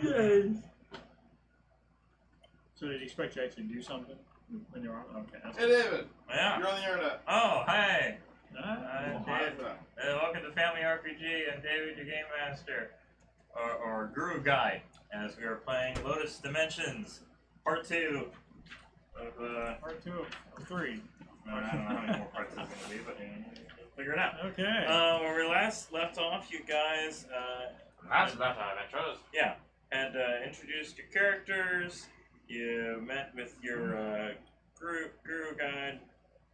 Yay! So did you expect you actually do something when you're on? Okay. That's Hey, David. Yeah. You're on the internet. Oh, hey. Hi. Welcome to Family RPG. I'm David, your game master, or guru guide, as we are playing Lotus Dimensions, Part 2 of Part 2 of 3. I don't know how many more parts there's going to be, but we'll figure it out. Okay. Where we last left off, you guys had introduced your characters. You met with your guru guide,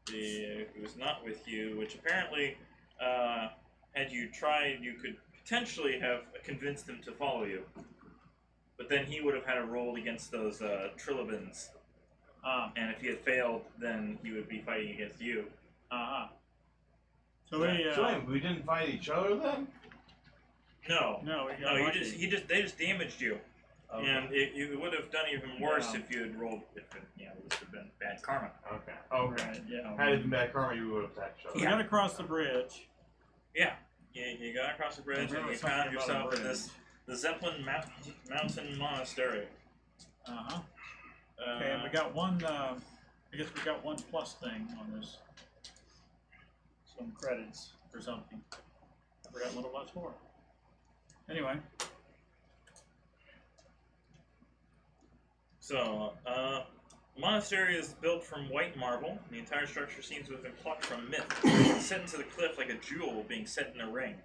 who was not with you, which apparently, had you tried, you could potentially have convinced him to follow you. But then he would have had a roll against those trilobans. And if he had failed, then he would be fighting against you. So we didn't fight each other then? No. No, they just damaged you. Okay. And it would have done even worse if you had rolled. This would have been bad karma. Okay. Okay. Right, yeah. Had it been bad karma, you would have attacked each other. You got to cross the bridge. Yeah. You got across the bridge and you found yourself in the Zeppelin Mountain Monastery. Okay, and we got one. I guess we got one plus thing on this. Some credits or something. I forgot what it was for. Anyway. So, monastery is built from white marble. The entire structure seems to have been plucked from myth, set into the cliff like a jewel being set in a ring.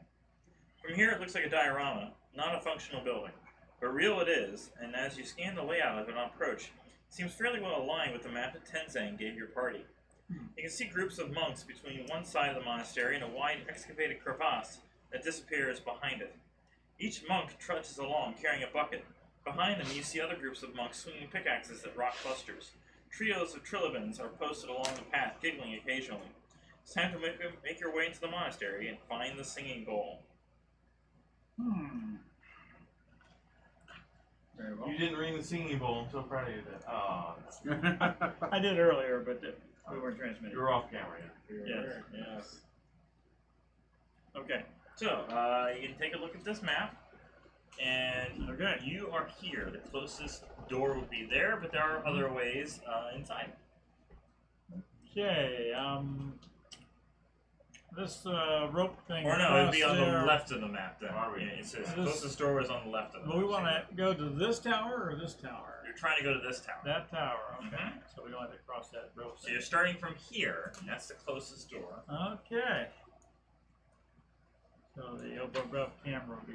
From here, it looks like a diorama, not a functional building, but real it is. And as you scan the layout of it on approach, it seems fairly well aligned with the map that Tenzang gave your party. You can see groups of monks between one side of the monastery and a wide excavated crevasse that disappears behind it. Each monk trudges along carrying a bucket. Behind them, you see other groups of monks swinging pickaxes at rock clusters. Trios of trilobans are posted along the path, giggling occasionally. It's time to make your way into the monastery and find the singing bowl. Very well. You didn't ring the singing bowl. I'm so proud of you. I did earlier, but we weren't transmitting. You were off camera. Yes. Okay. So, you can take a look at this map. And you are here. The closest door would be there, but there are other ways inside. Okay, this rope thing. Or no, it would be on the left of the map then. It says the closest door is on the left of the map. We want to go to this tower or this tower? You're trying to go to this tower. That tower, okay. So we don't have to cross that rope. So you're starting from here, and that's the closest door. Okay. So the above camera will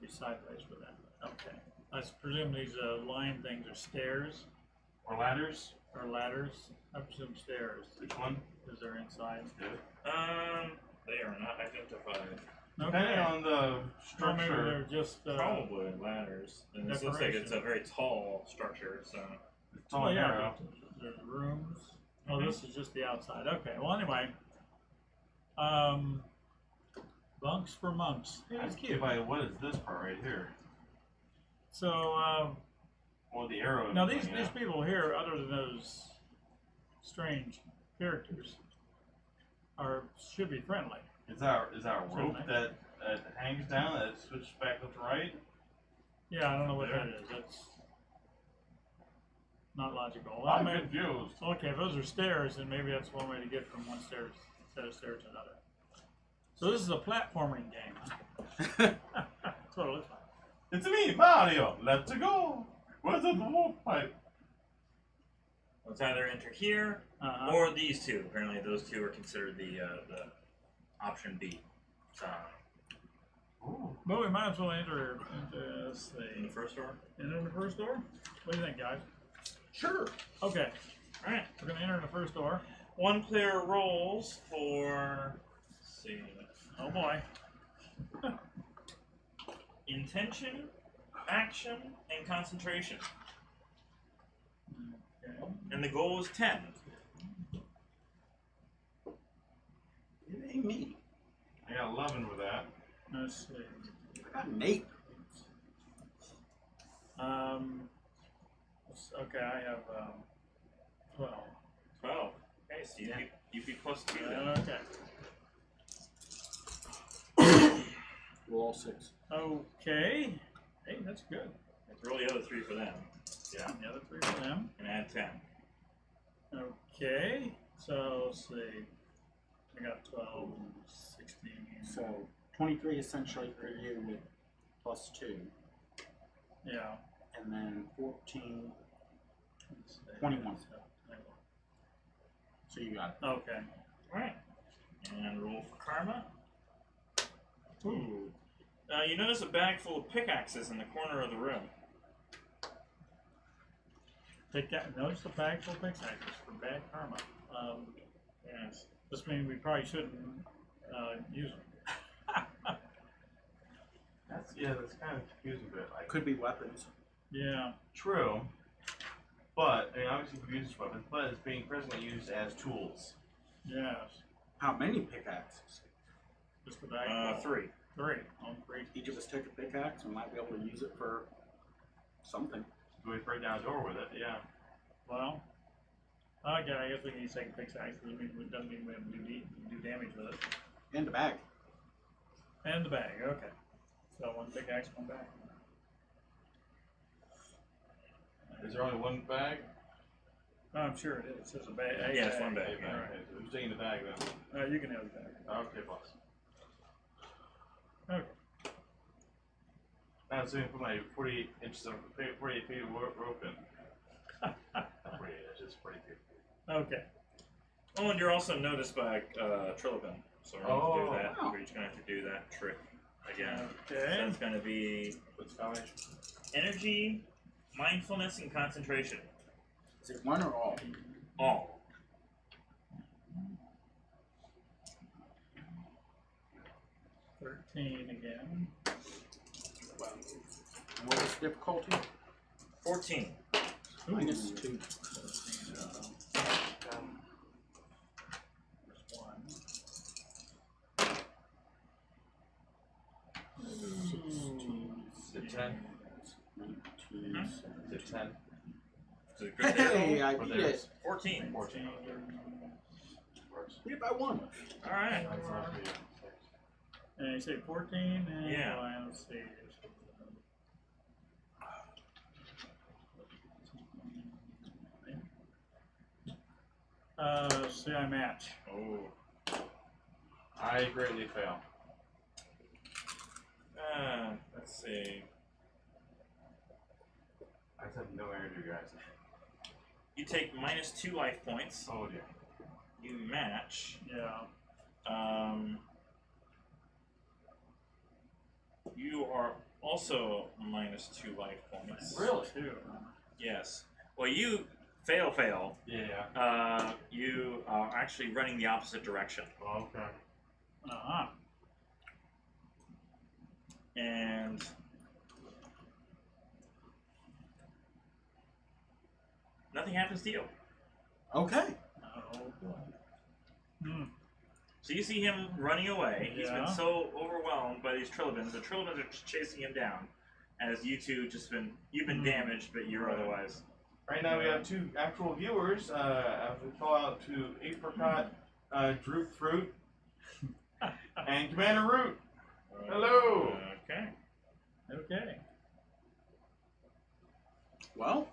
be sideways for that. Okay. I presume these line things are stairs. Or ladders? Or ladders. I presume stairs. Which one? Because they're inside. They are not identified. Depending on the structure. Well, maybe they're just probably ladders. And this looks like it's a very tall structure, so it's all narrow. There's rooms. Oh, this is just the outside. Okay. Well, anyway. Bunks for monks. Hey, that's cute. What is this part right here? So, well, the arrow. now these people here, other than those strange characters, should be friendly. Is that a rope that hangs down that switches back left to right? Yeah, I don't know what that is. That's not logical. I'm confused. Okay, if those are stairs, then maybe that's one way to get from one set of stairs to another. So this is a platforming game, huh? That's what it looks like. It's me, Mario. Let's go. Where's the wolf pipe? Let's either enter here or these two. Apparently, those two are considered the option B. So, well, we might as well enter into, let's see. In the first door? Enter the first door? What do you think, guys? Sure. Okay. All right. We're going to enter the first door. One player rolls for, let's see. Oh boy. Intention, action, and concentration. Okay. And the goal is 10. It ain't me. I got 11 with that. Let's see. I got an 8. Okay, I have 12. 12. Okay, so you be plus 2 then. Okay. We're all 6. Okay. Hey, that's good. Roll the other 3 for them. Yeah. And the other 3 for them. And add 10. Okay, so let's see. I got 12, 16. So 23 essentially for you with +2. Yeah. And then 14. Let's see. 21. So you got it. Okay. Alright. And roll for karma. Ooh. You notice a bag full of pickaxes in the corner of the room. Notice the bag full of pickaxes for bad karma. Yes. This means we probably shouldn't use them. That's kind of confusing, but like Could be weapons. Yeah. true. But I mean, obviously, you can use as weapons, but it's being presently used as tools. Yes. How many pickaxes? Just the bag full. 3. 3. On 3. Each of us take a pickaxe and might be able to use it for something. So we break down a door with it, yeah. Well, okay, I guess we need to take a pickaxe. It doesn't mean we have to do damage with it. And a bag. And the bag, okay. So 1 pickaxe, 1 bag. Is there only one bag? Oh, I'm sure it is. It says a bag. Yeah, it's 1 bag. Okay, Yeah. okay, so who's taking the bag then? You can have the bag. Okay, boss. Okay. Now, so I'm put my 48 inches of 48 feet of rope in. Not 48 inches, 40 feet. Okay. Oh, and you're also noticed by Trillipan. So we're going to do that. wow. We're each going to have to do that trick again. Okay. So it's going to be What's the combination? energy, mindfulness, and concentration. Is it one or all? All. $13 again. Well, and what is the difficulty? 14. Minus 2. 14, there's 1. 16. Is it 10? 19. Mhm. Is it 10? Is it good Hey, there? I Or beat there's- it. 14. 14. Works. Beat it by 1. All right. That's not for you. And you say 14? And Yeah. Let's see. See, I match. Oh. I greatly fail. Let's see. I just have no energy, guys. You take minus 2 life points. Oh dear. You match. Yeah. You are also minus 2 life points. Really? 2. Yes. Well, you fail. Yeah. You are actually running the opposite direction. Oh, okay. Uh-huh. And nothing happens to you. Okay. Oh, boy. Hmm. So you see him running away. He's Yeah. been so overwhelmed by these Trillibans. The Trillibans are just chasing him down. As you two you've been damaged, but you're Right. otherwise. Right now we have 2 actual viewers. We call out to Apricot, Droop Fruit, and Commander Root. Hello. Okay. Okay. Well,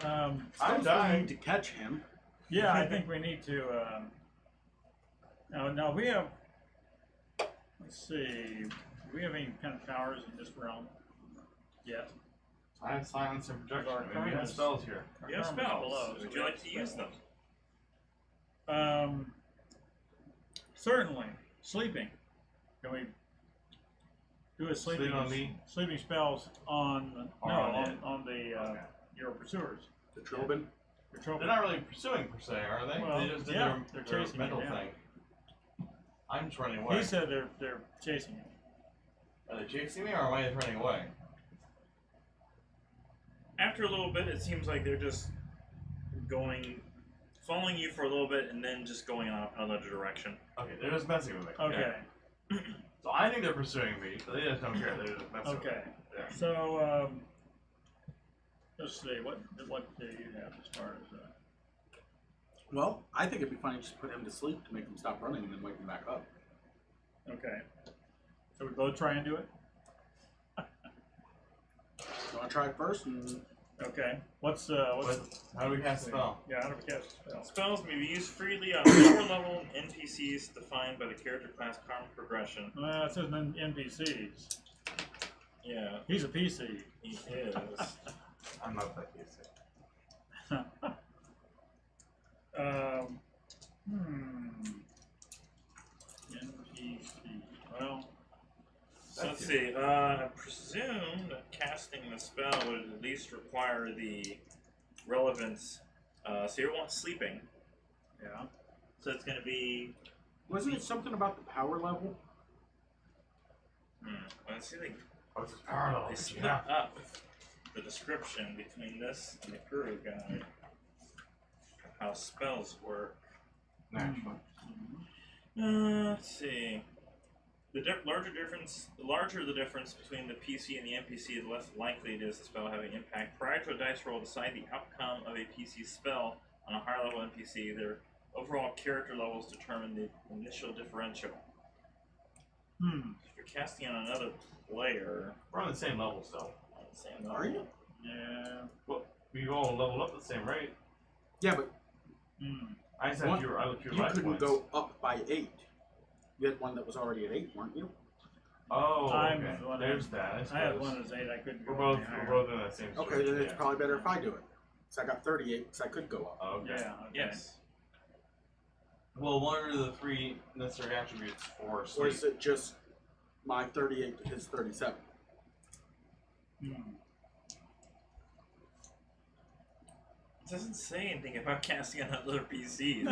I'm suppose we dying. need to catch him. Yeah, I think we need to, now we have, let's see, do we have any kind of powers in this realm yet? I have silence and projection. Our I mean, we have current- spells here. Our You have karma's spells. below, so Would we you have like to use them? spells. Certainly. Sleeping. Can we do a sleeping Sleep on me? sleeping spells on Or no on on, it? on the Okay. your pursuers? The Trilbin. Your trophy. They're not really pursuing per se, are they? Well, They just did yeah, their they're chasing mental you down. thing. I'm just running away. He said they're chasing you. Are they chasing me, or am I just running away? After a little bit, it seems like they're just following you for a little bit, and then just going on another direction. Okay, they're just messing with me. Okay. So I think they're pursuing me, but they just don't care. They're just messing with me. Okay. Yeah. So let's see. What do you have as far as Well, I think it'd be funny just to put him to sleep to make him stop running and then wake him back up. okay. So we both try and do it. You want to try it first? And Okay. What's How do we cast a spell? yeah? How do we cast a spell? Spells may be used freely on lower level NPCs defined by the character class common progression. It says NPCs. Yeah, He's a PC. he is. I'm not that easy. NPC. Well, So let's see. I presume that casting the spell would at least require the relevance. So you want sleeping. yeah. So it's going to be. wasn't it something about the power level? Let's see. What's this parallel? They split up the description between this and the Guru guide of how spells work. Naturally. Let's see. The larger the difference between the PC and the NPC, the less likely it is the spell having impact. Prior to a dice roll, decide the outcome of a PC spell on a higher level NPC. Their overall character levels determine the initial differential. If you're casting on another player, We're on the same level still. on the same level. Are you? Yeah. Well, we all leveled up at the same rate. Yeah, but I said What? you were. I looked your you life couldn't points. go up by 8. You had one that was already at 8, weren't you? Oh, I'm okay. the one There's that. I I had suppose. one as 8. I couldn't go We're both. any higher. We're both in that same. Okay, situation, then it's yeah. probably better if I do it. So I got 38 because I could go up. Oh, okay. Yeah. Okay. Yes. Well, what are the 3 necessary attributes for Or sleep? is it just my 38 to his 37? It doesn't say anything about casting on other PCs.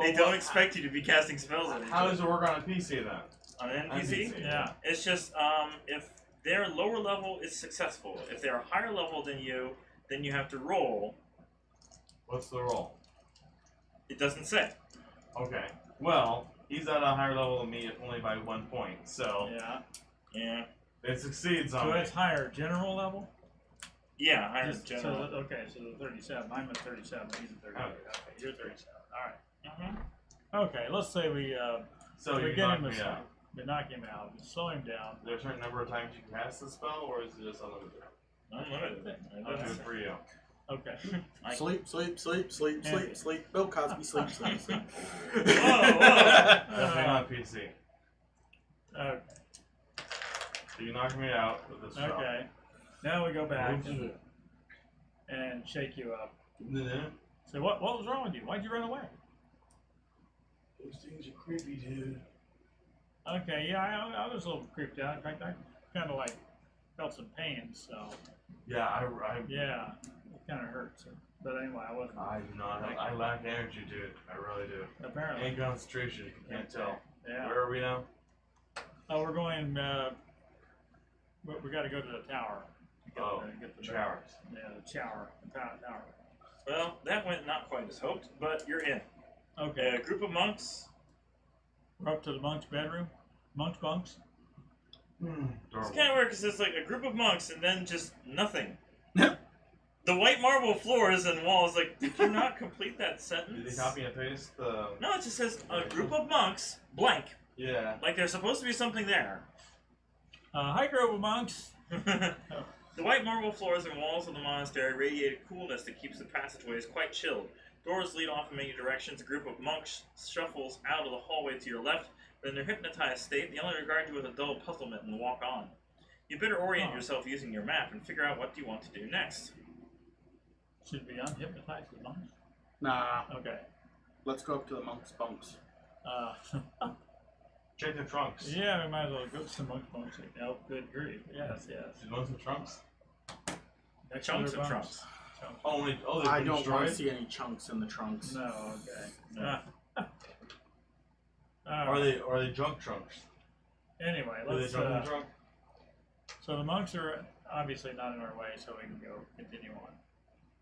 They don't expect you to be casting spells on How does it work on a PC then? on an NPC. Yeah. It's just if their lower level is successful. If they're a higher level than you, then you have to roll. What's the roll? It doesn't say. Okay. Well, he's at a higher level than me, only by 1 point. So Yeah. Yeah. it succeeds on So me. it's higher general level. Yeah, higher Just- general. So okay, so the 37. I'm at 37. He's at 38. Okay, you're 37. All right. Okay, let's say we So we you get knock him me a, out. we knock him out. We slow him down. Is there a certain number of times you can cast the spell, or is it just unlimited? Unlimited. I'll do it for you. Okay. Sleep, sleep, sleep, sleep, Yeah. sleep, sleep. Bill Cosby, sleep, sleep, sleep. Definitely not PC. So you knock me out with this spell. Okay. Now we go back Oops. and shake you up. Those So what was wrong with you? Why'd you run away? things are creepy, dude. Okay, yeah, I was a little creeped out. In fact, I kind of like felt some pain. So Yeah, I yeah, it kind of hurts. But anyway, I wasn't. do not. I lack energy, dude. I really do. Apparently. And concentration, if you can't tell. Yeah. Where are we now? Oh, we're going. We got to go to the tower. Get the showers. Yeah, the tower. Tower. Well, that went not quite as hoped, but you're in. Okay. A group of monks. We're up to the monk's bedroom. Monk's bunks. It's Adorable. kind of weird because it's like a group of monks and then just nothing. The white marble floors and walls, like, did you not complete that sentence? Did they copy and paste the? No, it just says a group of monks, blank. Yeah. Like there's supposed to be something there. Hi, group of monks. The white marble floors and walls of the monastery radiate a coolness that keeps the passageways quite chilled. Doors lead off in many directions. A group of monks shuffles out of the hallway to your left, but in their hypnotized state, they only regard you with a dull puzzlement and walk on. You better orient yourself using your map and figure out what you want to do next. Should be unhypnotized with monks. Nah, Okay. let's go up to the monk's bunks. Check the trunks. Yeah, we might as well go to some monk's bunks. Oh, good grief. Yes. Did most of the trunks? Next to Chunks their of bunks. trunks. Only. Oh, I they've been don't want destroyed. to see any chunks in the trunks. No, okay. No. Are they drunk trunks? Anyway, Are they let's. drunk drunk? So the monks are obviously not in our way, so we can go continue on.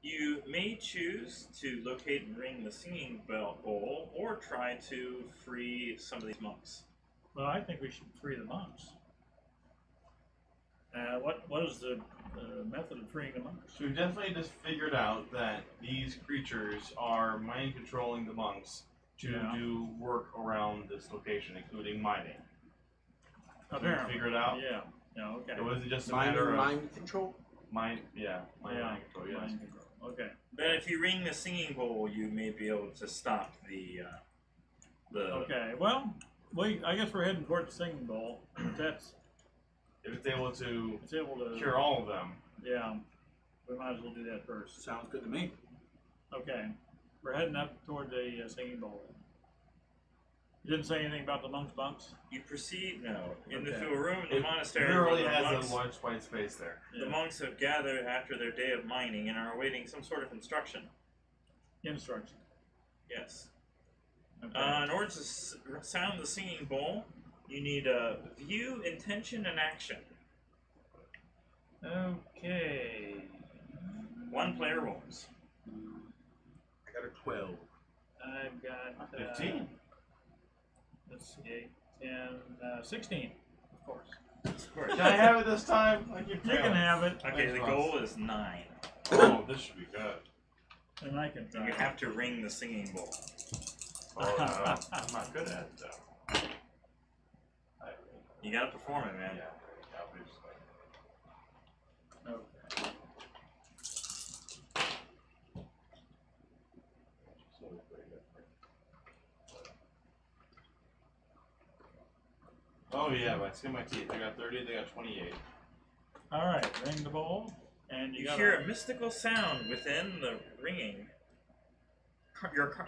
You may choose to locate and ring the singing bell bowl, or try to free some of these monks. Well, I think we should free the monks. What is the method of freeing the monks? So we've definitely just figured out that these creatures are mind controlling the monks to do work around this location, including mining. Did we Apparently. figure it out? Yeah. No. Okay. Or was it just a Mind matter of? mind control? Mind Yeah, control, yes. mind control. Okay. Then if you ring the singing bowl, you may be able to stop the Okay. Well, I guess we're heading towards the singing bowl. That's If it's able to it's able to cure all of them. Yeah, we might as well do that first. Sounds good to me. Okay, we're heading up toward the singing bowl. You didn't say anything about the monks' bunks? You proceed into Okay. a room in the It monastery literally where the has monks, a large white space there. the monks have gathered after their day of mining and are awaiting some sort of instruction. Instruction. Yes. Okay. In order to sound the singing bowl, you need view, intention, and action. Okay. One player rolls. I got a 12. I've got 15. Let's see, 8, 10, 16, of course. Of course. Can I have it this time? I keep You failing. can have it, Okay, the Thanks, goal is 9. Oh, this should be good. and I can And try. you have to ring the singing bowl. Oh no, I'm not good at it though. You gotta perform it, man. Yeah, obviously. Okay. Oh yeah, but I skin my teeth. I got 30, they got 28. All right, ring the bowl, and you You gotta, hear a mystical sound within the ringing.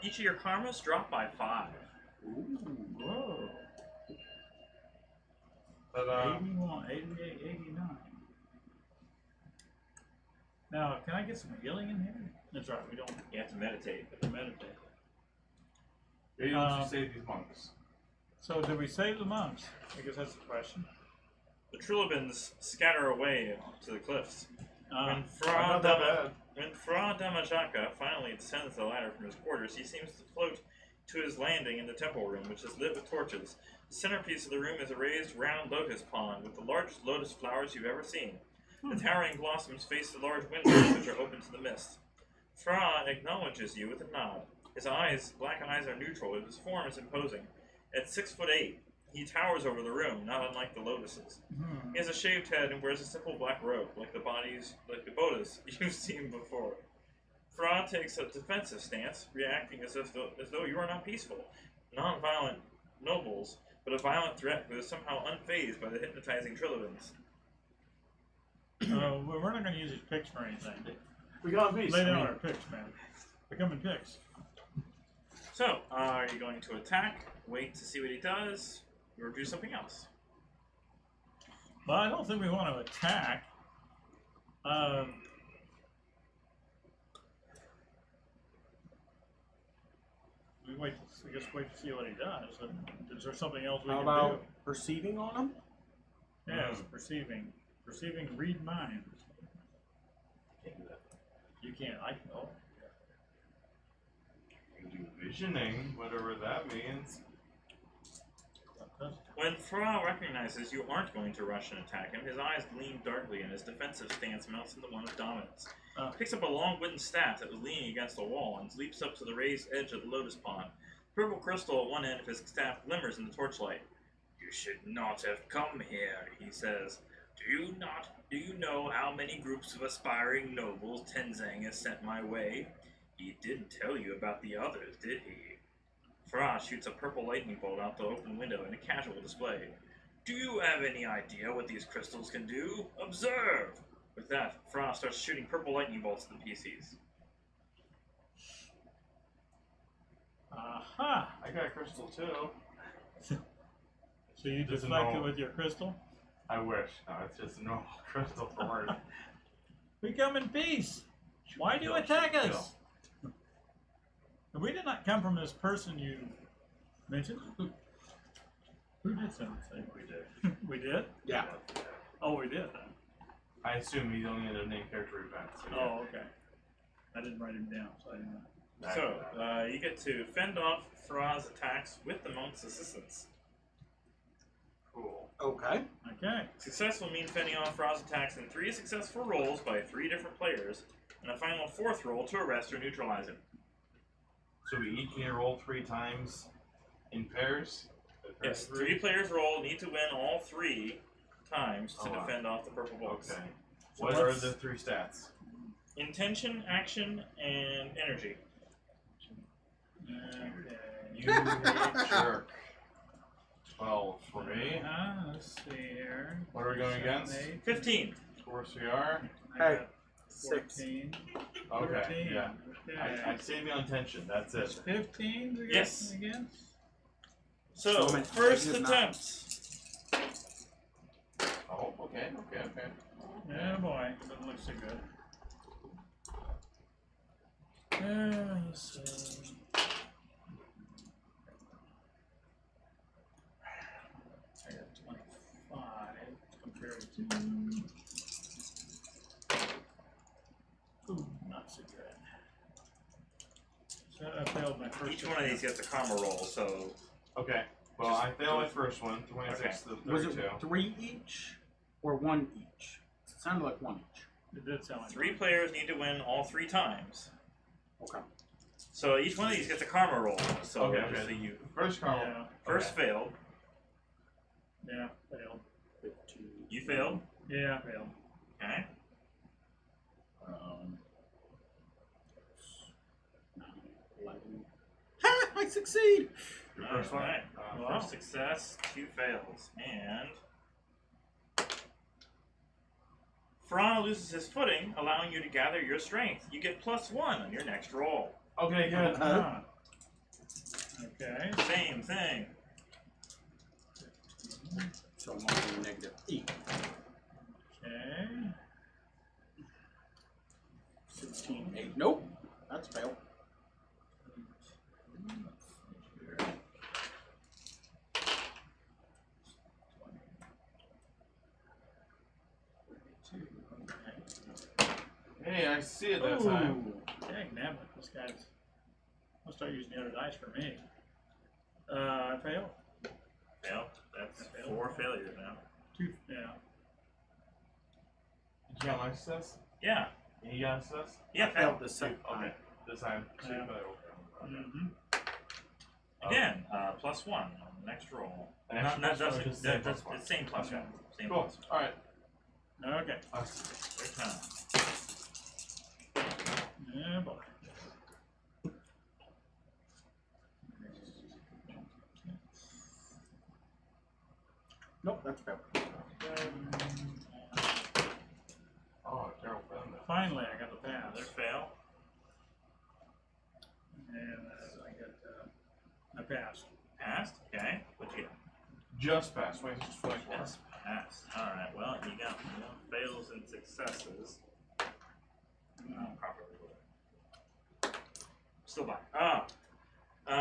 Each of your karmas drop by 5. Ooh. Whoa. But 81, 88, 89. Now, can I get some healing in here? That's right, we don't You have to meditate. have to meditate. maybe once you save these monks. So, did we save the monks? I guess that's the question. The Trilobans scatter away to the cliffs. When Not that bad. Fra Damajaka finally descends the ladder from his quarters, he seems to float to his landing in the temple room, which is lit with torches. The centerpiece of the room is a raised round lotus pond with the largest lotus flowers you've ever seen. The towering blossoms face the large windows, which are open to the mist. Fra acknowledges you with a nod. His black eyes are neutral, and his form is imposing. At 6'8", he towers over the room, not unlike the lotuses. He has a shaved head and wears a simple black robe, like the bodas you've seen before. Fra takes a defensive stance, reacting as though you are not peaceful, non-violent nobles, but a violent threat who is somehow unfazed by the hypnotizing Trilobans. We're not going to use these picks for anything. We got a piece. Lay down our picks, man. They're coming picks. So, are you going to attack, wait to see what he does, or do something else? Well, I don't think we want to attack. We wait to see what he does. And is there something else we How can about perceiving on them? do? Yes, perceiving. Perceiving, read minds. Can't do that. You can't. I can. Oh. You can do visioning, whatever that means. When Fra recognizes you aren't going to rush and attack him, his eyes gleam darkly and his defensive stance melts into one of dominance. Picks up a long wooden staff that was leaning against a wall and leaps up to the raised edge of the lotus pond. Purple crystal at one end of his staff glimmers in the torchlight. "You should not have come here," he says. Do you know how many groups of aspiring nobles Tenzang has sent my way? He didn't tell you about the others, did he? Fra shoots a purple lightning bolt out the open window in a casual display. "Do you have any idea what these crystals can do? Observe!" With that, Fra starts shooting purple lightning bolts at the PCs. Aha! I got a crystal too. So you Just a deflect it normal- with your crystal? I wish. No, it's just a normal crystal for work. We come in peace. Why do you Kill, attack kill. us? We did not come from this person you mentioned. Who did something? We did. We did? Yeah. Oh, we did. I assume he's only in the main character event. So yeah. Oh, okay. I didn't write him down, so I didn't know. So, you get to fend off Fra's attacks with the monk's assistance. Cool. Okay. Okay. Successful means fending off Fra's attacks in 3 successful rolls by 3 different players, and a final 4th roll to arrest or neutralize him. So we each need to roll 3 times in pairs? Yes, 3 players roll, need to win all 3 times to Oh, wow. defend off the purple bolts. Okay. What are the 3 stats? Intention, action, and energy. Okay. You jerk. 12 for me. Let's see here. What are we going against? 15. Of course we are. I Hey, got 6. 14. Okay, 14. yeah. Okay. I saved you on tension. That's it. 15 we got Yes. again? So, So many- first I did not. attempt. Oh, okay. Yeah, boy. Doesn't look so good. Let's see. I got 25 compared to. Ooh, not so good. So I failed my first. Each one of these gets a karma roll, so Okay. Well, I failed my first one. 26 to Was 32. it 3 each or 1 each? It sounded like 1 each. It did sound like 3 players need to win all 3 times. Okay. So each one of these gets a karma roll. So Okay, just okay. so you First call. Yeah, first failed. yeah, failed. 15. You failed. Yeah, failed. Okay. 9, 11. Ha! I succeed! Your first one. Alright. Wow. First success, 2 fails, and Fra loses his footing, allowing you to gather your strength. You get +1 on your next roll. Okay, good. Ah. Okay. Same thing. So I'm on -8. Okay. 16, 8. Nope. That's fail. Hey, I see it that time. Dang, damn it. This guy's. I'll start using the other dice for me. I failed. Fail. That's I failed. 4 failures now. 2, yeah. Did you got my success? Yeah. And you got a success? Yeah, I failed. failed this second Okay. time. This time. So you Yeah. failed. Okay. Mm-hmm. Again, +1 on the next roll. The next Not plus one, doesn't. or just the same That's plus one? the same +1. Same Cool. plus. Alright. Okay. Good time. Yeah, boy. Nope, that's fail. Oh, Carol found that. Finally, I got the pass. Another fail. And I passed. Passed. Okay. What'd you get? Just passed. 26 to 24. Yes, pass. Alright, well, you got more fails and successes. Properly. Still by.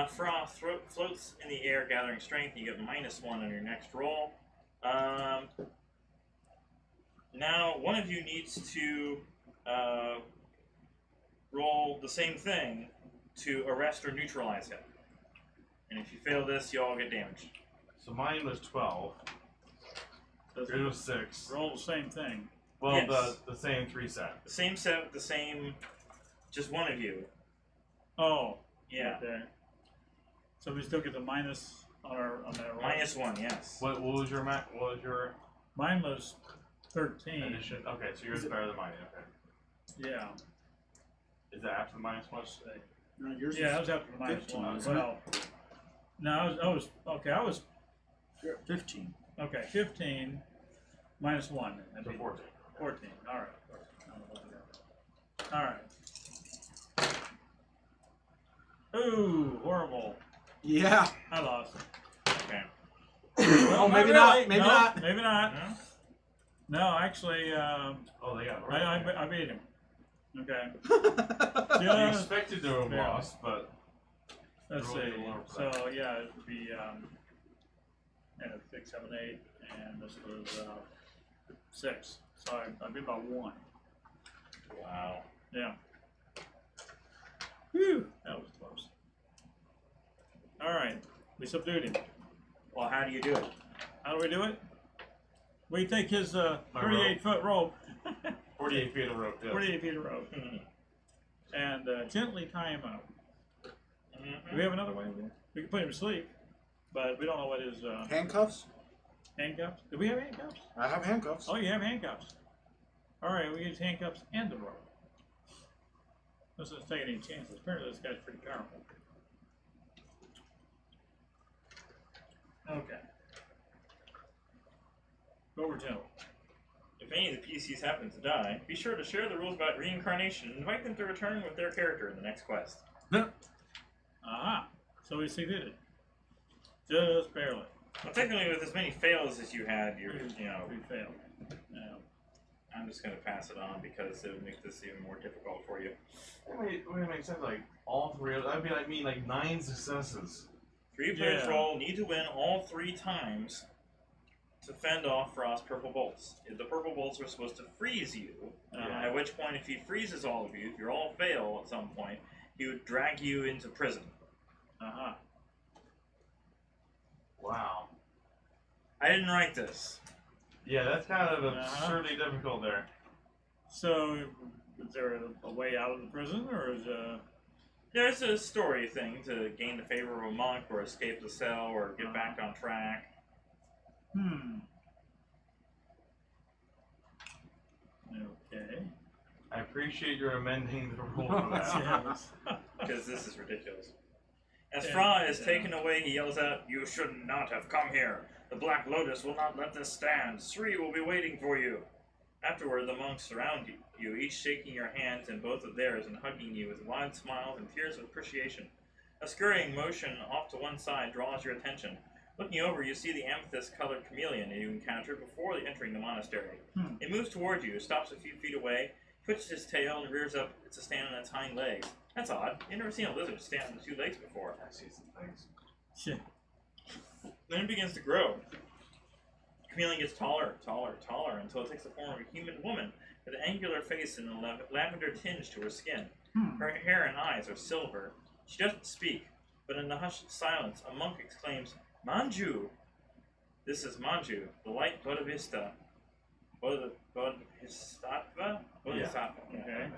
Fra floats in the air, gathering strength. You get -1 on your next roll. Now, one of you needs to roll the same thing to arrest or neutralize him. And if you fail this, you all get damaged. So mine was 12. Yours was 6. Roll the same thing. Well, Yes. the same 3 set. The same set, the same. Just one of you. Oh. Yeah. Okay. So we still get the minus on that roll. -1, yes. What was your What was your Mine was 13. addition? Okay, so yours is better than mine. Okay. Yeah. Is that after the -1? Let's see. No, yours Yeah, I is was after the minus 15, 1. wasn't it? Well, no, I was okay. I was you're at 15. okay. 15 minus 1. That'd So be 14. 14. All right. All right. Ooh, horrible. Yeah. I lost. Okay. Well, Oh, maybe really. not. Maybe No, not. Maybe not. No? No, actually, Oh, they got it. I beat him. Okay. You Yeah. expected to have Yeah. lost, but Let's really see. low for So that. yeah, it would be 6, 7, 8, and this was 6. So I beat by 1. Wow. Yeah. Whew, that was close. All right, we subdued him. Well, how do you do it? How do we do it? We take his My 38-foot rope, 48 feet of rope. Yes. 48 feet of rope, and gently tie him up. Do we have another way to do it? We can put him to sleep, but we don't know what his Handcuffs? handcuffs. Do we have handcuffs? I have handcuffs. Oh, you have handcuffs. Alright, we use handcuffs and the rope. Let's not take any chances. Apparently this guy's pretty powerful. Okay. Go over gentle. If any of the PCs happen to die, be sure to share the rules about reincarnation and invite them to return with their character in the next quest. Aha! So we succeeded. Just barely. Well, technically, with as many fails as you had, you're, We failed. Yeah. I'm just going to pass it on because it would make this even more difficult for you. Wait, make sense. Like all three of that'd be like 9 successes. 3 players roll need to win all 3 times to fend off Frost's purple bolts. The purple bolts are supposed to freeze you, at which point, if he freezes all of you, if you all fail at some point, he would drag you into prison. Uh-huh. Wow. I didn't write this. Yeah, that's kind of absurdly difficult there. So, is there a way out of the prison, or is There's a story thing to gain the favor of a monk, or escape the cell, or get back on track. Okay. I appreciate your amending the rule for that. Yes. Because this is ridiculous. As Fra is taken away, he yells out, "You should not have come here. The Black Lotus will not let this stand. Sri will be waiting for you." Afterward, the monks surround you, each shaking your hands and both of theirs and hugging you with wide smiles and tears of appreciation. A scurrying motion off to one side draws your attention. Looking over, you see the amethyst-colored chameleon you encountered before entering the monastery. It moves toward you, stops a few feet away, twitches its tail, and rears up to stand on its hind legs. That's odd. You've never seen a lizard stand on 2 legs before. I see some things. Shit. Then it begins to grow. The chameleon gets taller, taller, taller, until it takes the form of a human woman with an angular face and a lavender tinge to her skin. Her hair and eyes are silver. She doesn't speak, but in the hushed silence, a monk exclaims, "Manju!" This is Manju, the light Bodhisattva. Bodhisattva? Bodhisattva. Yeah. Okay.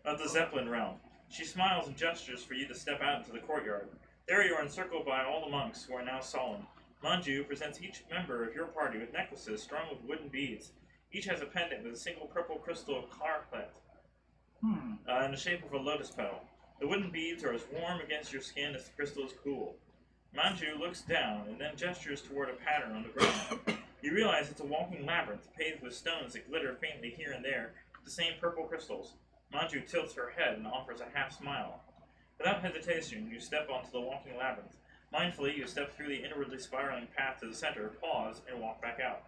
Of the Zeppelin realm. She smiles and gestures for you to step out into the courtyard. There you are encircled by all the monks, who are now solemn. Manju presents each member of your party with necklaces strung with wooden beads. Each has a pendant with a single purple crystal clarclet in the shape of a lotus petal. The wooden beads are as warm against your skin as the crystal is cool. Manju looks down and then gestures toward a pattern on the ground. You realize it's a walking labyrinth paved with stones that glitter faintly here and there, the same purple crystals. Manju tilts her head and offers a half smile. Without hesitation, you step onto the walking labyrinth. Mindfully, you step through the inwardly spiraling path to the center, pause, and walk back out.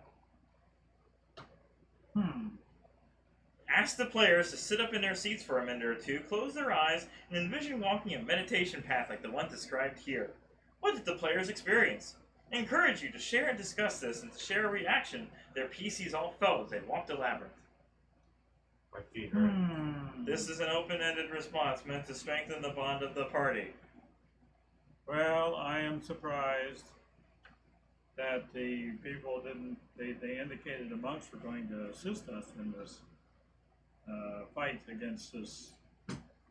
Ask the players to sit up in their seats for a minute or two, close their eyes, and envision walking a meditation path like the one described here. What did the players experience? I encourage you to share and discuss this and to share a reaction their PCs all felt as they walked the labyrinth. My feet hurt. This is an open-ended response meant to strengthen the bond of the party. Well, I am surprised that the people didn't. They indicated the monks were going to assist us in this fight against this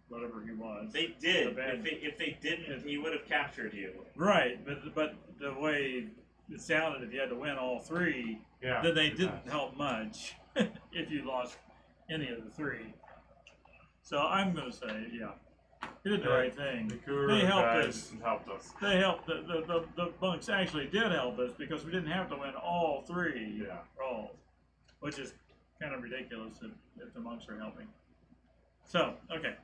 whatever he was. They did. The If they didn't, he would have captured you. Right, but the way it sounded, if you had to win all 3, Yeah. then they didn't help much if you lost any of the 3. So I'm going to say, yeah, he did the right thing. The Kuru They helped guys us. helped us. They helped. The monks actually did help us because we didn't have to win all 3 rolls, which is kind of ridiculous if the monks are helping. So, okay.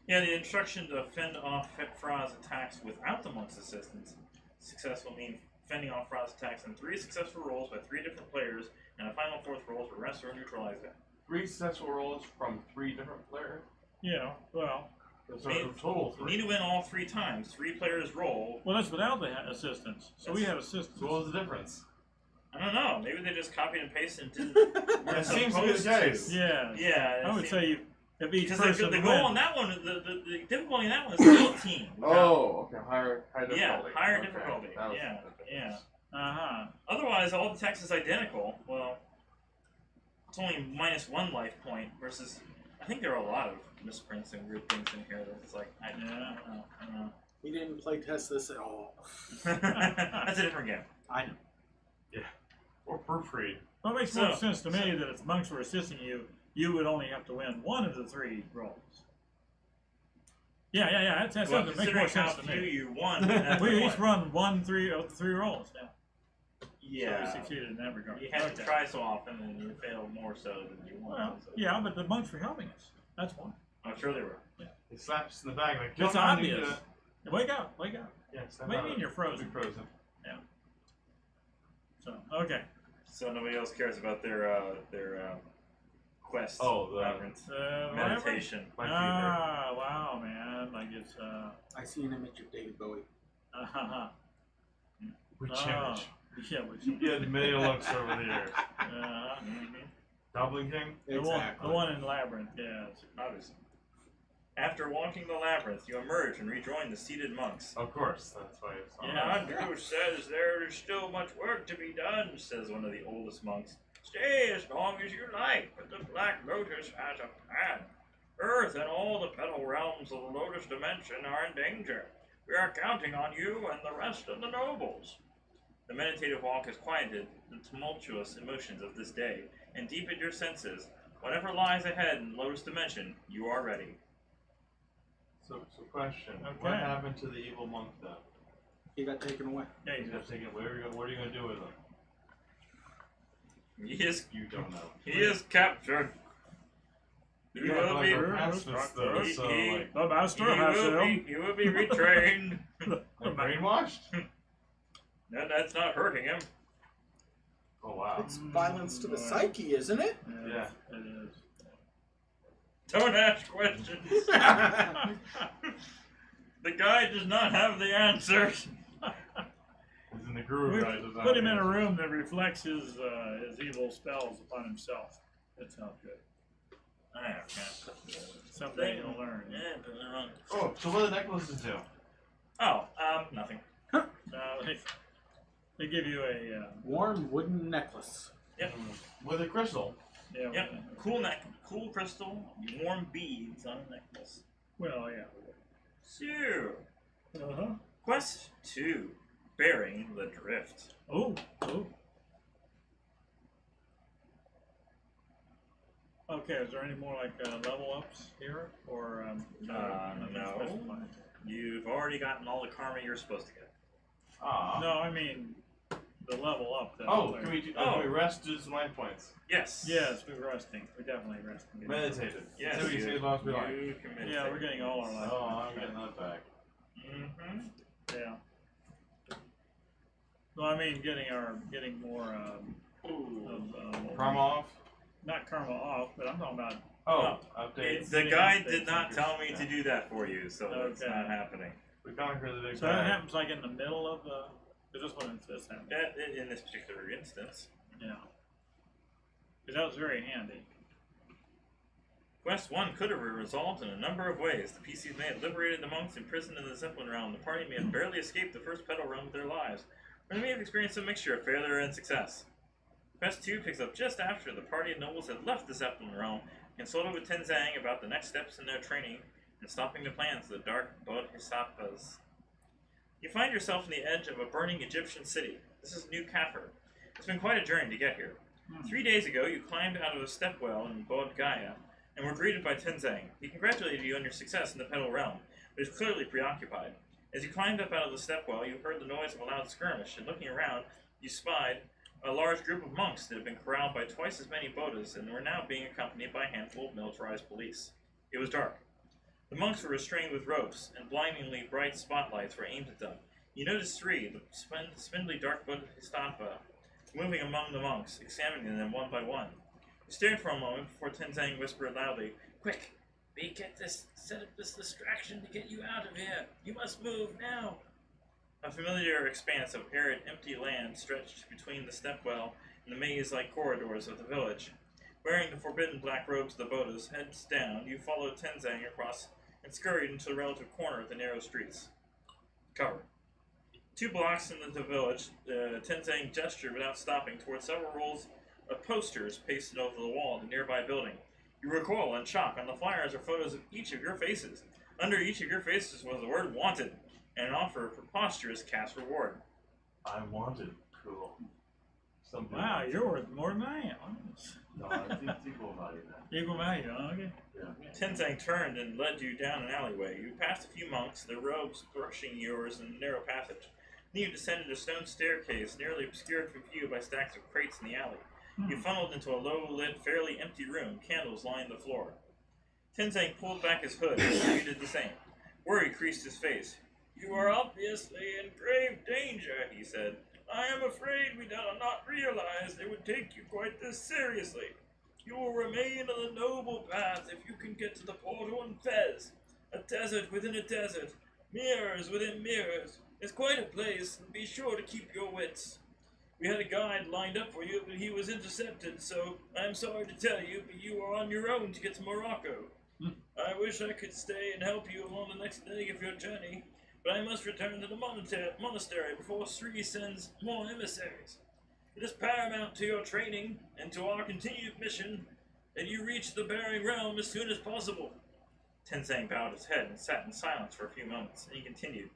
Yeah, the instruction to fend off Fra's attacks without the monk's assistance. Successful means fending off Fra's attacks in 3 successful rolls by 3 different players, and a final 4th roll to arrest or neutralize it. 3 successful rolls from 3 different players. Yeah. Well. So a total You 3. need to win all 3 times. 3 players roll. Well, that's without the assistance. So we had assistance. So what was the difference? I don't know. Maybe they just copied and pasted and didn't. That seems to be the case. Yeah. Yeah. I would say if each because person the wins. goal on that one, the difficulty on that one is 18. Oh, okay. Higher difficulty. Yeah, higher Okay. difficulty. That was Yeah, the yeah. difference. Otherwise, all the text is identical. Well, it's only -1 life point versus. I think there are a lot of misprints and weird things in here that it's like I don't know. We didn't play test this at all. That's a different game. I know. Or proofread. Well, it makes more sense to me that if monks were assisting you, you would only have to win one of the 3 rolls. Yeah. That Well, makes more considering sense how to few me. you won, at We the each point. run 3 of the 3 rolls. Yeah. So we succeeded in that regard. You had to try so often, and you failed more so than you wanted. Well, so. yeah, but the monks were helping us. That's why. I'm sure they were. He slaps us in the back like, It's "Come on, you obvious. do it." Wake up. Yeah, snap What do you out mean of it. you're frozen? Be frozen. So, okay. So nobody else cares about their quest. Oh, the labyrinth. Meditation. Meditation. My feet Wow, man. Like it's, I see an image of David Bowie. Which Oh. image? Yeah, which You had many looks over the years. Mm-hmm. Goblin King? the one in Labyrinth, yes. Obviously. After walking the labyrinth, you emerge and rejoin the seated monks. Of course, that's why it's on. Yeah. Andrew says there is still much work to be done, says one of the oldest monks. Stay as long as you like, but the Black Lotus has a plan. Earth and all the petal realms of the Lotus Dimension are in danger. We are counting on you and the rest of the nobles. The meditative walk has quieted the tumultuous emotions of this day and deepened your senses. Whatever lies ahead in Lotus Dimension, you are ready. So question. Okay. What happened to the evil monk then? He got taken away. Yeah, He's gonna take it. What are you gonna do with him? He is You don't know. captured. He You will have be like a pacifist though, so like the master has him. he will be retrained. like brainwashed? No, that's not hurting him. Oh wow. It's violence to the psyche, isn't it? Yeah. It is. Don't ask questions. The guy does not have the answers. He's in the groove, We right? put him in a room that reflects his evil spells upon himself. That sounds good. Someday he'll learn. Oh, so what do the necklaces do? Oh, nothing. They give you a Warm wooden necklace. Yep. With a crystal. Yep. Cool crystal, warm beads on a necklace. Well, yeah. So, Uh-huh. quest 2, bearing the drift. Oh. Okay, is there any more like level ups here, or nothing No. specified? You've already gotten all the karma you're supposed to get. Ah. No, I mean the level up. That Oh, player. can we rest do some mind points? Yes. Yes, we're resting. We're definitely resting. Meditated. Yes. So we see as long as we like. You can meditate. Yeah, we're getting all our life. Oh, I'm getting that back. Mm-hmm. Yeah. Well, I mean, getting more Karma off? not karma off, but I'm talking about. Oh, updates. The guide did not tell me to do that for you, so it's Okay. not happening. We conquer the big So that bad. happens like in the middle of the. Because this one is happening. In this particular instance. Yeah. Because that was very handy. Quest 1 could have been resolved in a number of ways. The PCs may have liberated the monks imprisoned in the Zeppelin realm. The party may have barely escaped the first petal realm of their lives. Or they may have experienced a mixture of failure and success. Quest 2 picks up just after the party of nobles had left the Zeppelin realm and consulted with Tenzang about the next steps in their training and stopping the plans of the Dark Bodhisattvas. You find yourself on the edge of a burning Egyptian city. This is New Kafir. It's been quite a journey to get here. 3 days ago, you climbed out of a step well in Bodh Gaya and were greeted by Tenzang. He congratulated you on your success in the Petal Realm, but is clearly preoccupied. As you climbed up out of the step well, you heard the noise of a loud skirmish, and looking around, you spied a large group of monks that had been corralled by twice as many Bodhas and were now being accompanied by a handful of militarized police. It was dark. The monks were restrained with ropes, and blindingly bright spotlights were aimed at them. You noticed 3, the spindly dark Bodhisattva, moving among the monks, examining them one by one. You stared for a moment before Tenzang whispered loudly, "Quick! Set up this distraction to get you out of here! You must move now!" A familiar expanse of arid, empty land stretched between the stepwell and the maze-like corridors of the village. Wearing the forbidden black robes of the Bodhas, heads down, you followed Tenzang across and scurried into the relative corner of the narrow streets. Cover. 2 blocks into the village, Tenzang gestured without stopping towards several rolls of posters pasted over the wall of the nearby building. You recoil in shock. On the flyers are photos of each of your faces. Under each of your faces was the word "wanted" and an offer of preposterous cash reward. I'm wanted. Cool. Some people. Wow, you're worth more than I am. No, I think it's equal value then. Equal value, okay. Yeah. Tenzang turned and led you down an alleyway. You passed a few monks, their robes brushing yours in a narrow passage. Then you descended a stone staircase, nearly obscured from view by stacks of crates in the alley. You funneled into a low-lit, fairly empty room. Candles lined the floor. Tenzang pulled back his hood, and you did the same. Worry creased his face. "You are obviously in grave danger," he said. "I am afraid we did not realize they would take you quite this seriously. You will remain on the noble path if you can get to the portal in Fez. A desert within a desert, mirrors within mirrors. It's quite a place, and be sure to keep your wits. We had a guide lined up for you, but he was intercepted, so I am sorry to tell you, but you are on your own to get to Morocco. I wish I could stay and help you along the next leg of your journey, but I must return to the monastery before Sri sends more emissaries. It is paramount to your training and to our continued mission that you reach the Bearing Realm as soon as possible." Tenzang bowed his head and sat in silence for a few moments, and he continued.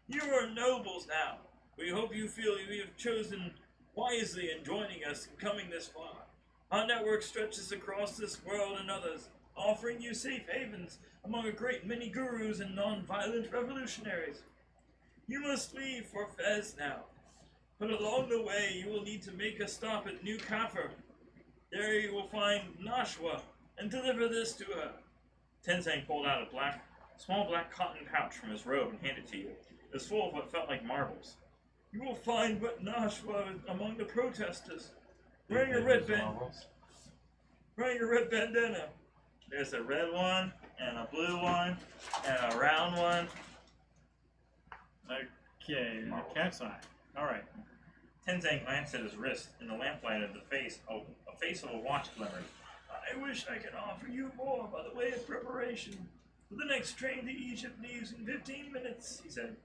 "You are nobles now. We hope you feel you have chosen wisely in joining us and coming this far. Our network stretches across this world and others, offering you safe havens among a great many gurus and non-violent revolutionaries. You must leave for Fez now, but along the way you will need to make a stop at New Kafir. There you will find Nashwa and deliver this to her." Tenzang pulled out a small black cotton pouch from his robe and handed it to you. It was full of what felt like marbles. "You will find what Nashwa among the protesters, wearing a red bandana. There's a red one, and a blue one, and a round one." Okay, a cat's eye. Alright. Tenzang glanced at his wrist. In the lamplight of the face, a face of a watch glimmered. "I wish I could offer you more by the way of preparation. The next train to Egypt leaves in 15 minutes, he said.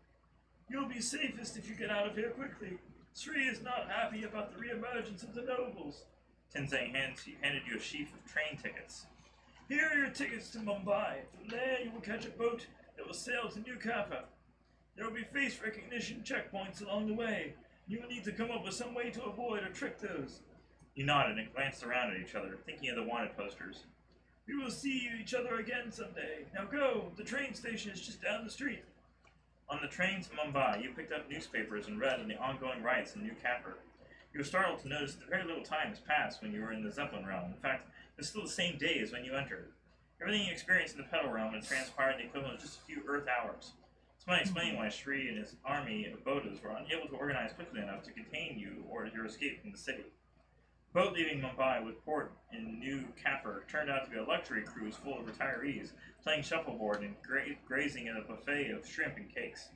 "You'll be safest if you get out of here quickly. Sri is not happy about the reemergence of the nobles." Tenzang handed you a sheaf of train tickets. "Here are your tickets to Mumbai. From there you will catch a boat that will sail to New Kafir. There will be face recognition checkpoints along the way. You will need to come up with some way to avoid or trick those." You nodded and glanced around at each other, thinking of the wanted posters. "We will see each other again someday. Now go. The train station is just down the street." On the train to Mumbai, you picked up newspapers and read of the ongoing riots in New Kafir. You were startled to notice that very little time has passed when you were in the Zeppelin realm. In fact, it's still the same day as when you entered. Everything you experienced in the Petal realm had transpired in the equivalent of just a few Earth hours. This might explain why Sri and his army of Bodas were unable to organize quickly enough to contain you or your escape from the city. The boat leaving Mumbai with port in New Kafir turned out to be a luxury cruise full of retirees playing shuffleboard and grazing at a buffet of shrimp and cakes.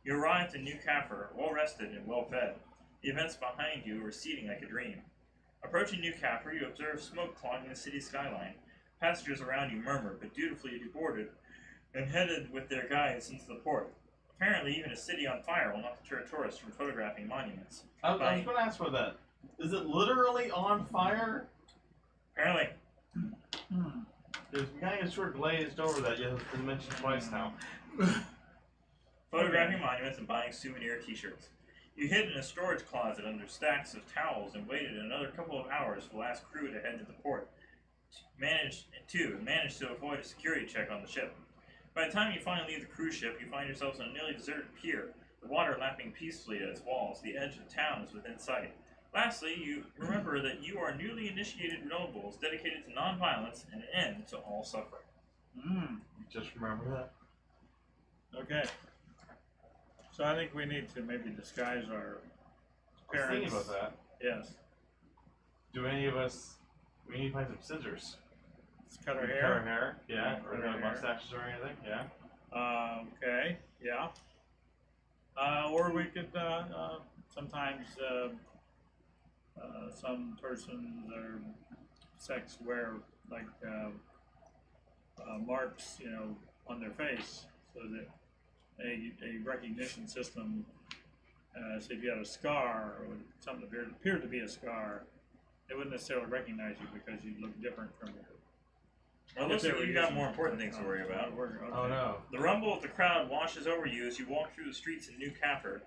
You arrived in New Kafir, well rested and well fed. The events behind you were receding like a dream. Approaching New Kafir, you observed smoke clogging the city's skyline. Passengers around you murmured, but dutifully deboarded and headed with their guides into the port. Apparently, even a city on fire will not deter tourists from photographing monuments. I was going to ask for that. Is it literally on fire? Apparently. There's kind of sort of glazed over that. You have been mentioned twice now. Photographing monuments and buying souvenir t-shirts. You hid in a storage closet under stacks of towels and waited another couple of hours for the last crew to head to the port. Managed to avoid a security check on the ship. By the time you finally leave the cruise ship, you find yourselves on a nearly deserted pier, the water lapping peacefully at its walls. The edge of the town is within sight. Lastly, you remember that you are newly initiated nobles dedicated to non-violence and an end to all suffering. You just remember that? Okay. So I think we need to maybe disguise our I was thinking appearance. about that. Yes. Do any of us... We need to find some scissors. Let's cut our Cut our hair. hair, yeah. Cut Or our no hair. mustaches or anything, yeah. Okay. Yeah. Or we could sometimes some persons or sex wear like marks, on their face, so that a recognition system. So if you had a scar or something that appeared to be a scar, they wouldn't necessarily recognize you because you look different from your. Well, it looks like you got more important things to worry about. Oh no. The rumble of the crowd washes over you as you walk through the streets in New Kafir.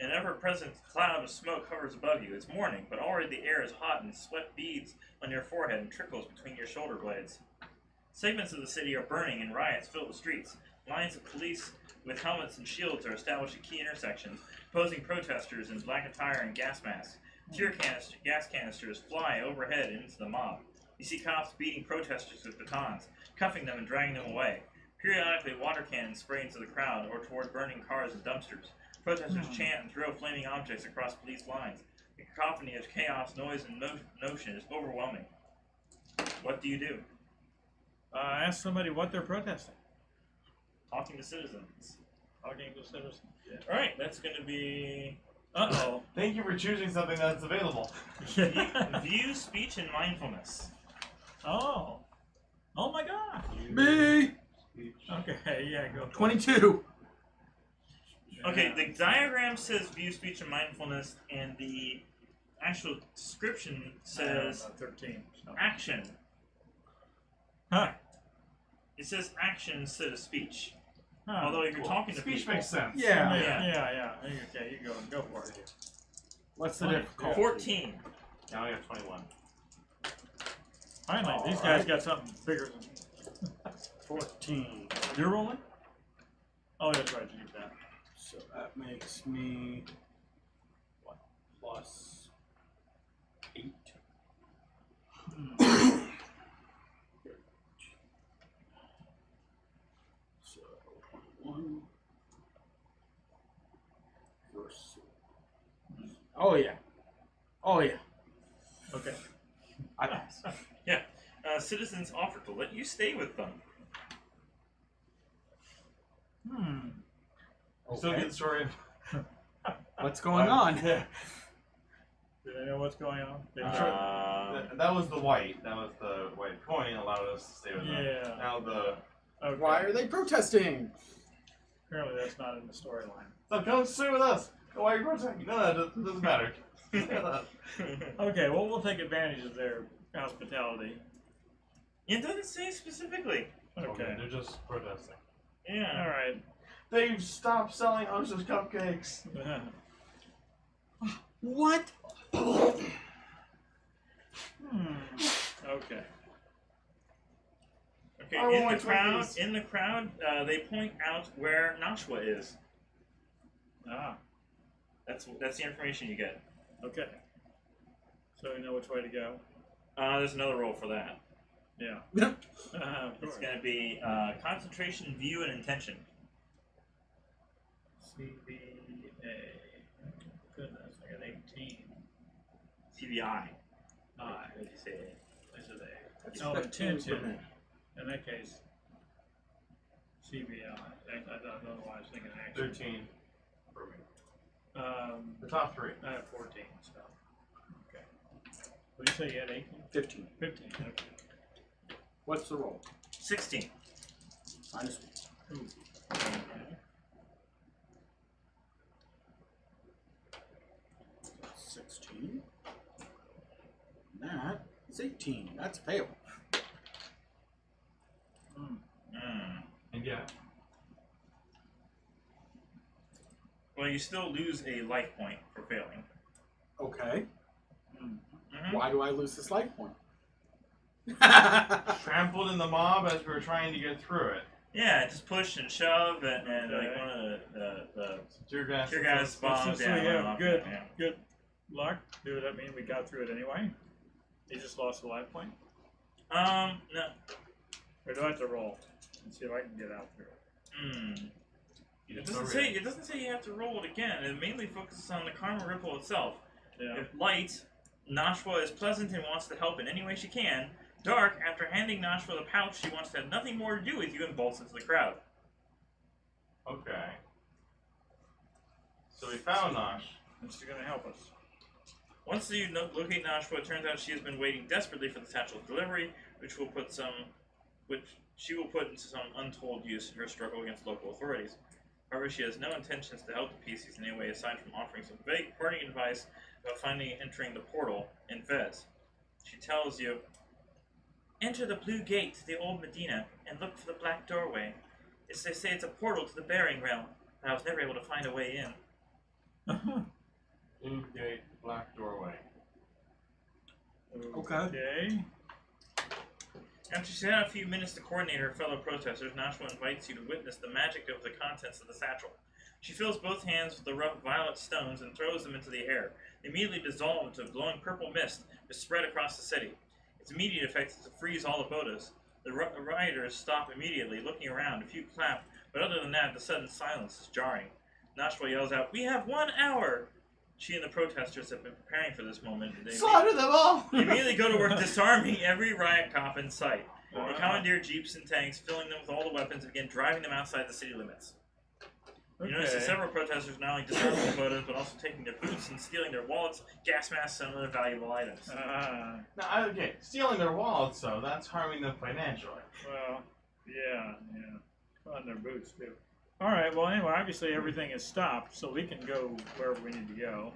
An ever-present cloud of smoke hovers above you. It's morning, but already the air is hot and sweat beads on your forehead and trickles between your shoulder blades. Segments of the city are burning and riots fill the streets. Lines of police with helmets and shields are established at key intersections, posing protesters in black attire and gas masks. Gas canisters fly overhead into the mob. You see cops beating protesters with batons, cuffing them and dragging them away. Periodically, water cannons spray into the crowd or toward burning cars and dumpsters. Protesters chant and throw flaming objects across police lines. The cacophony of chaos, noise, and notion is overwhelming. What do you do? Ask somebody what they're protesting. Talking to citizens. Talking to citizens. Yeah. Alright, that's going to be... Uh-oh. Thank you for choosing something that's available. View, speech, and mindfulness. Oh. Oh my God. Me! Okay, yeah, go. 22. Okay, the diagram says view, speech, and mindfulness, and the actual description says 13. So. action. Huh. It says action instead of speech. Huh. Although if you're talking to Speech people, makes sense. Yeah. Yeah. Okay, you go for it. What's the 20. difficulty? 14. Now I got 21. Finally, All these guys right. got something bigger than 14. you're rolling. Oh, that's right. You did that. So that makes me what? Plus 8. So 21 versus. Oh yeah. Oh yeah. Okay. I pass. Yeah. Citizens offer to let you stay with them. Still Okay. get the story. What's going on? Yeah. Do they know what's going on? They That was the white. That was the white coin allowed us to stay with them. Yeah. Now the Okay. Why are they protesting? Apparently, that's not in the storyline. so come stay with us. Why are you protesting? No, it doesn't matter. Okay. Well, we'll take advantage of their hospitality. It doesn't say specifically. Okay. They're just protesting. Yeah. All right. They've stopped selling Ocean's cupcakes. What? Okay. Okay. I want Twinkies. In the crowd, they point out where Nashua is. Ah. That's the information you get. Okay. So we know which way to go. There's another roll for that. Yeah. Of It's course. going to be concentration, view, and intention. CBA. Goodness, I got 18. CVI. I. What did you say? Is it A? That's No, 15 intention. for me. In that case, CBI. I don't know why I was thinking action. 13. For me. The I top 3. have 14, so. Okay. What did you say you had 18? 15. 15. Okay. What's the roll? 16. Minus 1. Ooh. 16. That is 18. That's payable. And yeah. Well, you still lose a life point for failing. Okay. Mm-hmm. Why do I lose this life point? Trampled in the mob as we were trying to get through it. Yeah, just push and shove, and like one of the Tear gas. tear gas bombs. Since we Yeah, went have off. good, Yeah. good luck, does that mean we got through it anyway? You just lost a life point? No. Or do I have to roll and see if I can get out through it? It doesn't say you have to roll it again. It mainly focuses on the karma ripple itself. Yeah. If light, Nashua is pleasant and wants to help in any way she can. Dark, after handing Nashua the pouch, she wants to have nothing more to do with you and bolts into the crowd. Okay. So we found Nosh. This is going to help us. Once you locate Nashua, it turns out she has been waiting desperately for the satchel's delivery, which she will put into some untold use in her struggle against local authorities. However, she has no intentions to help the PCs in any way aside from offering some vague parting advice about finding and entering the portal in Vez. She tells you, "Enter the blue gate to the old Medina and look for the black doorway. They say it's a portal to the Bearing Realm, but I was never able to find a way in." Blue gate, black doorway. Okay. After she's had a few minutes to coordinate her fellow protesters, Nashua invites you to witness the magic of the contents of the satchel. She fills both hands with the rough violet stones and throws them into the air. They immediately dissolve into a glowing purple mist which spread across the city. Its immediate effect is to freeze all the bodas. The rioters stop immediately, looking around. A few clap, but other than that, the sudden silence is jarring. Nashua yells out, "We have 1 hour!" She and the protesters have been preparing for this moment. They Slaughter them all! immediately go to work disarming every riot cop in sight. They commandeer jeeps and tanks, filling them with all the weapons, and begin driving them outside the city limits. You notice that several protesters not only disarming the bodas, but also taking their boots and stealing their wallets, gas masks, and other valuable items. Now, okay, stealing their wallets, though, that's harming them financially. Well, yeah. On their boots, too. Alright, well, anyway, obviously everything is stopped, so we can go wherever we need to go.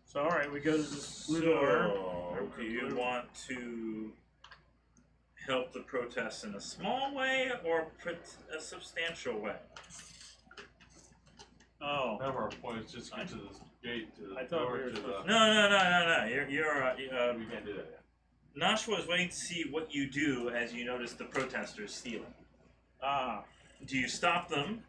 So, alright, we go to this blue door. Do you want to help the protests in a small way or a substantial way? Oh. Now our point is just get to this gate, to the I thought door, we were to the... supposed No. we can't do that yet. Nashua is waiting to see what you do as you notice the protesters stealing. Do you stop them?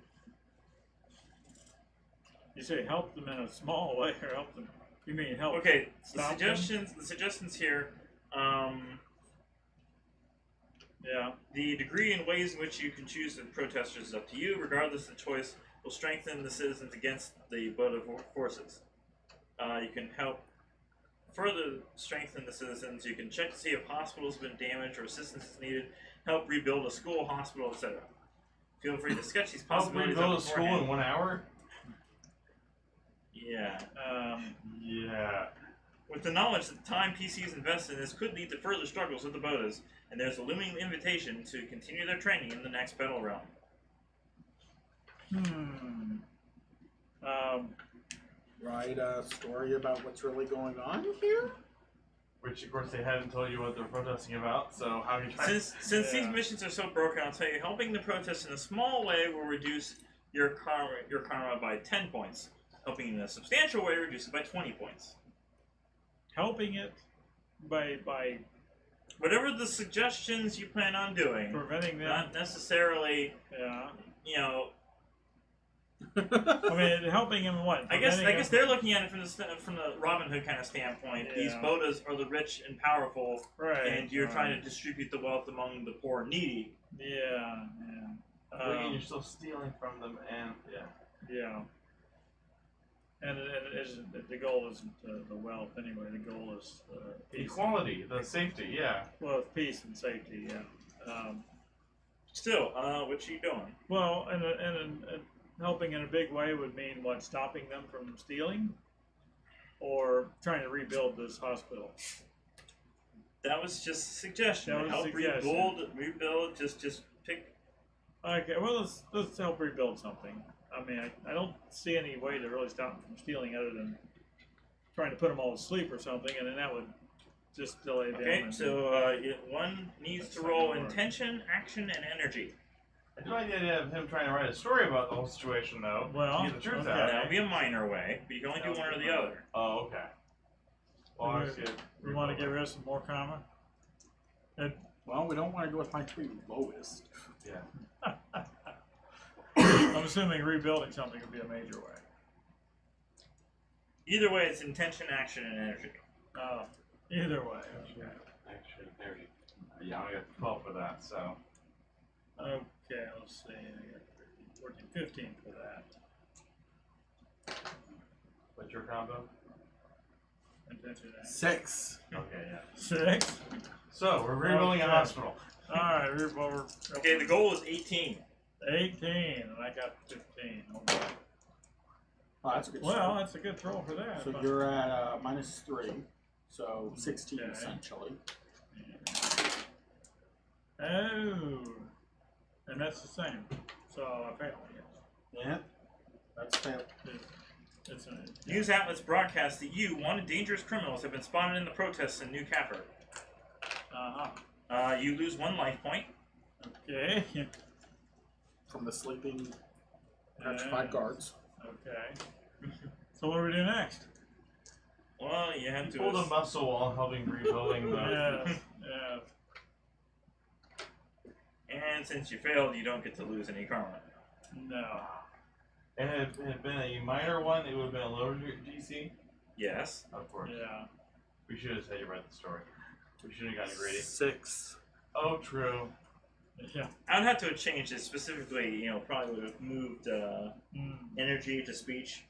You say help them in a small way, or help them? You mean help? Okay, stop the suggestions here. Yeah. The degree and ways in which you can choose the protesters is up to you. Regardless, the choice will strengthen the citizens against the Boda forces. You can help further strengthen the citizens. You can check to see if hospitals have been damaged or assistance is needed. Help rebuild a school, hospital, etc. Feel free to sketch these Help possibilities rebuild out a school beforehand. in 1 hour? Yeah. Yeah. With the knowledge that the time PCs invested in this could lead to further struggles with the Bodas, and there's a looming invitation to continue their training in the next battle realm. Write a story about what's really going on here? Which, of course, they hadn't told you what they're protesting about, so how can you try Since these missions are so broken, I'll tell you, helping the protest in a small way will reduce your karma by 10 points. Helping in a substantial way reduce it by 20 points. Helping it by Whatever the suggestions you plan on doing, preventing them. not necessarily, Yeah. you know. I mean, helping him what? I guess Preventing they're looking at it from the Robin Hood kind of standpoint. Yeah. These Bodas are the rich and powerful, Right. and you're trying to distribute the wealth among the poor and needy. Yeah. Again, you're still stealing from them, and Yeah. And it isn't, the goal isn't the wealth anyway. The goal is peace. equality, the safety, yeah. Well, it's peace and safety. Yeah. Still, what you doing? Well, and helping in a big way would mean what? Stopping them from stealing, or trying to rebuild this hospital. That was just a suggestion. That was a Help suggestion. rebuild. Just pick. Okay. Well, let's help rebuild something. I mean, I don't see any way to really stop them from stealing other than trying to put them all to sleep or something, and then that would just delay them. Okay, and- so one needs to roll That's intention, action, and energy. I do like the idea of him trying to write a story about the whole situation, though. Well, to get the truth okay. out. That would be a minor way, but you can only do one or the other. Oh, okay. Well, I see it. We want to get rid of some more karma. Well, we don't want to go with my 3 lowest. Yeah. I'm assuming rebuilding something would be a major way. Either way, it's intention, action, and energy. Either way. Okay. Action, energy. Yeah, I only got 12 for that, so. Okay, let's see. I got 13, 14, 15 for that. What's your combo? Intention action. 6. Okay, yeah. 6. So, we're rebuilding a Okay. hospital. Alright, we're Okay, the goal is 18. 18, and I got 15. Okay. Oh, that's a good Well, start. that's a good throw for that. So you're at -3, so 16 Okay. essentially. Oh, and that's the same. So I failed. Yes. Yeah, that's fair. It's a, News outlets broadcast that wanted dangerous criminals have been spotted in the protests in New Kaffir. You lose 1 life point. Okay. From the sleeping petrified guards. Okay. So what do we do next? Well, you have You to. pulled a muscle while helping rebuilding the. Yes, yes. And since you failed, you don't get to lose any karma. No. And if it had been a minor one, it would have been a lower DC. Yes. Of course. Yeah. We should have said you read the story. We should have gotten greedy. 6. Oh, true. Yeah. I would have to have changed it specifically. You know, probably would have moved energy to speech,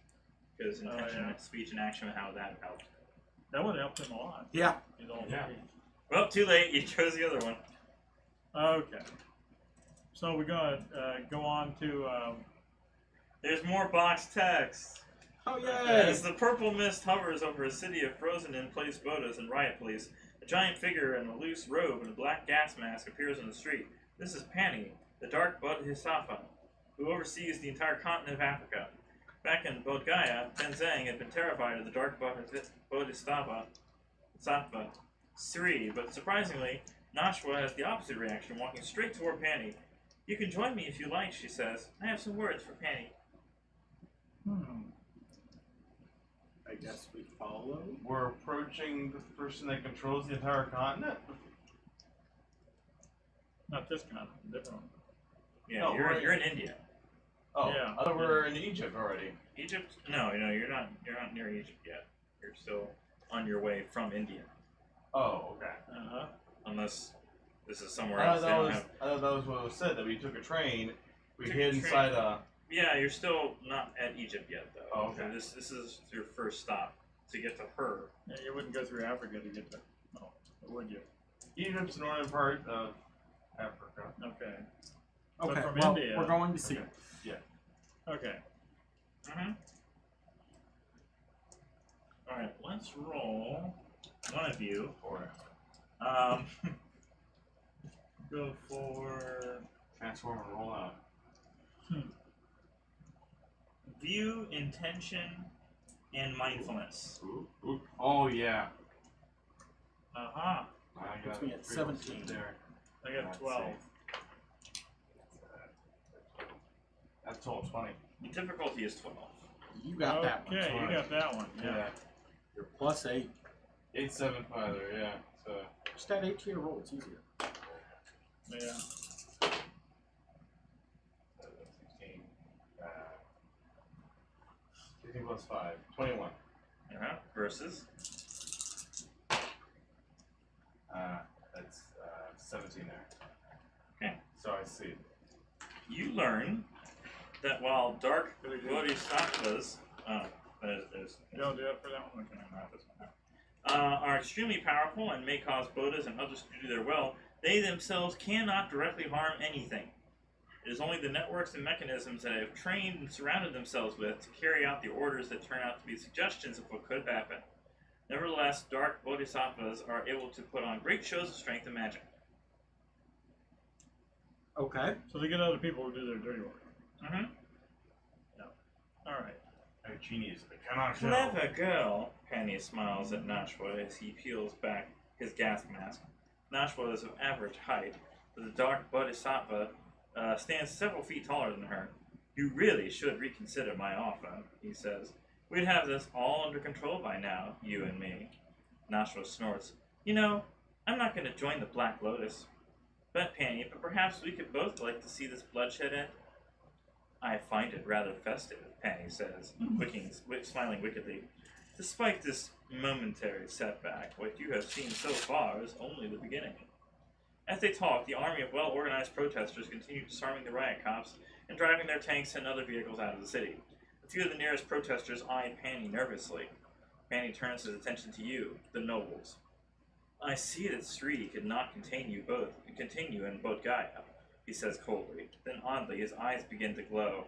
because intention, yeah. speech, and action, how that helped. That would have helped him a lot. Yeah. He's all Yeah. Well, too late. You chose the other one. Okay. So we're going to go on to. There's more box text. Oh, yay! As the purple mist hovers over a city of frozen-in-place bodas and riot police, a giant figure in a loose robe and a black gas mask appears on the street. This is Pani, the Dark Bodhisattva, who oversees the entire continent of Africa. Back in Bodh-Gaya, Tenzang had been terrified of the Dark Bodhisattva, Sri, but surprisingly, Nashwa has the opposite reaction, walking straight toward Pani. You can join me if you like, she says. I have some words for Pani. I guess we follow. We're approaching the person that controls the entire continent. Not this kind, different one. Yeah, No, you're in India. Oh, Yeah. I thought we were in Egypt already. Egypt? No, you're not near Egypt yet. You're still on your way from India. Oh, okay. Uh-huh. Unless this is somewhere I else. thought, They don't have... I thought that was what was said, that we took a train, we Took hid a train. inside a... Yeah, you're still not at Egypt yet, though. Oh, okay. This is your first stop to get to her. Yeah, you wouldn't go through Africa to get to. Oh, would you? Egypt's the northern part of Africa. Okay. Okay, But from well, India. we're going to see. Okay. Yeah. Okay. Mm-hmm. All right, let's roll. One of you. Or Go for transform and roll out. view, intention, and mindfulness. Ooh, ooh. Oh, yeah. Uh-huh. I Puts got me at 17. there. I got 12. That's total 20. The difficulty is 12. You got that one. Okay, you got that one. Yeah. Yeah. You're plus 8. 8, 7, 5 there, yeah. So, Just add 8 to your roll. It's easier. Yeah. 16. 16 plus 5. 21. Versus. That's 17 there. Okay. So I see. You learn that while dark bodhisattvas You don't do it for that one? Okay. not this one, are extremely powerful and may cause bodas and others to do their will, they themselves cannot directly harm anything. It is only the networks and mechanisms that they have trained and surrounded themselves with to carry out the orders that turn out to be suggestions of what could happen. Nevertheless, dark bodhisattvas are able to put on great shows of strength and magic. Okay. So they get other people who do their dirty work. Mm-hmm. All right. A genius, but cannot show. Clever girl, Penny smiles at Nashwa as he peels back his gas mask. Nashwa is of average height, but the dark bodhisattva stands several feet taller than her. You really should reconsider my offer, he says. We'd have this all under control by now, you and me. Nashwa snorts. You know, I'm not going to join the Black Lotus. Bet, Penny, but perhaps we could both like to see this bloodshed end. I find it rather festive, Penny says, smiling wickedly. Despite this momentary setback, what you have seen so far is only the beginning. As they talk, the army of well-organized protesters continue disarming the riot cops and driving their tanks and other vehicles out of the city. A few of the nearest protesters eye Penny nervously. Penny turns his attention to you, the nobles. I see that Sri could not continue in Bodh-Gaya, he says coldly. Then oddly, his eyes begin to glow.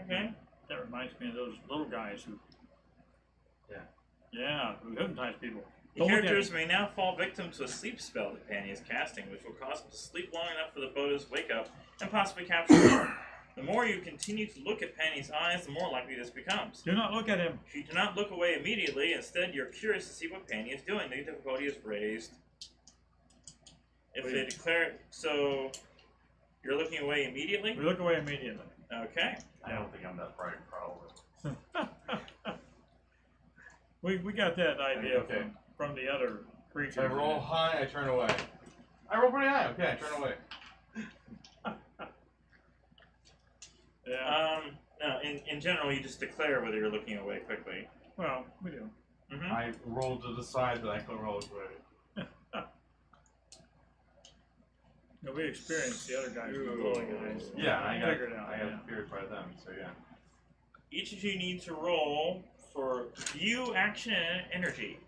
Okay. That reminds me of those little guys who. Yeah. Yeah, who hypnotize people. The characters may now fall victim to a sleep spell that Penny is casting, which will cause them to sleep long enough for the Bodas wake up and possibly capture them. The more you continue to look at Penny's eyes, the more likely this becomes. Do not look at him. If you do not look away immediately, instead you're curious to see what Penny is doing. The difficulty is raised. If they declare... So, you're looking away immediately? We look away immediately. Okay. I don't think I'm that bright, probably. We got that idea Okay. from the other creatures. If I roll high, I turn away. I roll pretty high. Okay, I turn away. Yeah. No, in general, you just declare whether you're looking away quickly. Well, we do. Mm-hmm. I roll to the side that I can roll away. No, we experienced the other guys were blowing eyes. Yeah, I got figured it out. I got feared by them, so yeah. Each of you need to roll for view, action, and energy.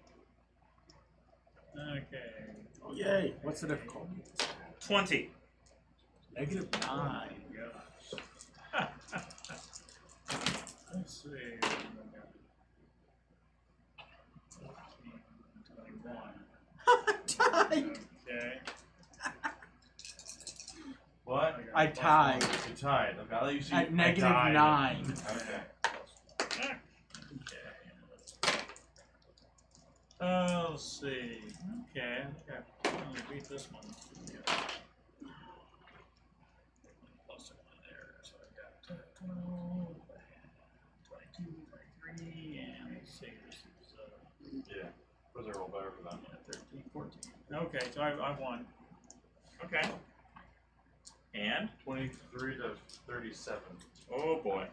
Okay. Oh, yay. What's the difficulty? 20. -9. Gosh. Let's see. 21. Okay. What? I tied You tied. Okay, I'll let you see. at I died. -9. Okay. Let's see. Okay, I think I'm gonna beat this one. Plus one there, so I got 12, 22, 23, and let's see, this is Yeah. Those are all better for them. 13, 14. Okay, so I won. Okay. And? 23 to 37. Oh boy.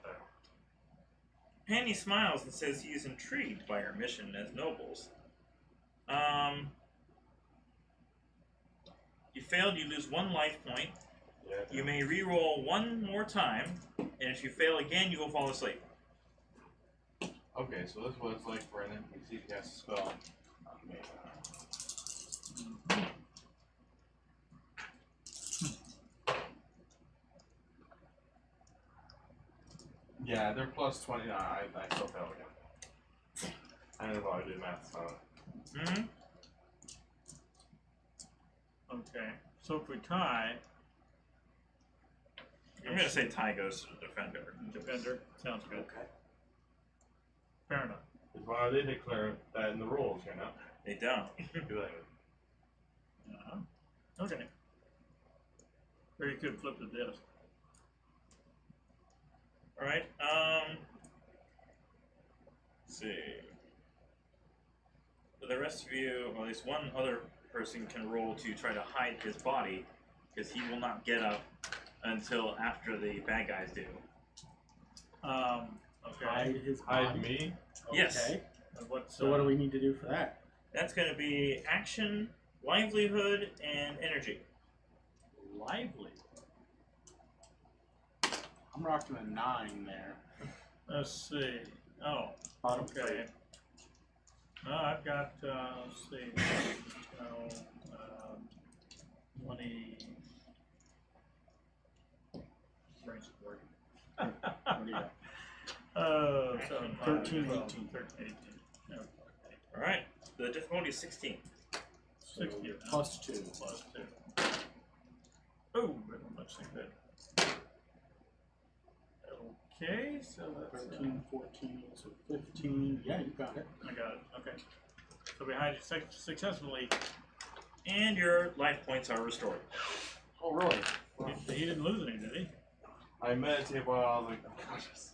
Penny smiles and says he is intrigued by our mission as nobles. You failed, you lose 1 life point. Yeah. You may re-roll 1 more time, and if you fail again, you will fall asleep. Okay, so this is what it's like for an NPC to cast a spell on me. Yeah, they're plus 20. Nah, I still fail again. I don't know how I do math, so. Mm-hmm. Okay, so if we tie, I'm going to say tie goes to the defender. defender, sounds good. Okay. Fair enough. Why they declare that in the rules, you know? They don't. Good. Okay. Or you could flip the disc. Alright, let's see. For the rest of you, or at least one other person can roll to try to hide his body, because he will not get up until after the bad guys do. Okay. Hide his body. Hide me? Yes. Okay. What's, So what do we need to do for that? That's going to be action, livelihood, and energy. lively? I'm rocking a 9 there. Let's see. Oh, Bottom okay. three. No, I've got, let's see, 20. Brain's working. What do you got? So 13, 12, 18. 13, 18. Okay. Alright, the difficulty is 16. 60 Plus 2. plus 2. Oh, very much so good. Okay, so that's 13, 14, so 15. Yeah, you got it. I got it. Okay. So we hide it successfully. And your life points are restored. Oh, really? He didn't lose any, did he? I meditate while I was like, unconscious.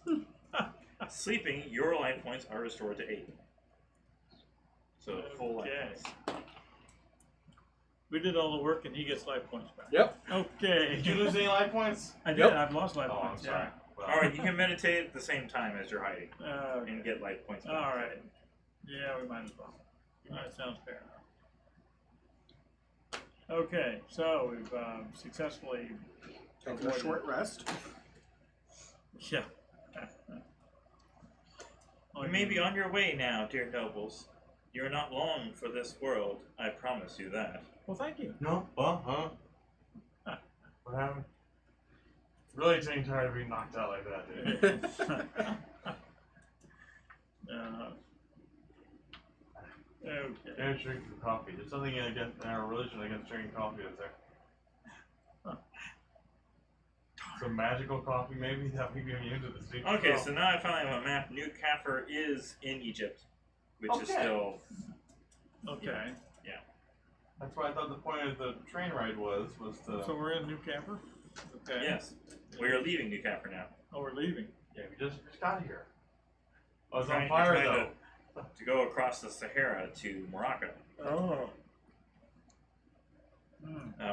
Sleeping, your life points are restored to 8. So full life Okay. points. We did all the work and he gets life points back. Yep. Okay. Did you lose any life points? I did. Yep. I've lost life Oh, I'm points. sorry. Well, Alright, you can meditate at the same time as you're hiding Yeah. and get life points back. All right. Yeah, we might as well. All right, sounds fair enough. Okay, so we've successfully Taking a short rest. Yeah. You may be on your way now, dear nobles. You are not long for this world, I promise you that. Well, thank you. no? Huh? What happened? Really getting tired of being knocked out like that, dude. Okay. Can't drink your coffee. There's something in our religion against drinking coffee, is there? Some magical coffee, maybe, that we can use to the secret. Okay, so now I finally have a map. New Kafir is in Egypt, which is Okay. still... Okay. That's why I thought the point of the train ride was to... So we're in New Camper? Okay. Yes. We are leaving New Capra now. Oh, we're leaving. Yeah, we just got here. Oh, it's Trying- on fire trying though. To go across the Sahara to Morocco. Oh.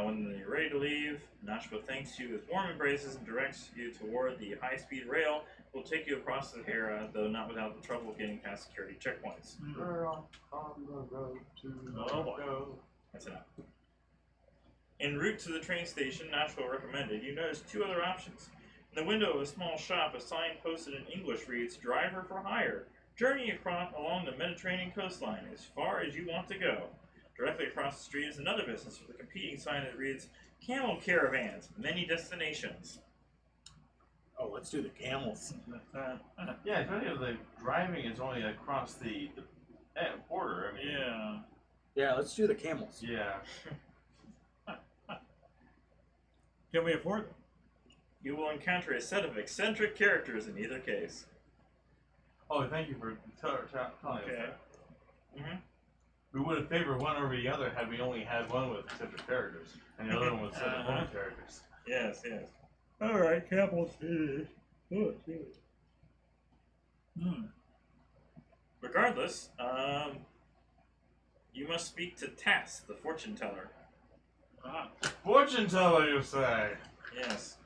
When you're ready to leave, Nashua thanks you with warm embraces and directs you toward the high-speed rail. Will take you across the Sahara, though not without the trouble of getting past security checkpoints. We're on the road to Oh, boy. Morocco. That's enough. En route to the train station Nashua recommended, you notice two other options. In the window of a small shop, a sign posted in English reads, "Driver for hire. Journey across along the Mediterranean coastline as far as you want to go." Directly across the street is another business with a competing sign that reads, "Camel caravans, many destinations." Oh, let's do the camels. Yeah, especially if the driving is only across the border. I mean, Yeah. Yeah, let's do the camels. yeah. Can we afford them? You will encounter a set of eccentric characters in either case. Oh, thank you for telling us Okay. that. Mm-hmm. We would have favored one over the other had we only had one with eccentric characters and the other one with eccentric Uh-huh. characters. Yes, yes. All right, Campbell's here. Good. Regardless, you must speak to Tass, the fortune teller. Ah. Fortune teller, you say? Yes.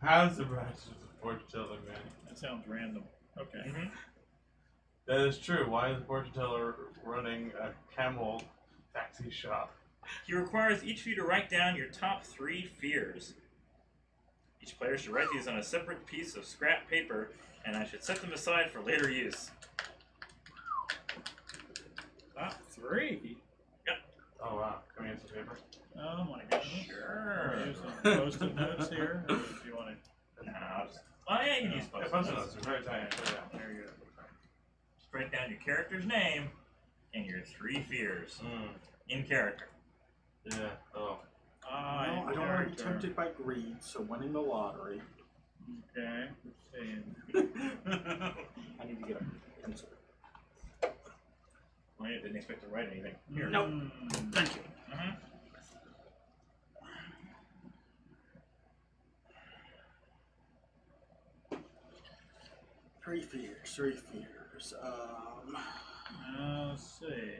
How's the branch of the fortune teller, man? That sounds random. Okay. Mm-hmm. That is true. Why is the fortune teller running a camel taxi shop? He requires each of you to write down your top 3 fears. Each player should write these on a separate piece of scrap paper, and I should set them aside for later use. Top 3. Oh wow. Can we have some paper? Oh my goodness. Sure. Use some post-it notes here. Or if you want to. No, well, yeah, you can use Yeah, post-it post-it notes. notes are very tiny. There you go. Just write down your character's name and your 3 fears in character. Yeah. Oh. No, I don't want to be character. tempted by greed, so winning the lottery. Okay. Let's see. I need to get a pencil. Well, you didn't expect to write anything. Here. Nope. Thank you. Mm-hmm. Three fears. Let's see.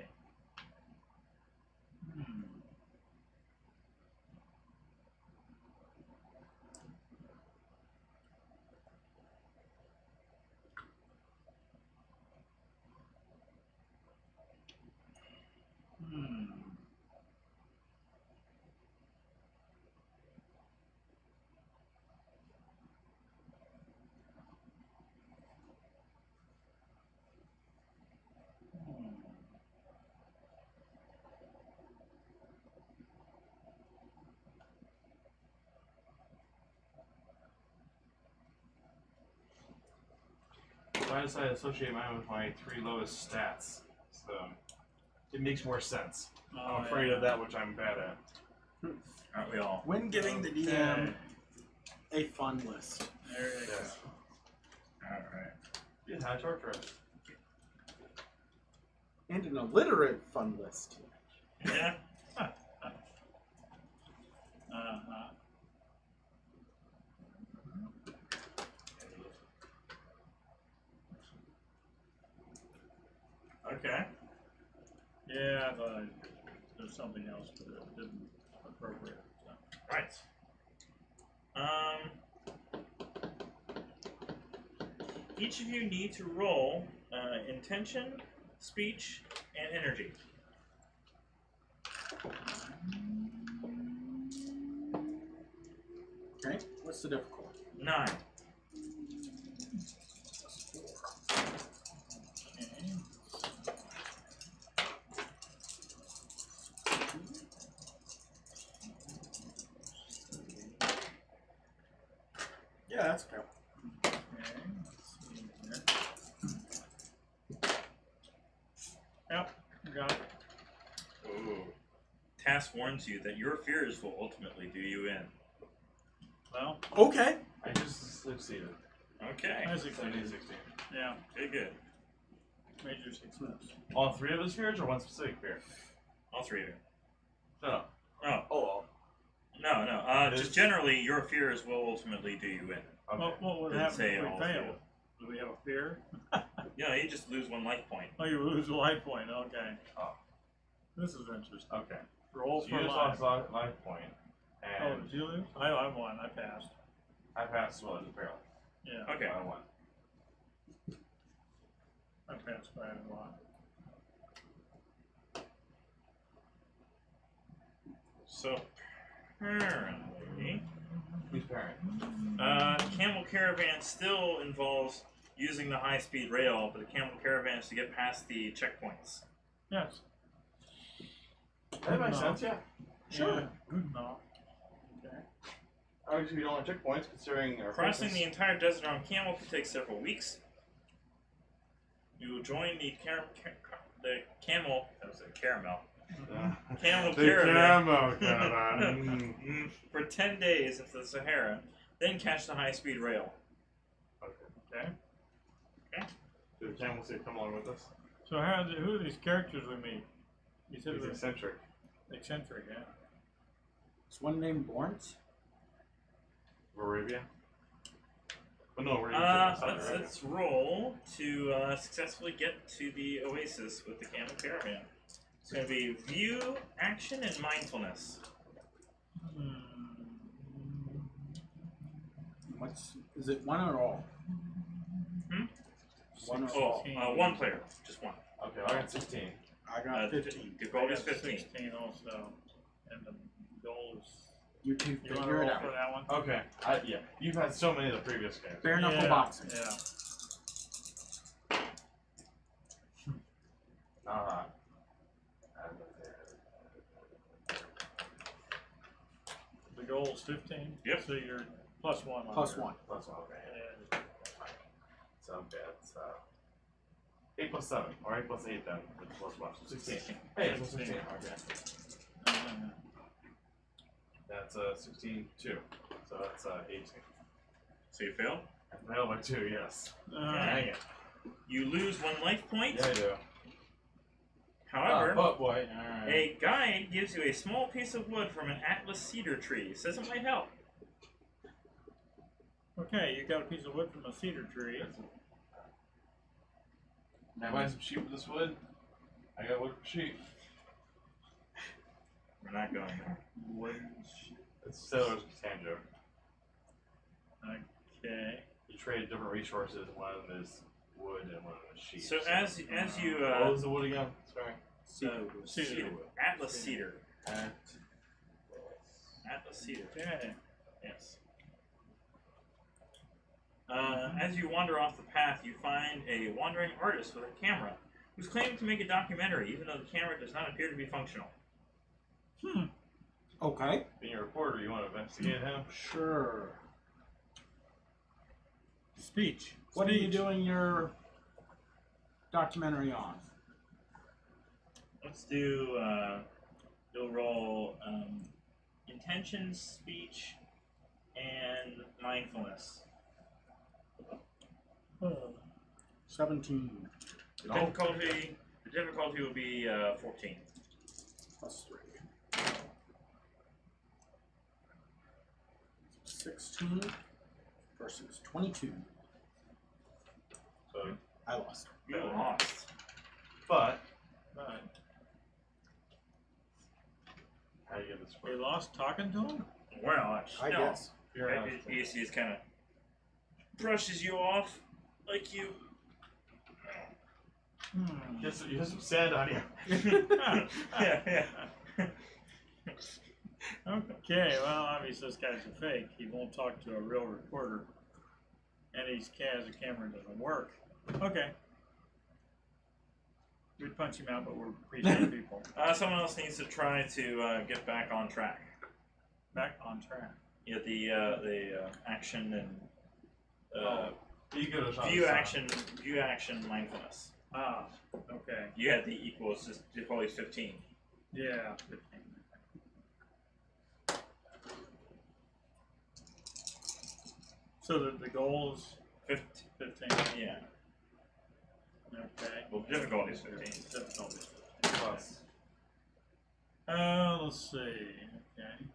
So I decided to associate mine with my 3 lowest stats. So it makes more sense. I'm afraid of that, which I'm bad at. Aren't we all? When giving the DM a fun list. There you Yes. Alright. Yeah, how torturous. And an illiterate fun list. Yeah? go. Uh-huh. Okay. Yeah, I thought there's something else, but it didn't appropriate. So. Right. Each of you need to roll intention, speech, and energy. Okay, what's the difficulty? 9. Okay. Yeah, that's okay. Okay, let's see here. Yep, got it. Ooh. Tass warns you that your fears will ultimately do you in. Well, Okay. I just succeeded. Okay. I 17, succeeded. 16. Yeah, Very good. major success. All 3 of his fears or one specific fear? All 3 of you. No. Oh. Oh, No. Just generally, your fears will ultimately do you in. Okay. What would Didn't happen say if we all fail? fear. Do we have a fear? You just lose 1 life point. Oh, you lose a life point. Okay. Oh. This is interesting. Okay. Roll So for you just life. lost life point, Oh, and did you lose? I won. I passed. I passed as well as a barrel. Yeah, Okay. I won. I passed by a lot. So, apparently, Who's parent? Camel Caravan still involves using the high-speed rail, but the Camel Caravan is to get past the checkpoints. Yes. That makes sense, yeah. Sure. Yeah, good enough. Okay. Obviously, we don't want checkpoints considering our Crossing fitness. the entire desert on camel could take several weeks. You will join the camel. That was a caramel. Camel The caravan. caravan. For 10 days into the Sahara, then catch the high-speed rail. Okay. Okay. Do the camel say come along with us? So who are these characters we meet? You said it He's was eccentric. eccentric, yeah? Is one named Lawrence? Arabia? Oh, no, we're in Let's roll to successfully get to the oasis with the camel caravan. It's going to be view, action, and mindfulness. Is it one or all? Hmm? One or Oh, all? 1 player, just 1. Okay, I got 16. I got 15. The goal is I got 15. 16 also. And the goal is... You can You want to figure roll it out. for that one? Okay, yeah. You've had so many of the previous games. Bare knuckle boxing. Yeah. The goal is 15? Yep. So you're plus 1 on Plus your- 1. Plus 1, okay. Yeah. So that's 8 plus 7, or 8 plus 8 then, with plus 1, so 16. Hey, it's 16, okay. That's 16, 2. So that's 18. So you fail. I failed by 2, yes. Dang it. You lose 1 life point. Yeah, I do. However, Oh boy, alright. a guide gives you a small piece of wood from an Atlas cedar tree. Says it might help. Okay, you got a piece of wood from a cedar tree. Can I buy some sheep with this wood? I got wood for sheep. We're not going there. Wood. It's Sailor's Catan joke. Okay. You trade different resources, one of them is wood and one of them is sheep. So as you what was the wood again? Sorry. Cedar wood. Atlas cedar. At Atlas cedar. Okay. Yes. As you wander off the path, you find a wandering artist with a camera who's claiming to make a documentary, even though the camera does not appear to be functional. Okay. being a reporter, you want to investigate him? Sure. Speech. What are you doing your documentary on? Let's do, you'll roll intentions, speech, and mindfulness. 17 The difficulty will be 14. plus 3. 16 versus 22. So, I lost. You lost. but Right. how do you get this We work? lost talking to him? Well, I no. guess. You're out. You see, it kind of brushes you off like you. You have some sand on you. Yeah. Okay, well, obviously this guy's a fake. He won't talk to a real reporter. And he's has a camera doesn't work. Okay. We'd punch him out, but we're pretty good people. Someone else needs to try to get back on track. Back on track. Yeah, the action and You give it a shot. view action, mindfulness. Ah, okay. You had the equals, just always 15. Yeah. So the goal is 15. Yeah. Okay. Well, the difficulty is 15. Difficulty. Plus. Let's see. Okay.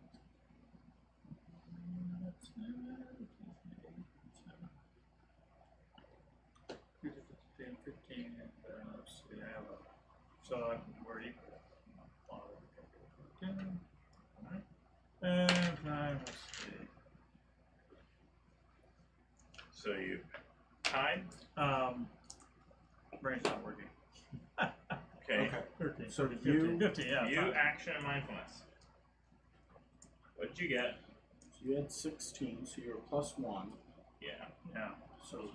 15, let's see, I have a, so we're equal. Alright. And time, let's see. So you tied. Brain's not working. Okay. 13, So 14, you- 15, 15, yeah. You fine. action and mindfulness. What'd you get? So you had 16, so you're +1. Yeah. Yeah. So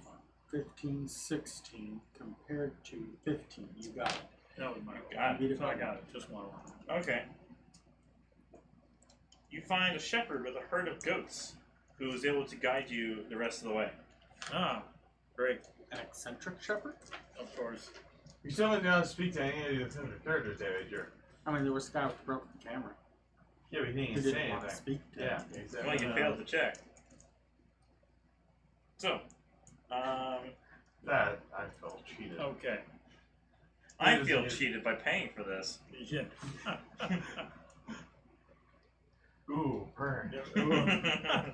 15, 16 compared to 15. You got it. That was my Got it. So I got it. Just one. Okay. You find a shepherd with a herd of goats who is able to guide you the rest of the way. Ah, great. An eccentric shepherd? Of course. You still haven't been able to speak to any of the characters, David. You're, I mean, there was a guy with a broken camera. yeah, but he He didn't say didn't want to anything. speak to Yeah, him. exactly. Well, you failed to check. So, That I felt cheated. Okay. I feel cheated by paying for this. Yeah. Ooh, burn.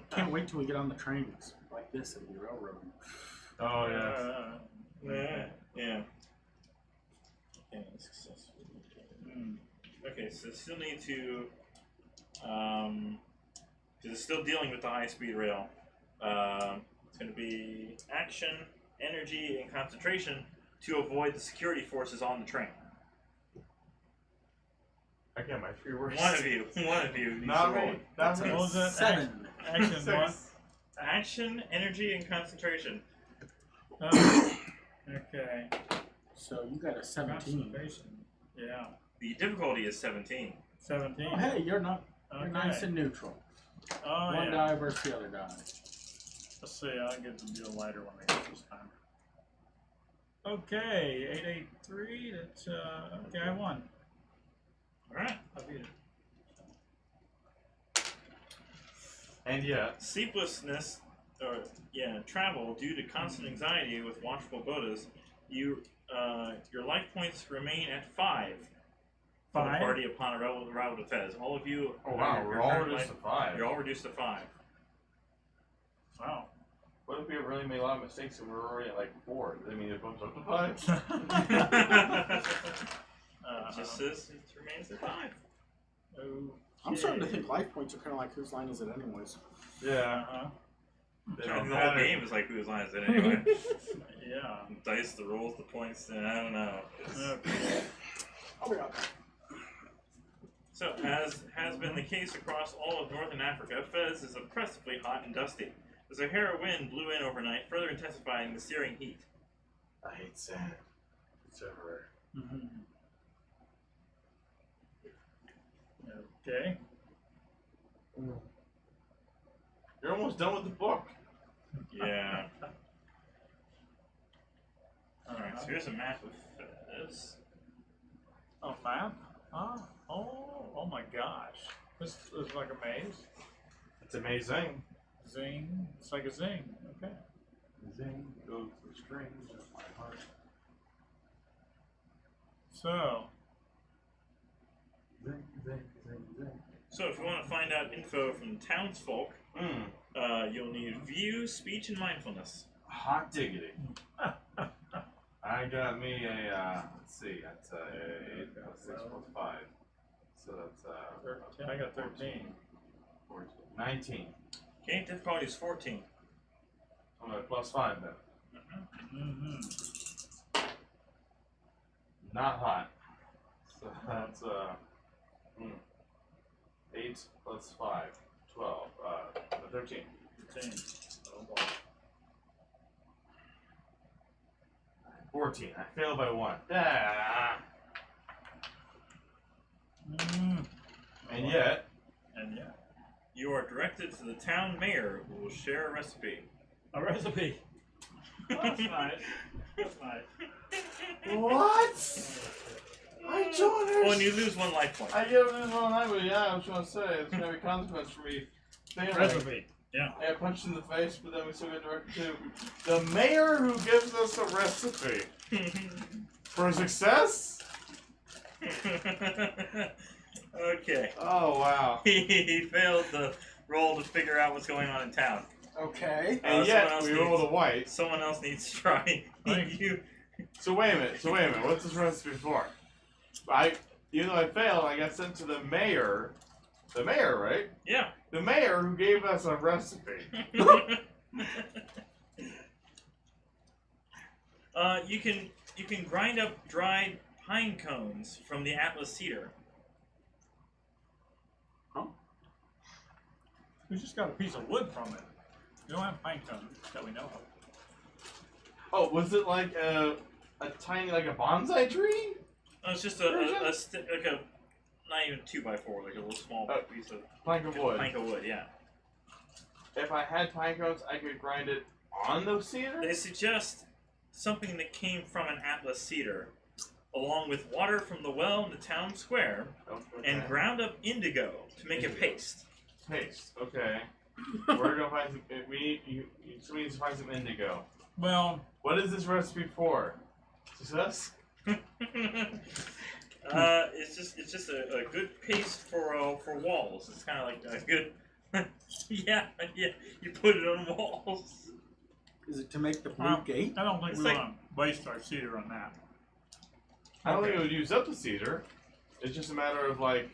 Can't wait till we get on the trains like this and be railroading. Oh yes. Yeah. Okay, successful. Okay, so still need to, because it's still dealing with the high-speed rail. It's going to be action, energy, and concentration to avoid the security forces on the train. I get my 3 words. One of you needs Not to roll me. it. Not What me. was that? 7. Action one. 6. Action, energy, and concentration. Okay. So you got a 17. Concentration. Yeah. The difficulty is 17. 17. Oh, hey, you're not. You're Okay. nice and neutral. Oh, One yeah. die versus the other die. Let's see, I'll get to do a lighter one I guess this time. Okay, 883, that's, okay, I won. Alright. I beat it. And yet, Sleeplessness, travel due to constant anxiety with watchful bodas, your life points remain at 5 for the 5? party upon arrival to Fez. All of you, oh wow, your we're all current reduced life- to 5. You're all reduced to 5. Wow. What if we have really made a lot of mistakes and we're already at like 4? Does that mean it bumps up to 5? It just says it remains at 5. I'm starting to think life points are kind of like whose line is it anyways? Yeah. Uh-huh. They I don't think the whole matter. game is like whose line is it anyway. Yeah. Dice, the rolls, the points, and I don't know. Okay. Oh my god. So, as has been the case across all of northern Africa, Fez is oppressively hot and dusty. The Sahara wind blew in overnight, further intensifying the searing heat. I hate sand. It's everywhere. Okay. You're almost done with the book. Yeah. Alright, so here's a map of Fez. Oh, map? Huh? Oh my gosh. This is like a maze. It's amazing. Zing. It's like a zing. Okay. Zing goes the strings of my heart. So, Zing, zing, zing, zing. So if you want to find out info from townsfolk, you'll need view, speech, and mindfulness. Hot diggity. I got me a, let's see, that's 8 plus 6 plus 5. So that's, 13. I got 13. 14, 19. Okay, difficulty is 14. I'm at plus 5 then. Mm-hmm. Not hot. So that's 8 plus 5, 12, 13. 13. Oh boy. 14. I failed by 1. Ah. And yet, And yeah. You are directed to the town mayor, who will share a recipe. A recipe. That's nice. That's nice. what? I don't understand. Oh, and you lose 1 life point. I give this one night, but yeah, I was gonna say it's gonna be a consequence for me failing. Recipe. Yeah. I got punched in the face, but then we still get directed to the mayor who gives us a recipe for success. Okay. Oh wow. He failed the roll to figure out what's going on in town. Okay. And yet we rolled a white. Someone else needs to try. You. So wait a minute. What's this recipe for? Even though I failed, I got sent to the mayor. The mayor, right? Yeah. The mayor who gave us a recipe. You can grind up dried pine cones from the Atlas cedar. Huh? We just got a piece of wood from it. We don't have pine cones that we know of. Oh, was it like a tiny, like a bonsai tree? Oh, it's just like a not even 2x4, like a little small piece of plank of wood. Plank of wood, yeah. If I had pine cones, I could grind it on those cedars? They suggest something that came from an Atlas cedar, along with water from the well in the town square, and ground up indigo to make a paste. Paste, okay. We're gonna find some. We need to find some indigo. Well, what is this recipe for? Success? It's just a good paste for walls. It's kind of like a good. yeah. You put it on walls. Is it to make the blue gate? I don't think It's we like- want to waste our cedar on that. I don't think it would use up the cedar. It's just a matter of like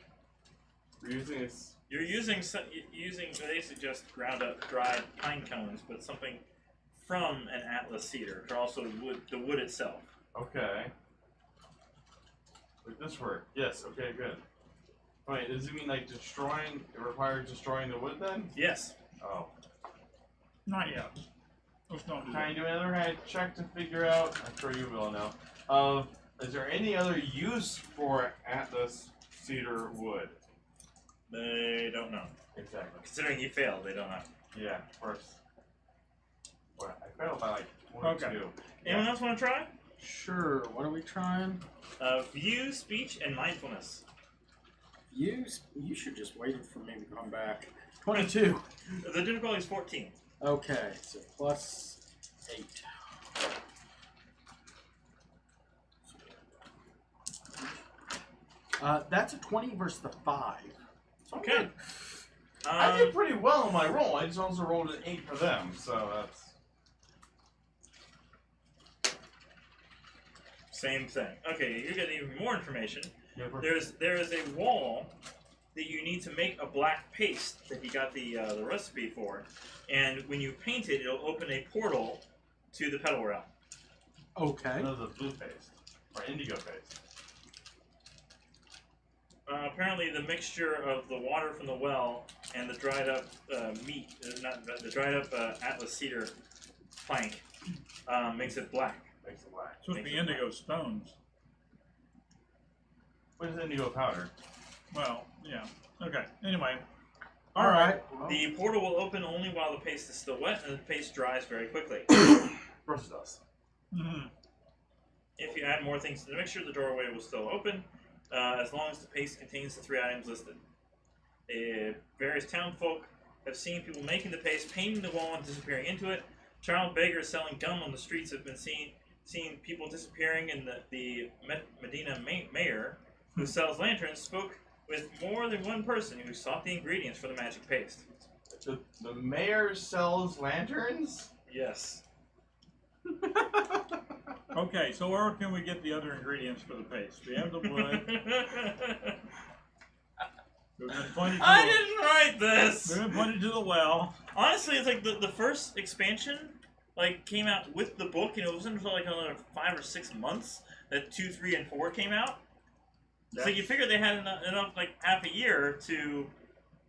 reusing its. You're using they suggest ground up dried pine cones, but something from an Atlas cedar, or also the wood itself. Okay. Would this work? Yes. Okay. Good. Wait, does it mean like destroying? It requires destroying the wood then? Yes. Oh. Not yet. Let's not do Can I that. do another kind of check to figure out? I'm sure you will know. Is there any other use for Atlas cedar wood? They don't know. Exactly. Considering you failed, they don't know. Yeah, of course. Well, I failed by like 1 Okay. or 2. Anyone else want to try? Sure. What are we trying? View, speech, and mindfulness. You should just wait for me to come back. 22. The difficulty is 14. Okay, so plus 8. That's a 20 versus the 5. So Okay. good. I did pretty well on my roll. I just also rolled an 8 for them, so that's. Same thing. Okay, you're getting even more information. Yeah, There is a wall that you need to make a black paste that you got the recipe for, and when you paint it, it'll open a portal to the Petal Realm. Okay. No, the blue paste. Or indigo paste. Apparently, the mixture of the water from the well and the dried up meat, not the dried up Atlas cedar plank, makes it black. Makes it black. It's supposed to be indigo stones. What is indigo powder? Well, yeah. Okay. Anyway. All right. Well, The portal will open only while the paste is still wet, and the paste dries very quickly. Of course it does. Mhm. If you add more things to the mixture, the doorway will still open, as long as the paste contains the 3 items listed. Various townfolk have seen people making the paste, painting the wall, and disappearing into it. Child beggars selling gum on the streets have been seen people disappearing, and the Medina mayor, who sells lanterns, spoke with more than one person who sought the ingredients for the magic paste. The mayor sells lanterns? Yes. Okay, so where can we get the other ingredients for the paste? We have the wood. We've been pointing to I the, didn't write this! we've been pointing to the well. Honestly, it's like the first expansion came out with the book, and it wasn't until like another 5 or 6 months that 2, 3, and 4 came out. So you figure they had enough like half a year to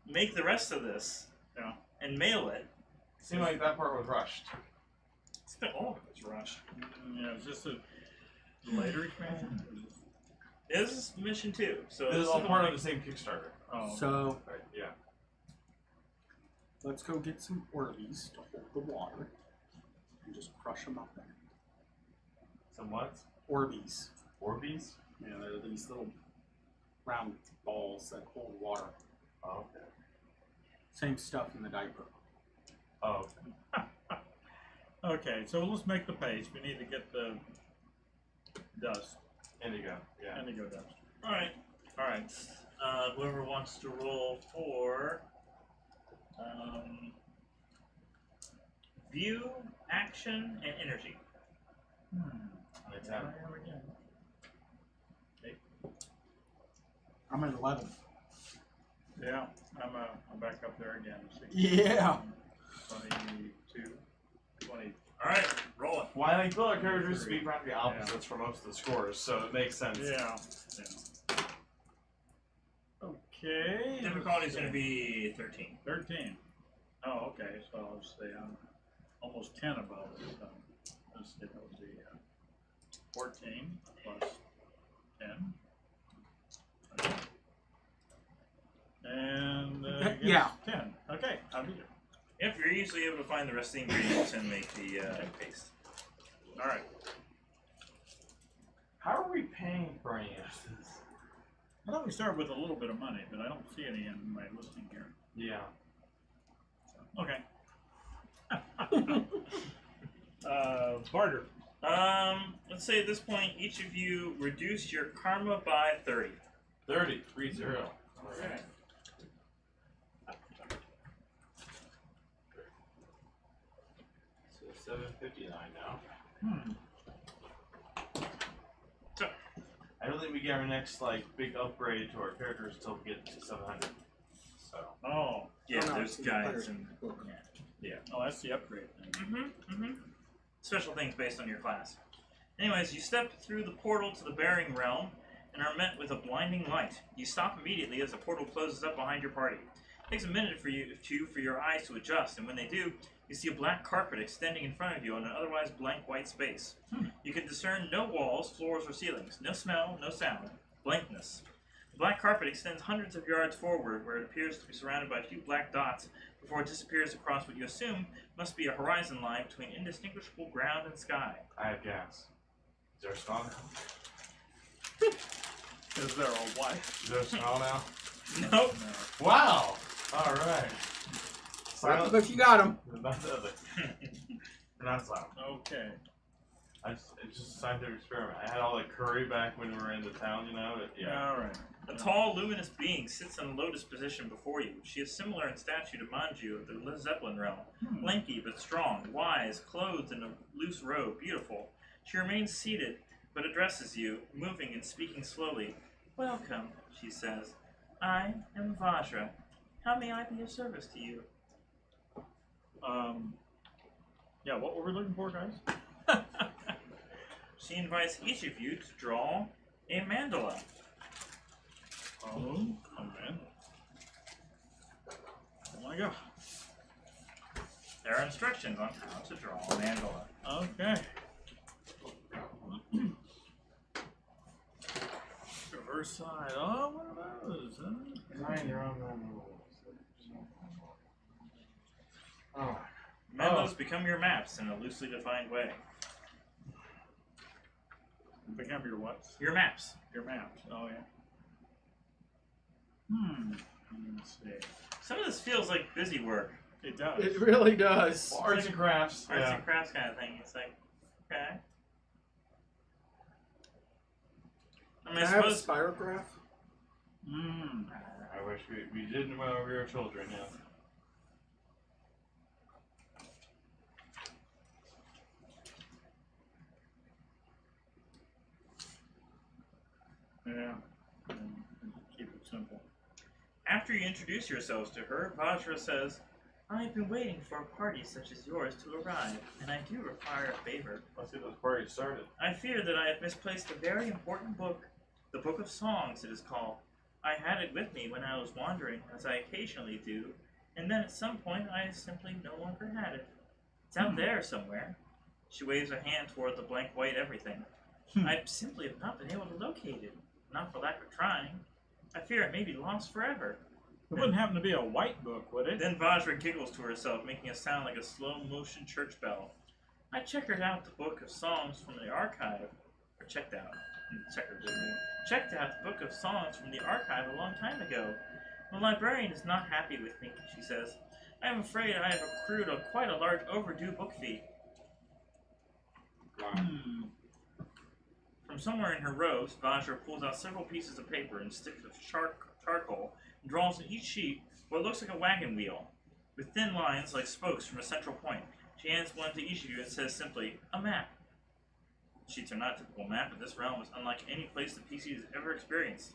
make the rest of this, Yeah. and mail it. Seemed like that part was rushed. It's been all of it's rushed. Yeah, is this a later expansion? This is mission 2, so This is all part of the same Kickstarter. Oh. so Right, yeah. let's go get some Orbeez to hold the water and just crush them up there. Some what? Orbeez. Orbeez? Yeah, they're these little round balls that hold water. Oh, okay. Same stuff in the diaper. Oh, okay. Okay, so let's make the paste. We need to get the dust, Indigo, yeah. indigo dust. Alright. Whoever wants to roll for View, action, and energy. It's There out. I am again. I'm at 11. Yeah, I'm back up there again. Yeah. 22, 20. All right, roll it. Why they build our characters to be practically opposites for most of the scores, so it makes sense. Yeah. Okay. Difficulty is going to be 13. 13. Oh, okay. So I'll say I'm almost 10 above it. So let's see, that would be 14 plus 10. And Yeah. 10. Okay, I'll beat it. Yep, you're easily able to find the rest of the ingredients and make the paste. All right. How are we paying for any of this? I thought we started with a little bit of money, but I don't see any in my listing here. Yeah. Okay. Barter. Let's say at this point, each of you reduce your karma by 30. 30. 3-0. Alright. So 759 now. So, I don't think we get our next big upgrade to our characters until we get to 700. So Oh. yeah, Oh, no, there's it's in the guys player's and book. Oh, that's the upgrade thing. special things based on your class. Anyways, you step through the portal to the Bearing Realm and are met with a blinding light. You stop immediately as the portal closes up behind your party. It takes a minute for your eyes to adjust, and when they do, you see a black carpet extending in front of you on an otherwise blank white space. You can discern no walls, floors, or ceilings. No smell, no sound. Blankness. The black carpet extends hundreds of yards forward, where it appears to be surrounded by a few black dots before it disappears across what you assume must be a horizon line between indistinguishable ground and sky. I have gas. Is there a smell now? Is there a what? Is there a smell now? Nope. No. Wow! Alright. Silent. But you got him. Not the other. Not loud. Okay. It's just a scientific experiment. I had all that curry back when we were in the town, you know? Yeah. All right. A tall, luminous being sits in a lotus position before you. She is similar in stature to Manju of the Zeppelin realm. Lanky but strong, wise, clothed in a loose robe, beautiful. She remains seated, but addresses you, moving and speaking slowly. Welcome, she says. I am Vajra. How may I be of service to you? Yeah, what were we looking for, guys? She invites each of you to draw a mandala. Oh, man. Oh my god. There are instructions on how to draw a mandala. Okay. Reverse side. Oh, what are those? Huh? Design your own rules. Oh. Mandalas become your maps in a loosely defined way. Become your what? Your maps. Your maps. Oh, yeah. Let's see. Some of this feels like busy work. It does. It really does. Well, arts and crafts. Arts Yeah. and crafts kind of thing. It's like, okay. I mean, Can I I have a suppose. spirograph? I wish we did when we were children, yeah. Yeah. Keep it simple. After you introduce yourselves to her, Vajra says, I've been waiting for a party such as yours to arrive, and I do require a favor. Let's get this party started. I fear that I have misplaced a very important book. The Book of Songs, it is called. I had it with me when I was wandering, as I occasionally do, and then at some point I simply no longer had it. It's out there somewhere. She waves her hand toward the blank white everything. I simply have not been able to locate it, not for lack of trying. I fear it may be lost forever. It wouldn't happen to be a white book, would it? Then Vajra giggles to herself, making a sound like a slow-motion church bell. I checked out the Book of Songs from the archive, or checked out the Book of Songs from the archive a long time ago. The librarian is not happy with me, she says. I am afraid I have accrued quite a large overdue book fee. From somewhere in her robes, Vajra pulls out several pieces of paper and sticks of charcoal and draws on each sheet what looks like a wagon wheel. with thin lines like spokes from a central point. She hands one to each of you and says simply, "A map." Sheets are not a typical map, but this realm is unlike any place the PC has ever experienced.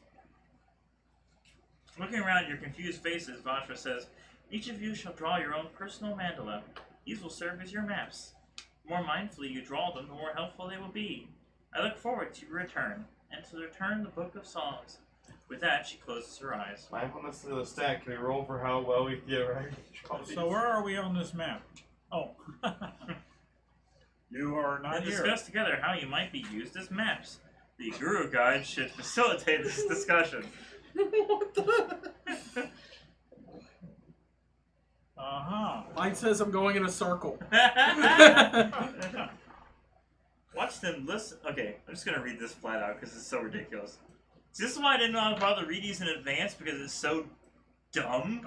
Looking around your confused faces, Vajra says, "Each of you shall draw your own personal mandala. These will serve as your maps. The more mindfully you draw them, the more helpful they will be. I look forward to your return, and to return the Book of Songs." With that, she closes her eyes. Mindfulness of the stat. Can we roll for how well we theoretically draw these? So where are we on this map? Oh. You are not And here. discuss together how you might be used as maps. The Guru Guide should facilitate this discussion. What the? Uh-huh. Mine says I'm going in a circle. Watch them listen. Okay, I'm just gonna read this flat out because it's so ridiculous. See, this is why I didn't know how to bother read these in advance because it's so dumb.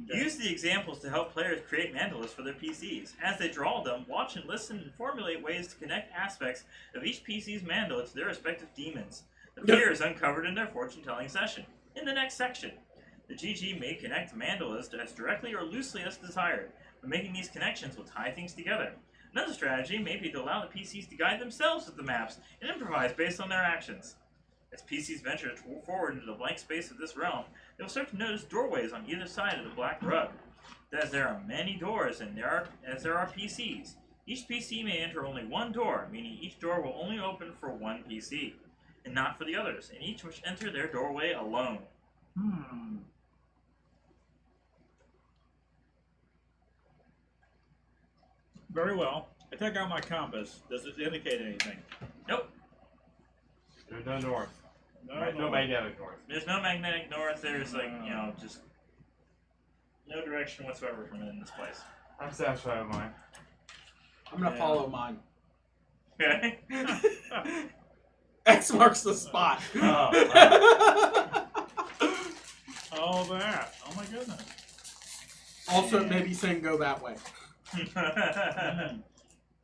Use the examples to help players create mandalas for their PCs. As they draw them, watch and listen and formulate ways to connect aspects of each PC's mandala to their respective demons. The fear is uncovered in their fortune-telling session. In the next section, the GG may connect mandalas as directly or loosely as desired. By making these connections will tie things together. Another strategy may be to allow the PCs to guide themselves with the maps and improvise based on their actions. As PCs venture forward into the blank space of this realm, they will start to notice doorways on either side of the black rug. As there are many doors and as there are PCs, each PC may enter only one door, meaning each door will only open for one PC, and not for the others, and each must enter their doorway alone. Very well. I took out my compass. Does it indicate anything? Nope. There's no north. No, No magnetic north. There's no magnetic north. There's just no direction whatsoever from in this place. I'm satisfied with mine. I'm gonna follow mine. Okay. X marks the spot. Oh, All that. Oh my goodness. Also, maybe saying go that way.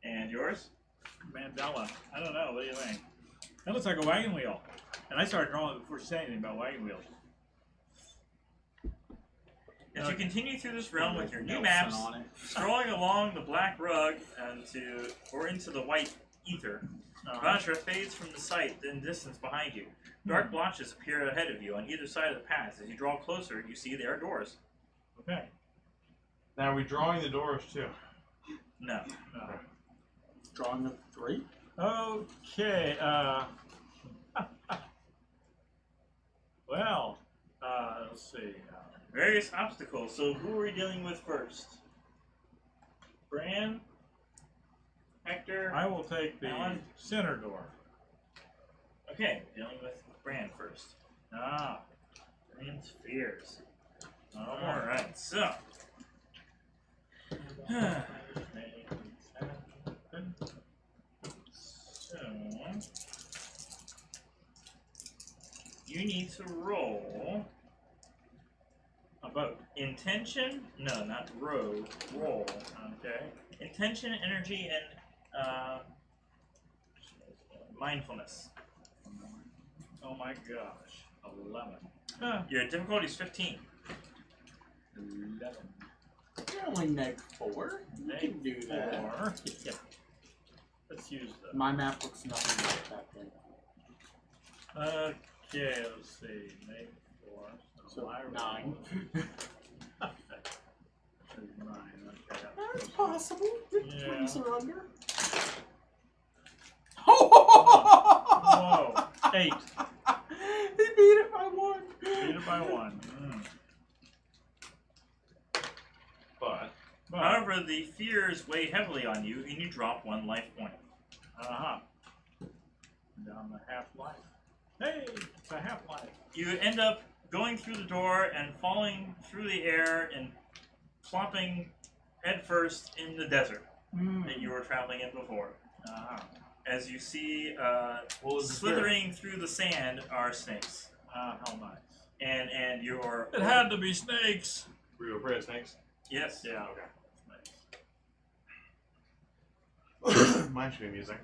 And yours? Mandela. I don't know. What do you think? That looks like a wagon wheel. And I started drawing it before saying anything about wagon wheels. As you continue through this realm with your new Nelson maps, on it. strolling along the black rug into the white ether, Vajra fades from the sight in distance behind you. Dark blotches appear ahead of you on either side of the path. As you draw closer, you see there are doors. Okay. now are we drawing the doors too? No. Drawing of 3. Okay. Well, let's see. Various obstacles. So who are we dealing with first? Bran? Hector? I will take the Alan? center door. Okay, dealing with Bran first. Bran's fears. Alright, so. You need to roll A boat. intention. No, not row. Roll. Okay. Intention, energy, and mindfulness. Oh my gosh. 11. Your difficulty is 15. 11. You're only -4. You can do that. 4. Yeah. Let's use the. My map looks nothing like that thing. Okay, let's see. Make 4. So I roll. 9. 9. Okay. That's possible. Yeah. Victories are under. Whoa. 8. He beat it by 1. Beat it by 1. But However, the fears weigh heavily on you, and you drop 1 life point. Down the half-life. Hey, it's a half-life. You end up going through the door and falling through the air and plopping headfirst in the desert that you were traveling in before. As you see, slithering through the sand are snakes. How nice. And you're... It had to be snakes. we were afraid of snakes. Yes. Yeah. Okay. Mine should be amusing.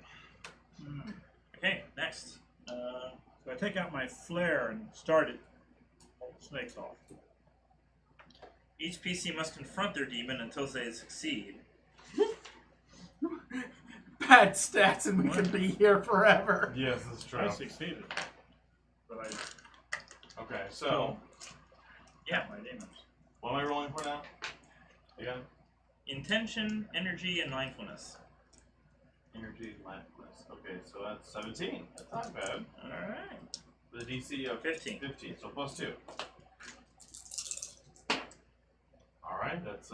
Okay, next. So I take out my flare and start it. Pull the snakes off. Each PC must confront their demon until they succeed. Bad stats and we could be here forever. Yes, that's true. I succeeded. But Okay, so Yeah. my demons. what am I rolling for now? Again? Intention, energy, and mindfulness. Energy, mindfulness. Okay, so that's 17. That's not bad. Alright. The DC of 15. 15, so plus 2. Alright, that's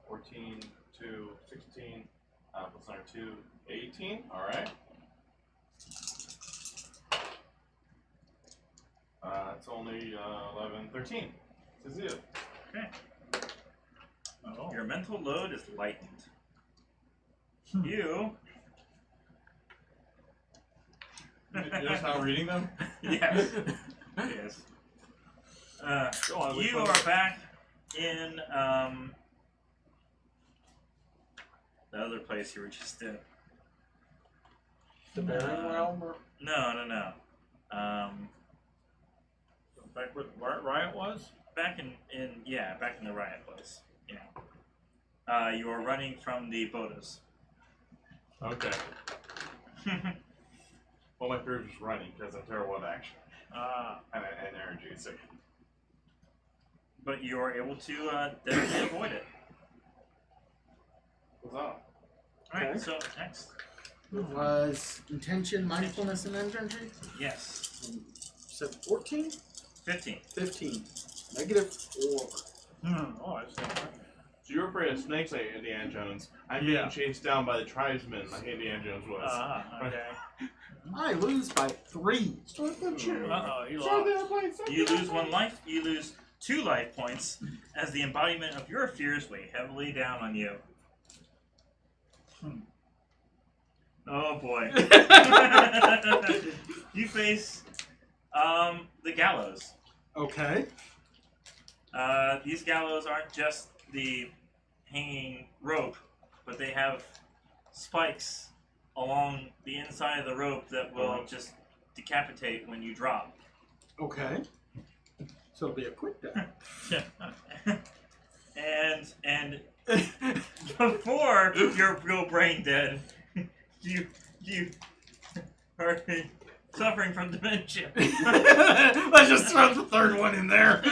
14 to 16, plus another 2, 18. Alright. That's only 11, 13. Succeeded. Okay. Oh. Your mental load is lightened. You. You're just not reading them? Yes. Yes. Go on, which You one? are back in the other place you were just in. The Bearing Realm? Or... No. Back where Riot was? Back in back in the riot place. You are running from the Bodas. Okay. Well, my fear is just running because I'm terrible at action and energy. So. But you are able to definitely avoid it. What's up? Alright, Okay. so next. It was intention, mindfulness, and energy? Yes. You said 14? 15. 15. -4. Oh, I see. So you're afraid of snakes like Indiana Jones. I'm Yeah. being chased down by the tribesmen like Indiana Jones was. Okay. I lose by 3. Start the chair. Uh-oh, he Start lost. that place. You lose 1 life, you lose 2 life points as the embodiment of your fears weigh heavily down on you. Oh boy. You face the gallows. Okay. These gallows aren't just the hanging rope, but they have spikes along the inside of the rope that will just decapitate when you drop. Okay. So it'll be a quick death. And before you're real brain dead, you are suffering from dementia. Let's just throw the third one in there.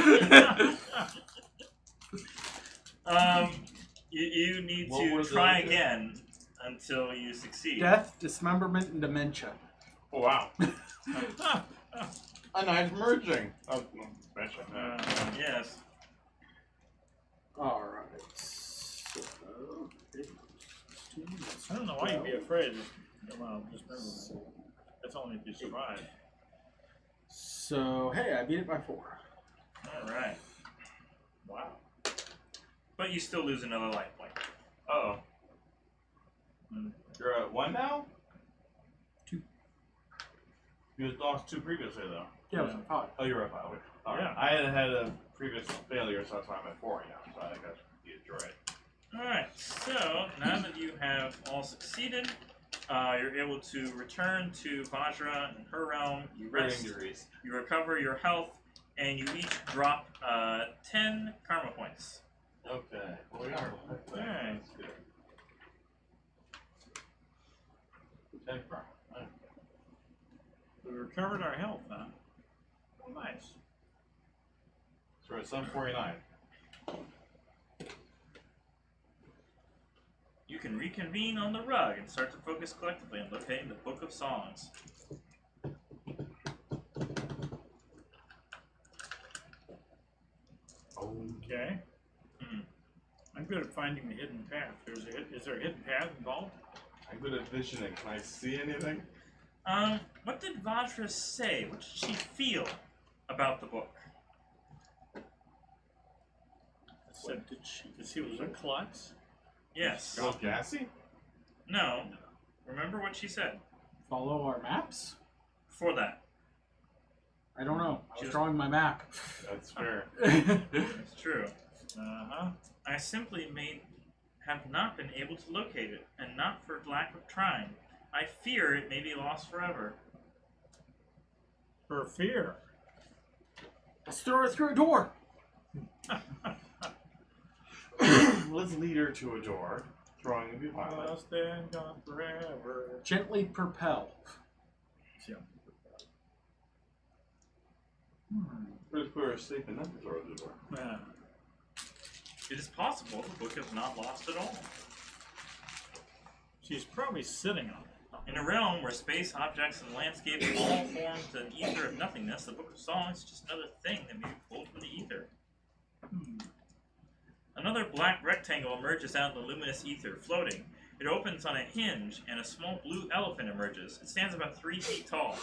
You need What to were the- try again until you succeed. Death, dismemberment, and dementia. Oh, wow. A nice merging. Oh, dementia. Yes. Alright. So, I don't know why you'd be afraid. Well, just remember, that's only if you survive. So, hey, I beat it by 4. All right. Wow. But you still lose another life point. Uh-oh. You're at 1 now? 2. You had lost 2 previously, though. Yeah, it was a 5. Oh, you're at 5. All right. Yeah. I had a previous failure, so that's why I'm at 4 now. So I think I should be adroit. Alright, so now that you have all succeeded, you're able to return to Vajra and her realm. You rest, Degrees. you recover your health, and you each drop 10 karma points. Okay. Well, we are. Alright. That's good. 10 karma. Alright. We recovered our health, huh? Oh, nice. So we're at 749. You can reconvene on the rug and start to focus collectively on locating the Book of Songs. Okay. I'm good at finding the hidden path. Is there a hidden path involved? I'm good at visioning. Can I see anything? What did Vajra say? What did she feel about the book? Said, did she was a klutz? Yes. Go gassy? No. Remember what she said Follow our maps? before that. I don't know. I was Just- drawing my map. That's fair. It's true. Uh-huh. I simply have not been able to locate it, and not for lack of trying. I fear it may be lost forever. For fear. Let's throw her through a door. Let's lead her to a door, throwing a behind. Lost and gone forever. Gently propel. Yeah. What if we were asleep and then throw the door? Yeah. It is possible the book is not lost at all. She's probably sitting on it. In a realm where space, objects, and landscapes all form an ether of nothingness, the Book of Songs is just another thing that may be pulled from the ether. Another black rectangle emerges out of the luminous ether, floating. It opens on a hinge, and a small blue elephant emerges. It stands about 3 feet tall.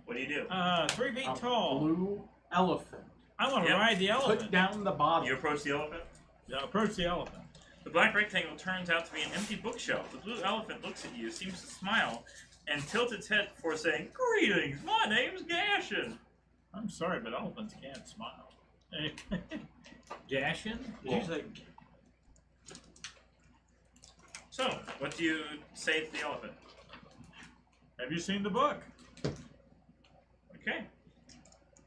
What do you do? 3 feet tall. Blue elephant. I want to Yep. ride the elephant. Put down the bottle. You approach the elephant. Yeah, approach the elephant. The black rectangle turns out to be an empty bookshelf. The blue elephant looks at you, seems to smile, and tilts its head before saying, "Greetings, my name's Gashin." I'm sorry, but elephants can't smile. Gashin? Did you say? So, what do you say to the elephant? Have you seen the book? Okay.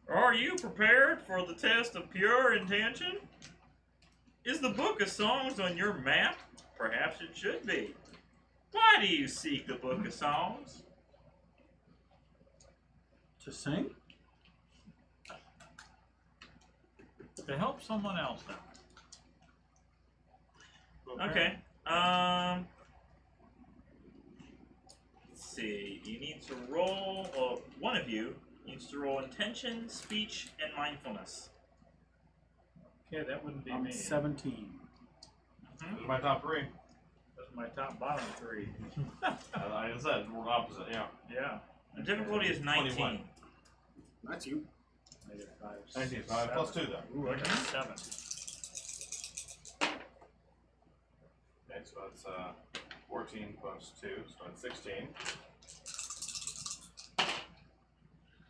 Are you prepared for the test of pure intention? Is the Book of Songs on your map? Perhaps it should be. Why do you seek the Book of Songs? To sing? To help someone else out. Okay. Let's see. You need to roll, or one of you needs to roll intention, speech, and mindfulness. Okay, that wouldn't be I'm me. 17. Those are my top 3. That's my top bottom 3. Like I said, we're opposite, yeah. Yeah. The difficulty is 19. 21. That's you. Negative 5. 19, 5 plus 2 then. Ooh, I got 7. Okay, so that's 14 plus 2, so that's 16.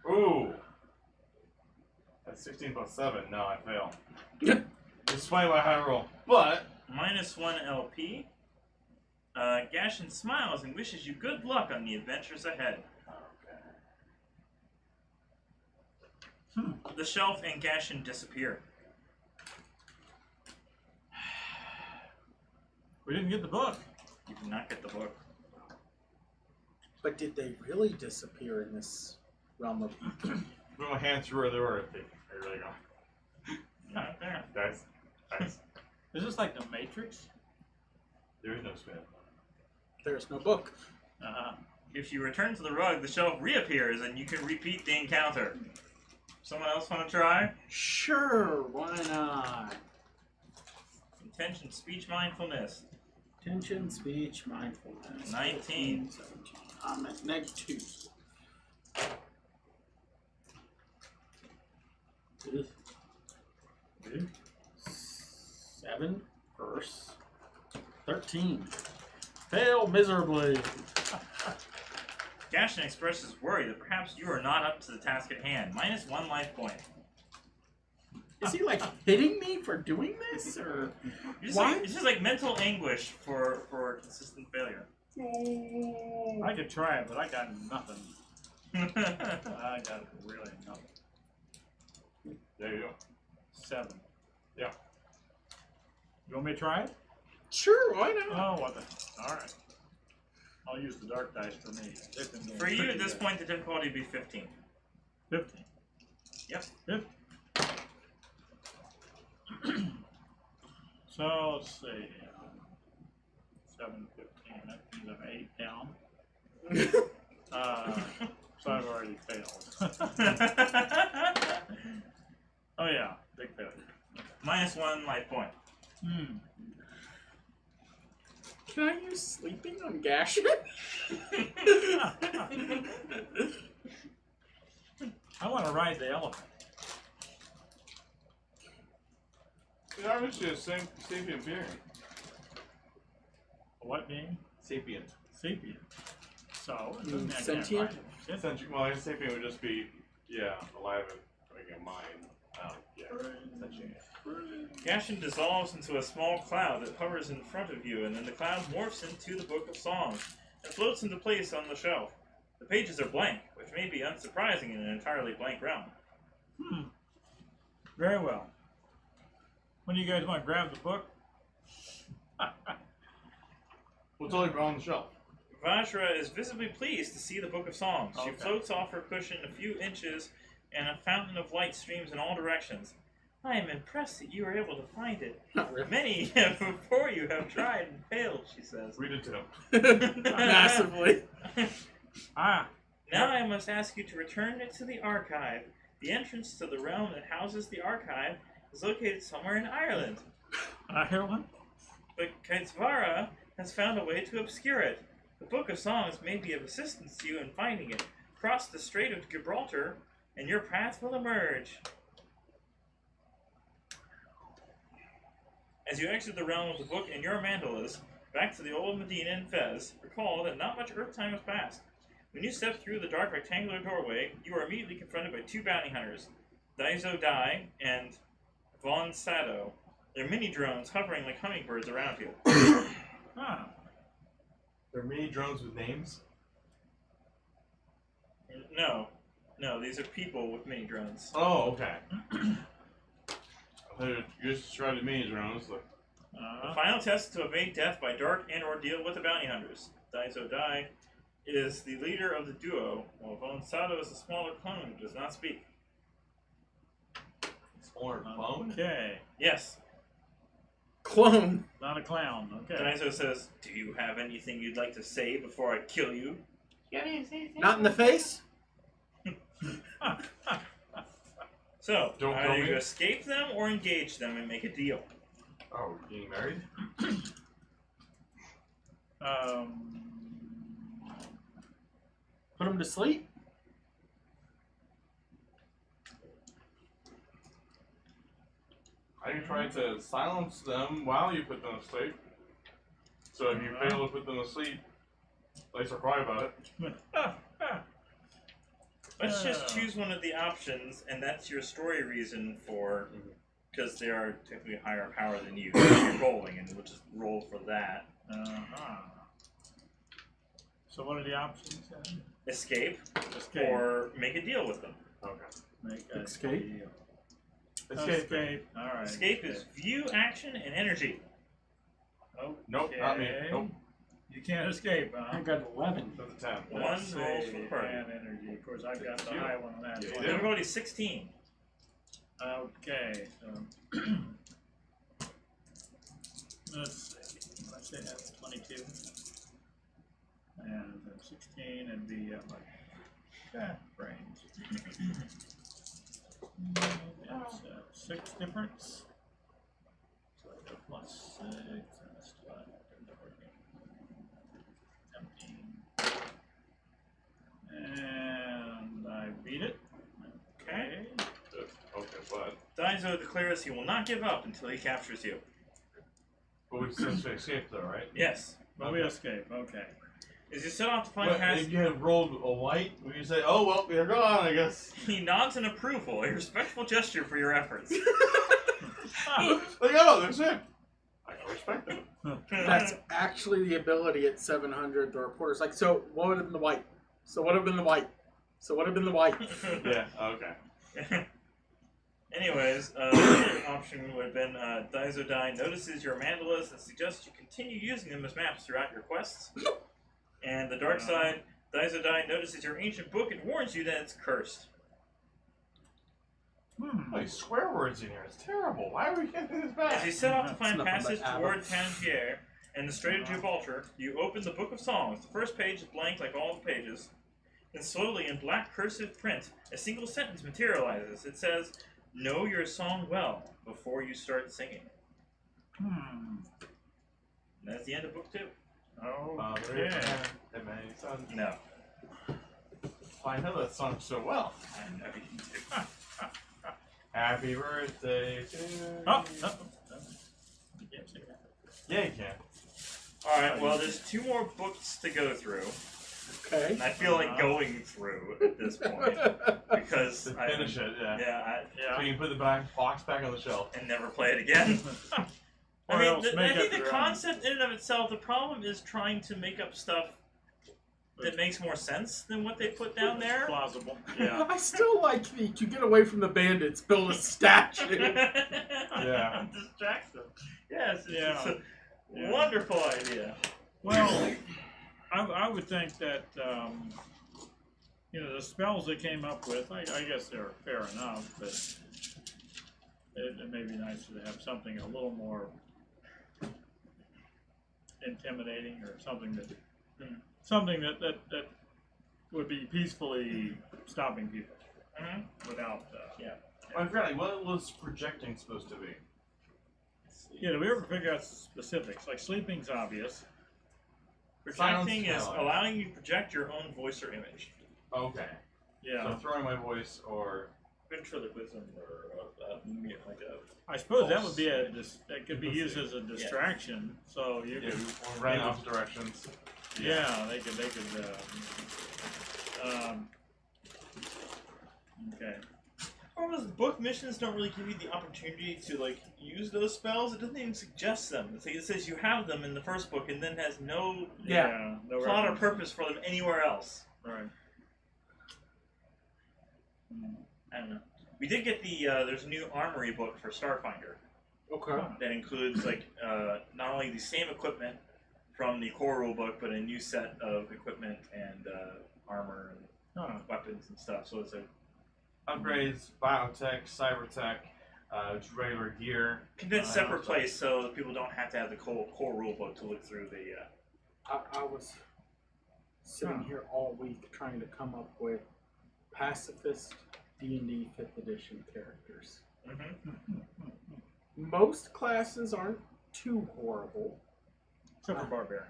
Ooh! That's 16 plus 7. No, I fail. Despite my high roll. But, -1 LP. Gashin smiles and wishes you good luck on the adventures ahead. The shelf and Gashin disappear. We didn't get the book. You did not get the book. But did they really disappear in this realm of put my hand through the door. They really go. Not there. Dice. Dice. Is this like the Matrix? There is no spin. There's no book? If you return to the rug, the shelf reappears and you can repeat the encounter. Someone else want to try? Sure, why not? Intention, speech, mindfulness. Attention, speech, mindfulness. 19. 17. I'm at -2. Dude. 7 verse 13. Fail miserably. Gashin expresses worry that perhaps you are not up to the task at hand. -1 life point. Is he like hitting me for doing this, or It's just like mental anguish for consistent failure. I could try it, but I got nothing. I got really nothing. There you go. 7. Yeah. You want me to try it? Sure, why not? Oh, what the? All right. I'll use the dark dice for me. For you, at this point, the difficulty would be 15. 15. Yep. 15. So let's see. 7, 15. That means I'm 8 down. So I've already failed. Oh yeah, big failure. -1 life point. Can I use sleeping on Gashin? I want to ride the elephant. It's obviously a sapient being. What being? Sapient. Sapient. So, it You doesn't mean have sentient? to have Essentially, well, I guess sapient would just be, yeah, alive and having a mind. Yeah, sentient. Gashin dissolves into a small cloud that hovers in front of you, and then the cloud morphs into the Book of Songs and floats into place on the shelf. The pages are blank, which may be unsurprising in an entirely blank realm. Very well. When do you guys want to grab the book? What's all on the shelf? Vajra is visibly pleased to see the Book of Songs. She Okay. floats off her cushion a few inches, and a fountain of light streams in all directions. I am impressed that you were able to find it. Not really. Many before you have tried and failed, she says. Read it to him. Massively. Ah, Now I must ask you to return it to the archive. The entrance to the realm that houses the archive is located somewhere in Ireland. Ireland? But Kaitzvara has found a way to obscure it. The Book of Songs may be of assistance to you in finding it. Cross the Strait of Gibraltar, and your path will emerge. As you exit the realm of the book and your mandalas, back to the old Medina in Fez, recall that not much Earth time has passed. When you step through the dark rectangular doorway, you are immediately confronted by two bounty hunters, Daizo Dai and Von Sado. Their mini-drones hovering like hummingbirds around you. Ah, They're mini drones with names. No, these are people with mini-drones. Oh, okay. I thought you just described the mini drones. Like, The final test is to evade death by dark and or deal with the bounty hunters. Daizo Dai is the leader of the duo, while Von Sado is a smaller clone who does not speak. smaller clone. okay. Yes, Clone. Not a clown. Okay. Daizo says, "Do you have anything you'd like to say before I kill you?" Not in the face? So, Don't either kill you me. escape them or engage them and make a deal. Oh, we're getting married? Put him to sleep? I can try to silence them while you put them to sleep. So if you fail to put them to sleep, at least I'll cry about it. Let's just choose one of the options, and that's your story reason for, because they are technically higher power than you. You're rolling, and we'll just roll for that. So what are the options then? Escape, Escape. or make a deal with them. Okay. Make a Escape. deal. Escape. Escape. All right. Escape is view, action, and energy. Okay. Nope, not me. Nope. You can't escape, huh? I got 11. That's a 10. One Let's rolls see, for the party. and energy. Of course, I've got the You. high one on that. Yeah, one. you do. Everybody's 16. Okay, so let's see. Let's say that's 22, and 16 would be like brains. That's 6 difference. So I go plus 6, and that's 12, 17, and I beat it. Okay. Okay, but. Daizo declares he will not give up until he captures you. But we still escape though, right? Yes. But we escape, okay. As you set off to find But past, if you had rolled a white, would you say, oh, well, you're gone, I guess? he nods in approval, a respectful gesture for your efforts. Like, oh, that's it. I can respect them. That's actually the ability at 700. The reporter's like, so what would have been the white? So what would have been the white? So what would have been the white? Yeah, okay. Anyways, the option would have been Daizo Dai notices your mandalas and suggests you continue using them as maps throughout your quests. And the dark side, Daizo Dai notices your ancient book and warns you that it's cursed. Like, swear words in here. It's terrible. Why are we getting this As you back? set off to It's find nothing passage but toward Abba. Tangier and the Strait of Gibraltar, you open the Book of Songs. The first page is blank like all the pages. Then slowly, in black cursive print, a single sentence materializes. It says, "Know your song well before you start singing." And that's the end of book 2. Okay. And many sons. No. I know that song so well. I know you do. Happy birthday to you. Oh, you can't say that. Yeah, you can. Alright, well, there's 2 more books to go through. Okay. And I feel like going through at this point. Because To I finish it, yeah. Yeah, So you can put the box back on the shelf. and never play it again. Or I mean, else I make think up the your own. concept in and of itself, the problem is trying to make up stuff that makes more sense than what they put down there. Plausible. Yeah. I still like to get away from the bandits, build a statue. Yeah. Distract them. Yes, Yeah. it's Yeah. a wonderful idea. Well, I would think that, the spells they came up with, I guess they're fair enough, but it may be nicer to have something a little more intimidating, or something that would be peacefully stopping people without. I forgot, what was projecting supposed to be? Did we ever figure out specifics? Like sleeping's obvious. Projecting Sounds is valid. allowing you to project your own voice or image. Okay. Yeah. So throwing my voice or... Ventriloquism or like a... I suppose that would be that could be used as a distraction. So you Yeah, could. we ran off directions. Yeah, they could. Okay. Problem is, book missions don't really give you the opportunity to like use those spells. It doesn't even suggest them. It says you have them in the first book, and then has no Yeah. No plot or reference. purpose for them anywhere else. Right. I don't know. We did get the there's a new armory book for Starfinder Okay. that includes like not only the same equipment from the core rulebook, but a new set of equipment and armor and Huh. weapons and stuff. So it's a Upgrades, biotech, cybertech, regular gear. condensed separate place, so that people don't have to have the core rulebook to look through the. I was sitting here all week trying to come up with pacifist D&D 5th edition characters. Most classes aren't too horrible. Except for barbarian.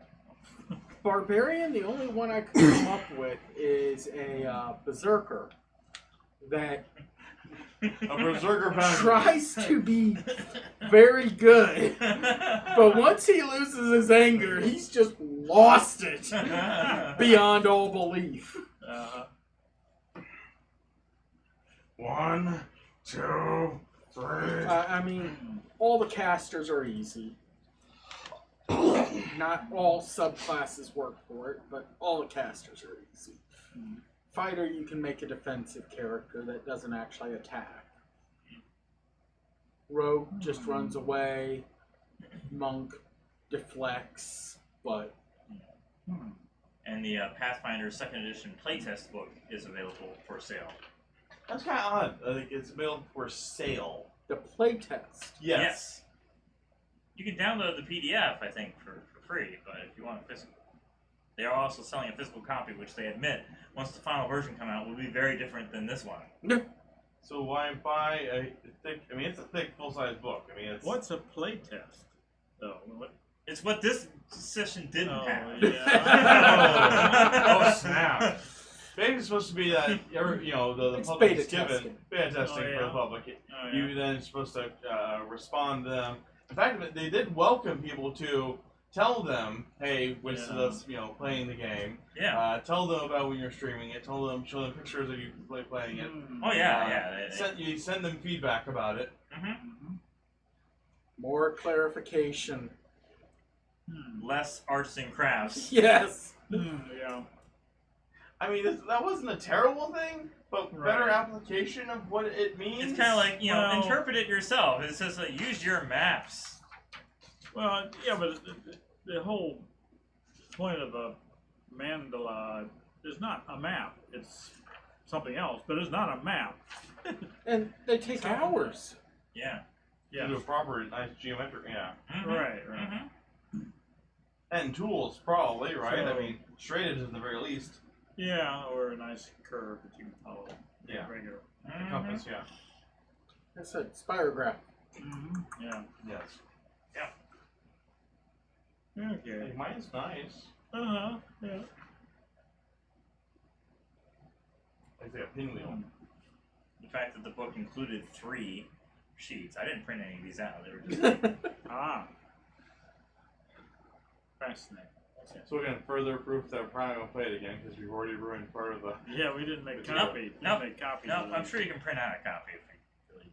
Barbarian, the only one I could come up with is a berserker that A berserker found tries to be very good, but once he loses his anger, he's just lost it beyond all belief. 1, 2, 3. I mean, all the casters are easy. Not all subclasses work for it, but all the casters are easy. Fighter, you can make a defensive character that doesn't actually attack. Rogue just runs away. Monk deflects, but And the Pathfinder 2nd edition playtest book is available for sale. That's kind of odd. I think it's available for sale. the playtest. Yes. You can download the PDF, I think, for free, but if you want a physical. They are also selling a physical copy, which they admit, once the final version comes out, will be very different than this one. So why buy a thick? I mean, it's a thick, full-size book. I mean, it's What's a playtest? though? What? It's what this session didn't have. Yeah. Oh snap! Maybe it's supposed to be that the It's public beta is given testing. beta testing Oh, for yeah. the public. Oh, yeah. You then supposed to respond to them. In fact, they did welcome people to tell them, "Hey, when Yeah. us playing the game, Yeah. tell them about when you're streaming it. Show them pictures of you playing it. Oh, yeah, yeah. You send them feedback about it. Mm-hmm. More clarification. Less arts and crafts. Yes. Yeah. I mean, that wasn't a terrible thing, but better Right. application of what it means. It's kind of like, Well- interpret it yourself. It says, use your maps. Well, yeah, but the whole point of a mandala is not a map. It's something else, but it's not a map. And they take hours. Yeah. Yeah. Do a proper, nice geometric, yeah. Mhm. Right. Mhm. And tools, probably, right? So- I mean, straight edges at the very least. Yeah, or a nice curve that you can follow. Yeah. Regular. Mhm. Compass, yeah. I said spirograph. Yeah. Yes. Okay. Hey, mine's nice. Yeah. Like a pinwheel. The fact that the book included 3 sheets. I didn't print any of these out. They were just Ah. Fascinating. Okay. So we're gonna further proof that we're probably gonna play it again because we've already ruined part of the. Yeah, we didn't make Nope, copies. nope, Make copies. No, of I'm these. sure you can print out a copy if you really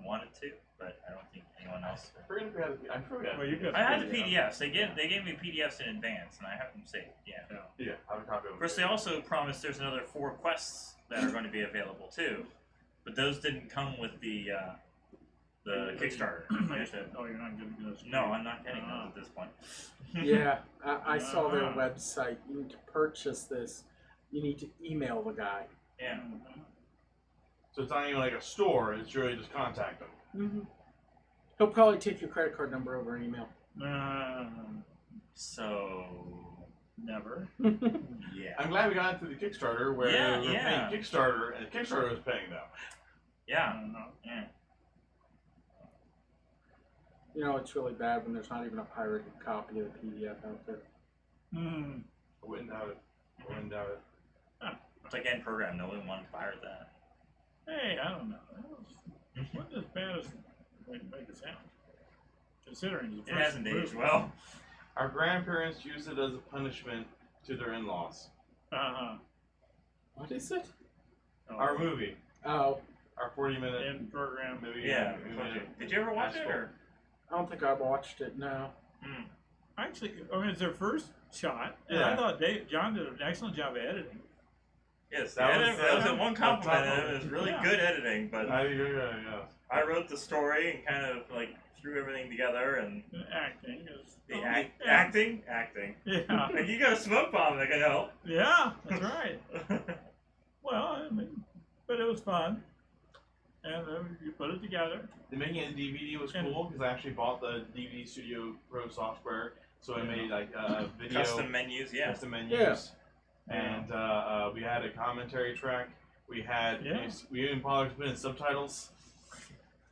wanted to, but I don't think anyone everyone else. I forget if we had. I'm sure we had. Well, you got I had the PDFs. They gave me PDFs in advance, and I have them saved. Yeah. Yeah, I have a copy of Of course, they also promised there's another 4 quests that are going to be available too, but those didn't come with the Kickstarter. You have to- Oh, you're not giving us. no, I'm not getting those at this point. Yeah, I saw their website. You need to purchase this. You need to email the guy. Yeah. So it's not even like a store. It's really just contact them. Mm-hmm. He'll probably take your credit card number over email. So Never. yeah. I'm glad we got it through the Kickstarter, where Yeah, we were yeah. paying Kickstarter, and Kickstarter was paying them. Yeah. Yeah. You know, it's really bad when there's not even a pirated copy of the PDF out there. Hmm. I wouldn't doubt it. I wouldn't doubt it. It's like end program. No one wanted to pirate that. Hey, I don't know. It wasn't as bad as make it sound. Considering it's the It first hasn't aged movie. well. Our grandparents used it as a punishment to their in-laws. Uh-huh. What is it? Oh, Our movie, Oh, our 40-minute in program. movie. Yeah. we made it. Did you ever watch it? Or? I don't think I watched it. No. Mm. Actually, I mean, it's their first shot, and Yeah. I thought John did an excellent job of editing. Yes, That that, was, that was uh, the one on compliment. top of It was really yeah. good editing, but Yeah. I wrote the story and kind of like threw everything together and Acting is. the yeah. acting. Yeah. Like you got a smoke bomb that can help. Yeah, that's right. Well, I mean, but it was fun, and you put it together. The making of the DVD was cool because I actually bought the DVD Studio Pro software, so I made like video Custom menus, yeah. custom menus, Yeah. and we had a commentary track. We had Yeah. we didn't bother to put in subtitles.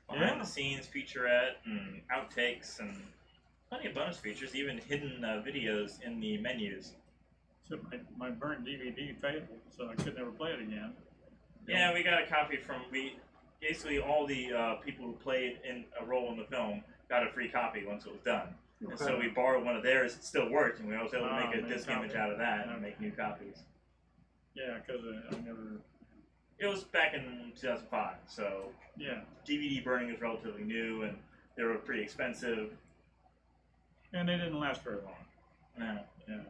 Behind Yeah. the scenes featurette and outtakes and plenty of bonus features, even hidden videos in the menus. So my burnt DVD failed, so I could never play it again. Yeah, we got a copy from basically all the people who played in a role in the film got a free copy once it was done. And so we borrowed one of theirs. It still worked, and we was able to make a make disc a image copy. out of that and make new copies. Yeah, because I never. It was back in 2005, so Yeah, DVD burning was relatively new, and they were pretty expensive. and they didn't last very long. No. Yeah.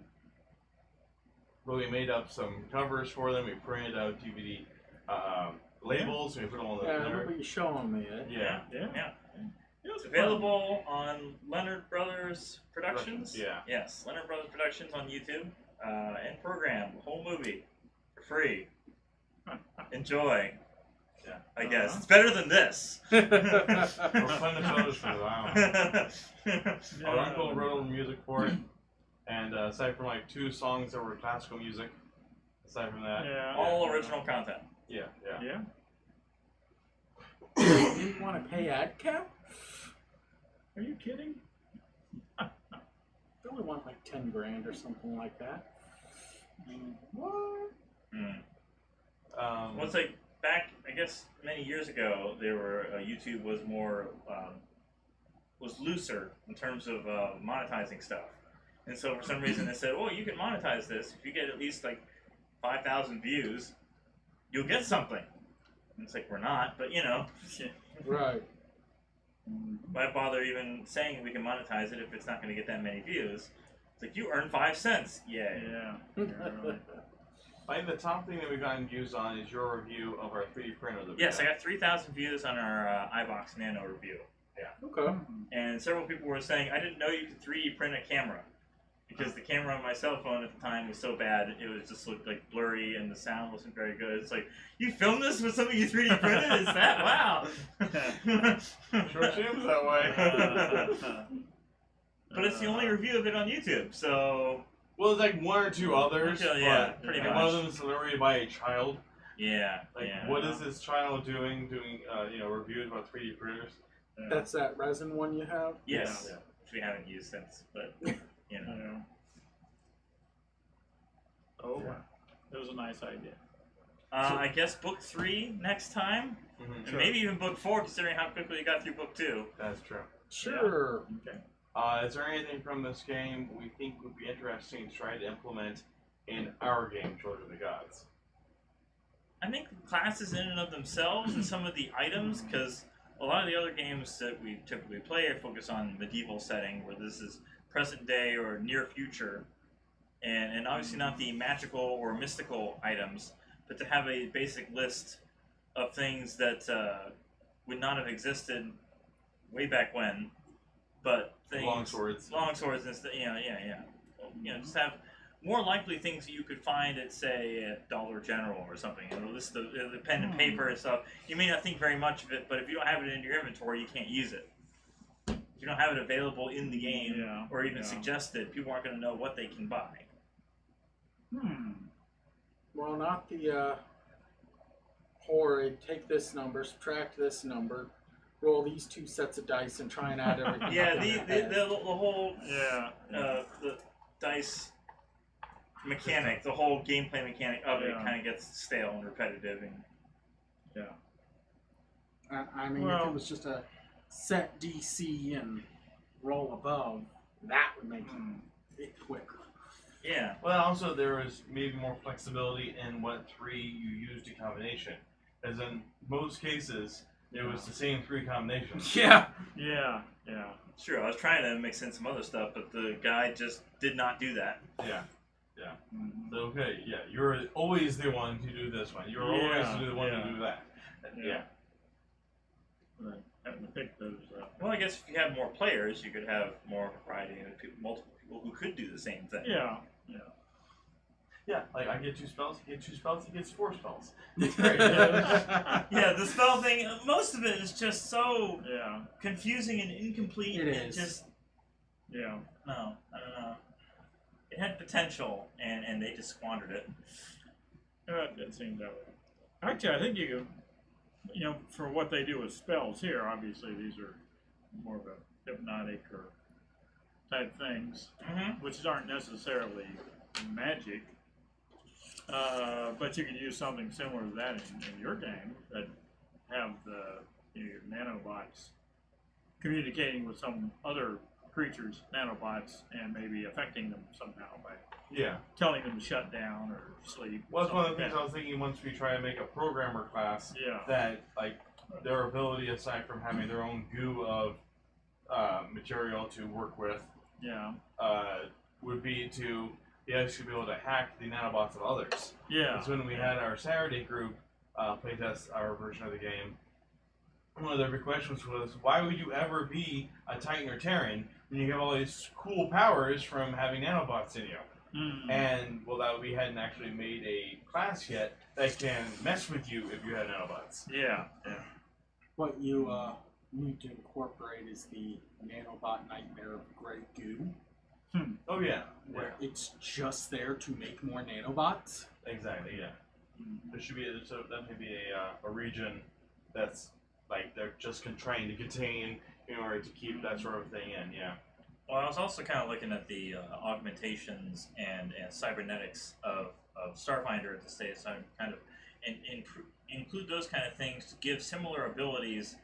But we made up some covers for them. We printed out DVD labels. And we put them on Yeah, I there. remember you showing me it. Yeah. Yeah. It was It's available on Leonard Brothers Productions. Yeah. Yes, Leonard Brothers Productions on YouTube. And program, the whole movie, for free. Enjoy. Yeah. I guess. It's better than this. We're playing the photos for the island. Fun. Our uncle wrote all the music for it, and aside from like 2 songs that were classical music, aside from that, Yeah. All original content. yeah. Yeah. You didn't want to pay ad cap? Are you kidding? They only want like 10 grand or something like that. What? Mm. Well, it's like back, I guess, many years ago, there were YouTube was more was looser in terms of monetizing stuff, and so for some reason they said, "Oh, you can monetize this if you get at least like 5,000 views, you'll get something." And it's like we're not, but you know, Right. why bother even saying we can monetize it if it's not going to get that many views? It's like you earn 5 cents, yay! Yeah. Really. I think the top thing that we've gotten views on is your review of our 3D printer. That we Yes, I got. got 3,000 views on our iBox Nano review. Okay. And several people were saying, I didn't know you could 3D print a camera. Because the camera on my cell phone at the time was so bad, it was just looked like blurry and the sound wasn't very good. It's like, you filmed this with something you 3D printed? Is that? Wow! Sure seems that way. But it's the only review of it on YouTube, so... Well, there's like 1 or 2 others, Yeah, but pretty and much. one of them is narrated by a child. Yeah, Like, yeah. what is this child doing reviews about 3D printers? That's that resin one you have? Yes, Yeah. which we haven't used since, but, you know. Yeah. Oh, it was a nice idea. I guess book 3 next time, Mm-hmm. and maybe even book 4, considering how quickly you got through book 2. That's true. Sure. Okay. Is there anything from this game we think would be interesting to try to implement in our game, Children of the Gods? I think the classes in and of themselves and some of the items, because a lot of the other games that we typically play focus on medieval setting, where this is present day or near future, and obviously not the magical or mystical items, but to have a basic list of things that would not have existed way back when, but things, longswords and stuff. Just have more likely things that you could find at, say, a Dollar General or something. List of the pen and paper and stuff. You may not think very much of it, but if you don't have it in your inventory, you can't use it. If you don't have it available in the game or even suggested, people aren't going to know what they can buy. Well, not the horrid, take this number, subtract this number, roll these 2 sets of dice and try and add everything. The whole the dice mechanic, the whole gameplay mechanic of it kind of gets stale and repetitive. I mean, if it was just a set DC and roll above, that would make it quicker. Yeah. Well, also there is maybe more flexibility in what 3 you used in combination, as in most cases it was the same 3 combinations. Yeah. It's true. I was trying to mix in some other stuff, but the guide just did not do that. Yeah. So, okay, you're always the one to do this one. You're always the one to do that. Right. Having to pick those up. Well, I guess if you have more players, you could have more variety and multiple people who could do the same thing. Yeah, like I get 2 spells, he gets 2 spells, he gets 4 spells. It's great. The spell thing, most of it is just so confusing and incomplete. It is. Just, no, I don't know. It had potential, and they just squandered it. It seems that way. Actually, I think you could, for what they do with spells here, obviously these are more of a hypnotic or type things, which aren't necessarily magic. But you could use something similar to that in your game that have your nanobots communicating with some other creatures, nanobots, and maybe affecting them somehow by telling them to shut down or sleep. Well, that's one of the things I was thinking once we try to make a programmer class, that like their ability, aside from having their own goo of material to work with, would be to actually be able to hack the nanobots of others. Because when we had our Saturday group playtest our version of the game, one of their big questions was, why would you ever be a Titan or Terran when you have all these cool powers from having nanobots in you? And, well, we hadn't actually made a class yet that can mess with you if you have nanobots. What you need to incorporate is the nanobot nightmare of gray goo. Oh, yeah. Where it's just there to make more nanobots. Exactly, There should be, that may be a region that's like they're just trying to contain in order to keep that sort of thing in, Well, I was also kind of looking at the augmentations and cybernetics of Starfinder to say some kind of include those kind of things to give similar abilities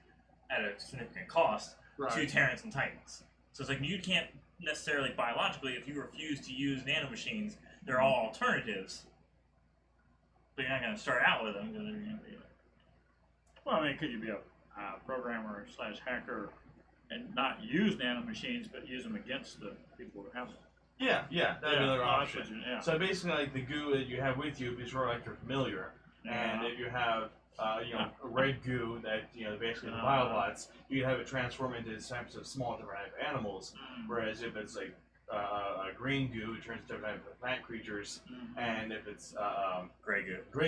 at a significant cost to Terrans and Titans. So it's like you can't necessarily biologically, if you refuse to use nanomachines, they're all alternatives. But you're not going to start out with them. Well, I mean, could you be a programmer / hacker and not use nanomachines, but use them against the people who have them? That'd be another option. Yeah. So basically, like the goo that you have with you is sort of like your familiar, and if you have a red goo that basically the biobots, you can have it transform into types of small different type of animals. Whereas if it's like a green goo, it turns into different type of plant creatures, and if it's gray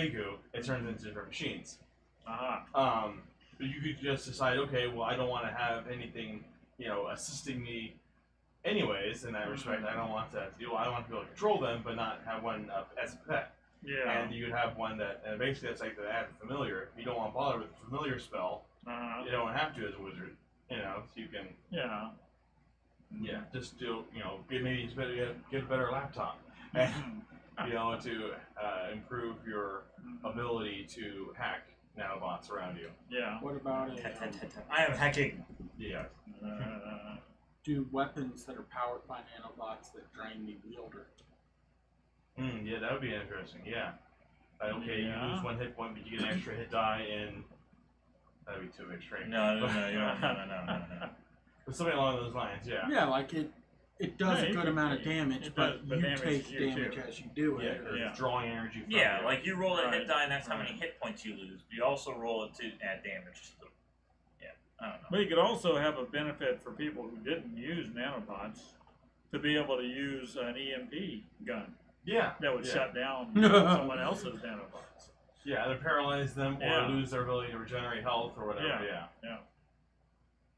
goo, it turns into different machines. But you could just decide, okay, well, I don't want to have anything, assisting me anyways, in that respect. I don't want to do. I want to be able to control them, but not have one as a pet. And you could have one that, and basically that's like the add familiar. If you don't want to bother with the familiar spell, you don't have to as a wizard. So you can. Just do. Maybe it's better get a better laptop, and to improve your ability to hack nanobots around you. What about I am hacking. Do weapons that are powered by nanobots that drain the wielder? That would be interesting. You lose 1 hit point, but you get an extra hit die in That'd be too extreme. No, you don't, no. But something along those lines, yeah. Yeah, like it does a good amount of damage, but you damages take you damage too. as you do Yeah, it. 'cause Yeah. it's drawing energy from Yeah, you. like you roll a hit Right, die, and that's how right. many hit points you lose. But you also roll it to add damage to them. Yeah, I don't know. But you could also have a benefit for people who didn't use nanobots to be able to use an EMP gun Yeah. that would yeah. shut down someone else's nanobots. Yeah, either paralyze them or Yeah. lose their ability to regenerate health or whatever. Yeah. Yeah.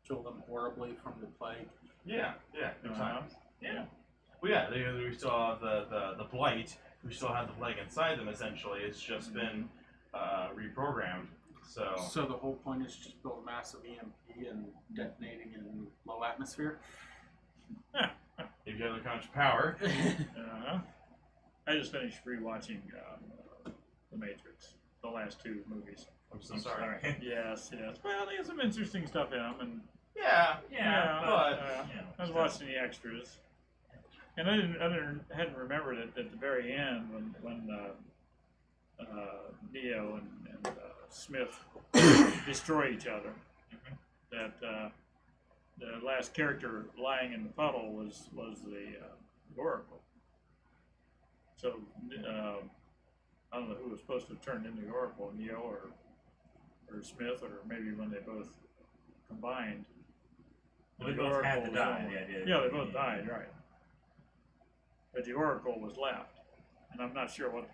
Kill them horribly from the plague. Yeah. Good Uh-huh. times. Yeah. Well, yeah. We still have the blight. We still have the plague inside them. Essentially, it's just been reprogrammed. So. So the whole point is just build a massive EMP and detonating in low atmosphere. If you have the much power. Uh-huh. I just finished rewatching The Matrix, the last two movies. I'm so sorry. Yes. Well, there's some interesting stuff in them, and Yeah. but I was watching the extras, and I hadn't remembered it at the very end when Neo and Smith destroy each other. That the last character lying in the puddle was the Oracle. So I don't know who was supposed to have turned into the Oracle, Neo or Smith, or maybe when they both combined. Well, they The both had Oracle to was die. on- The idea. Yeah, they both died, right. But the Oracle was left, and I'm not sure what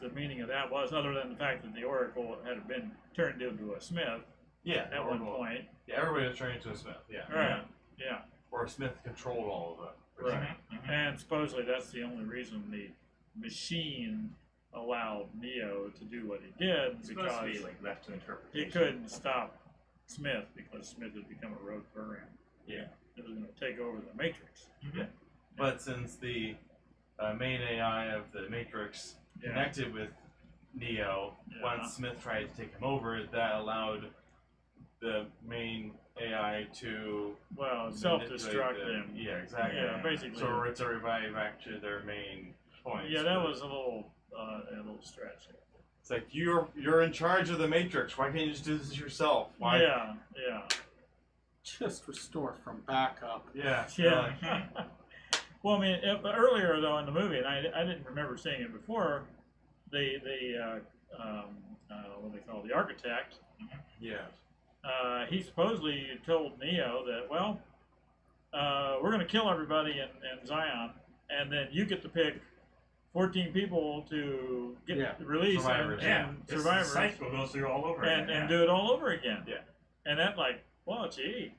the meaning of that was, other than the fact that the Oracle had been turned into a Smith Yeah. at one point. Yeah. Everybody was turning into a Smith. Yeah. Right. Yeah. Or Smith controlled all of it. Right. And supposedly that's the only reason the machine allowed Neo to do what he did, It's supposed to be because like left to interpretation. he couldn't stop Smith because Smith had become a rogue program. Yeah. It was going to take over the Matrix. But since the main AI of the Matrix Yeah. connected with Neo, Yeah. once Smith tried to take him over, that allowed the main AI to Well, manipulate self-destruct the- him. Yeah, exactly. Yeah, basically. So it's a revive back to their main points. Yeah, that was a little stretch. It's like you're in charge of the Matrix. Why can't you just do this yourself? Why? Yeah. Just restore from backup. Yeah. Yeah. Well, I mean, earlier though in the movie, and I didn't remember seeing it before, the what they call the architect, Yeah. he supposedly told Neo that, well, we're going to kill everybody in Zion, and then you get to pick 14 people to get Yeah. released Survivors. and This survivors, cycle goes through all over again. and do it all over again. Yeah. And that, like, well, gee.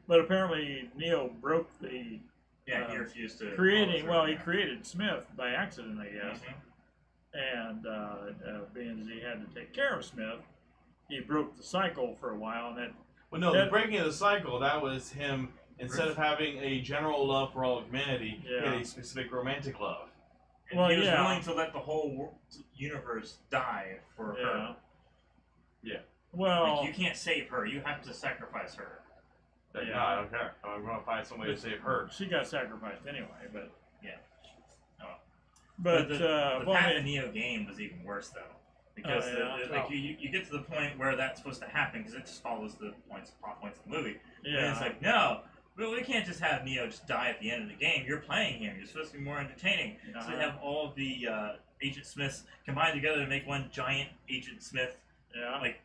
But apparently Neo broke the Yeah, he refused to. creating. follow Well, through. he created Smith by accident, I guess. Mhm. And being as he had to take care of Smith, he broke the cycle for a while, and that Well, no, That- the breaking of the cycle, that was him, instead of having a general love for all of humanity, he had Yeah. a specific romantic love. And Well, he was yeah. willing to let the whole universe die for her. well, Like, you can't save her. You have to sacrifice her. Like, Yeah. no, I don't care. I'm going to find some way to save her. she got sacrificed anyway. But Yeah. Oh. but the well, Path I of mean, Neo game was even worse though, because Oh, yeah? like you get to the point where that's supposed to happen because it just follows the plot points of the movie. And yeah, it's like, no, we can't just have Neo just die at the end of the game. You're playing him. You're supposed to be more entertaining. So Uh-huh. they have all of the Agent Smiths combined together to make one giant Agent Smith yeah, like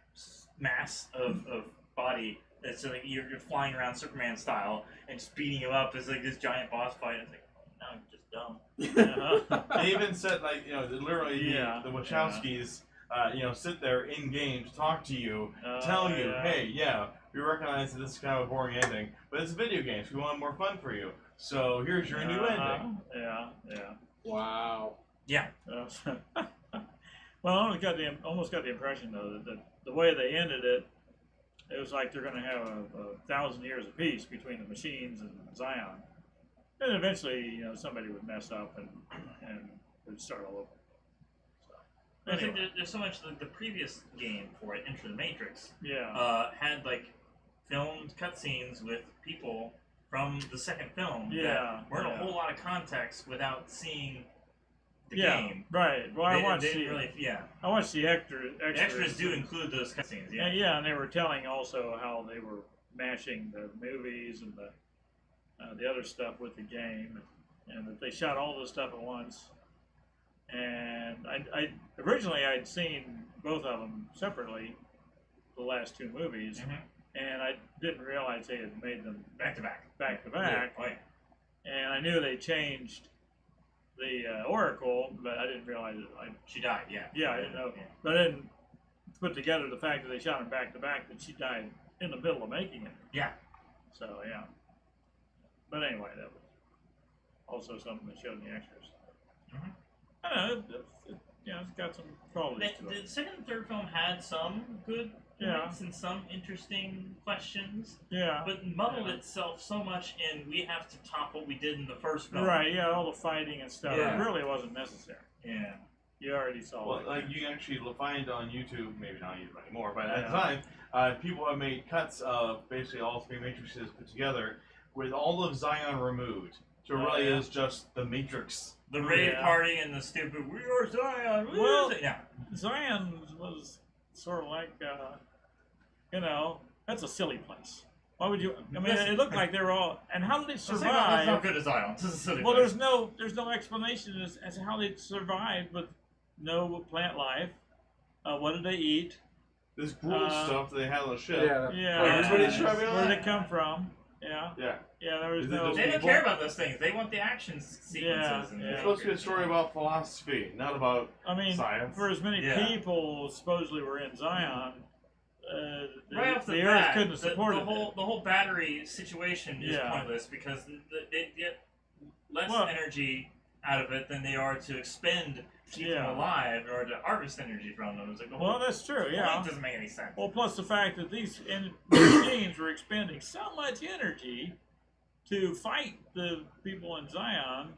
mass of body. It's like you're flying around Superman style and just beating him up as like this giant boss fight. It's like, oh, now you're just dumb. uh-huh. They even said, like, you know, literally Yeah, the Wachowskis, you know, sit there in game to talk to you, Oh, tell you, yeah. hey, yeah, we recognize that this is kind of a boring ending, but it's a video game, so we want more fun for you. So here's your new ending. Yeah. Wow. Yeah. Well, I almost got the impression though that the way they ended it, it was like they're going to have a 1,000 years of peace between the machines and Zion, and eventually, you know, somebody would mess up and would start all over. So, I think anyway, there's so much. The previous game for it, Enter the Matrix, yeah, had like filmed cutscenes with people from the second film Yeah, that weren't yeah. a whole lot of context without seeing the Yeah, game. right. Well, I watched didn't really, I watched the extras. The extras do include those cutscenes. Yeah. And they were telling also how they were mashing the movies and the other stuff with the game, and that they shot all this stuff at once. And I originally I'd seen both of them separately, the last two movies, and I didn't realize they had made them Back to back. back to back. Oh, yeah. And I knew they changed the Oracle, but I didn't realize it. She died. Yeah. Yeah, I didn't know. Yeah. But I didn't put together the fact that they shot them back to back, that she died in the middle of making it. Yeah. So yeah. But anyway, that was also something that showed in the extras. I don't know. It's got some qualities to it. The second and third film had some good points and some interesting questions. Yeah. But muddled itself so much in we have to top what we did in the first film. Right. Yeah. All the fighting and stuff. Yeah. It really wasn't necessary. Yeah. You already saw Well, it. like you can actually find on YouTube, maybe not YouTube anymore, but at the time, people have made cuts of basically all three matrices put together with all of Zion removed. So it really is just the Matrix. The rave party and the stupid, we are Zion. Zion was sort of like, that's a silly place. Why would you? I mean, it looked like they were all. And how did it survive? That's not good as Zion. This is a silly Well, place. there's no explanation as to how they survived with no plant life. What did they eat? This gruel stuff that they had on the ship. Everybody's driving on Where did that. it come from? Yeah. Yeah. Yeah, there was Is it no. just They don't people? care about those things. They want the action sequences. And It's supposed to be a story about philosophy, not about I mean, science. for as many people supposedly were in Zion, right off the Earth bat, couldn't have supported the whole battery situation is pointless because they get less energy out of it than they are to expend to keep them alive or to harvest energy from them. It's like the whole that's true. point doesn't make any sense. Well, plus the fact that these machines were expending so much energy to fight the people in Zion,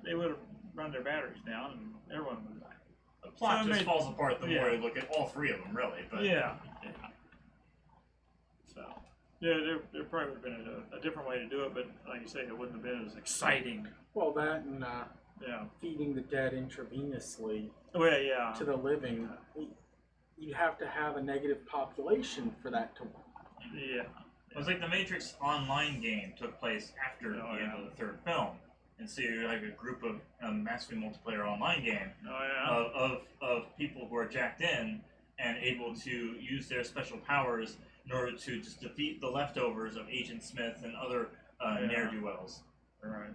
they would have run their batteries down and everyone would die. The plot just falls apart the more you look at all three of them, really. But So, there probably would have been a different way to do it, but like you say, it wouldn't have been as exciting. Well, that and feeding the dead intravenously to the living, you have to have a negative population for that to work. Yeah. It was like the Matrix Online game took place after the end of the third film. And so you're like a group of massively multiplayer online game of people who are jacked in and able to use their special powers in order to just defeat the leftovers of Agent Smith and other ne'er-do-wells. Right.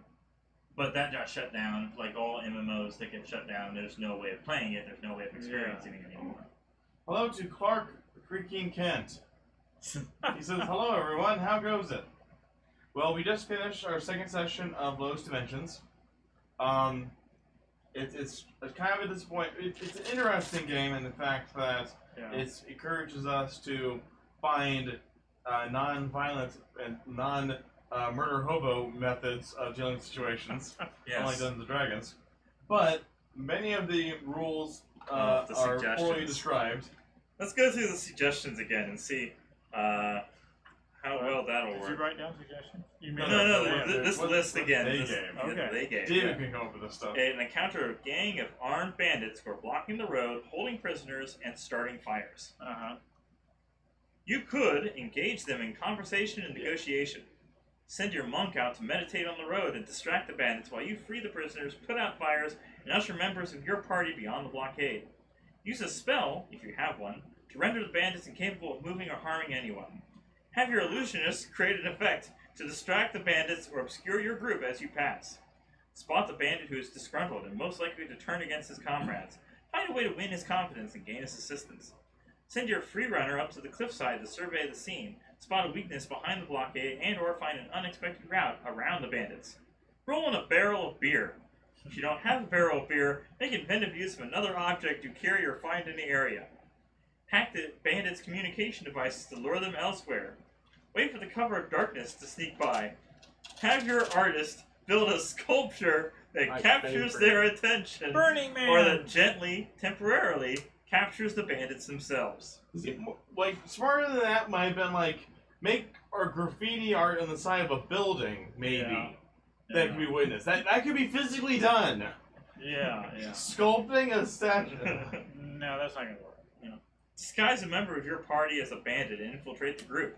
But that got shut down, like all MMOs that get shut down. There's no way of playing it. There's no way of experiencing it anymore. Hello to Clark freaking Kent. He says, hello everyone, how goes it? Well, we just finished our second session of Lotus Dimensions. It's kind of a disappointment. It's an interesting game in the fact that it encourages us to find non-violent and non-murder hobo methods of dealing with situations, unlike Dungeons and Dragons. But many of the rules are poorly described. Let's go through the suggestions again and see how well that'll work. Did you write down suggestions? No. This list again. They gave. David can come up with this stuff. An encounter a gang of armed bandits who are blocking the road, holding prisoners, and starting fires. You could engage them in conversation and negotiation. Send your monk out to meditate on the road and distract the bandits while you free the prisoners, put out fires, and usher members of your party beyond the blockade. Use a spell, if you have one, to render the bandits incapable of moving or harming anyone. Have your illusionist create an effect to distract the bandits or obscure your group as you pass. Spot the bandit who is disgruntled and most likely to turn against his comrades. Find a way to win his confidence and gain his assistance. Send your freerunner up to the cliffside to survey the scene, spot a weakness behind the blockade, and or find an unexpected route around the bandits. Roll in a barrel of beer. If you don't have a barrel of beer, make inventive use of another object you carry or find in the area. Hack the bandits' communication devices to lure them elsewhere. Wait for the cover of darkness to sneak by. Have your artist build a sculpture that captures their attention, Burning Man! or that gently, temporarily, captures the bandits themselves. Like, smarter than that might have been like, make our graffiti art on the side of a building, maybe. That could be witnessed. That could be physically done. Yeah, yeah. Sculpting a statue. No, that's not gonna work. Disguise a member of your party as a bandit and infiltrate the group.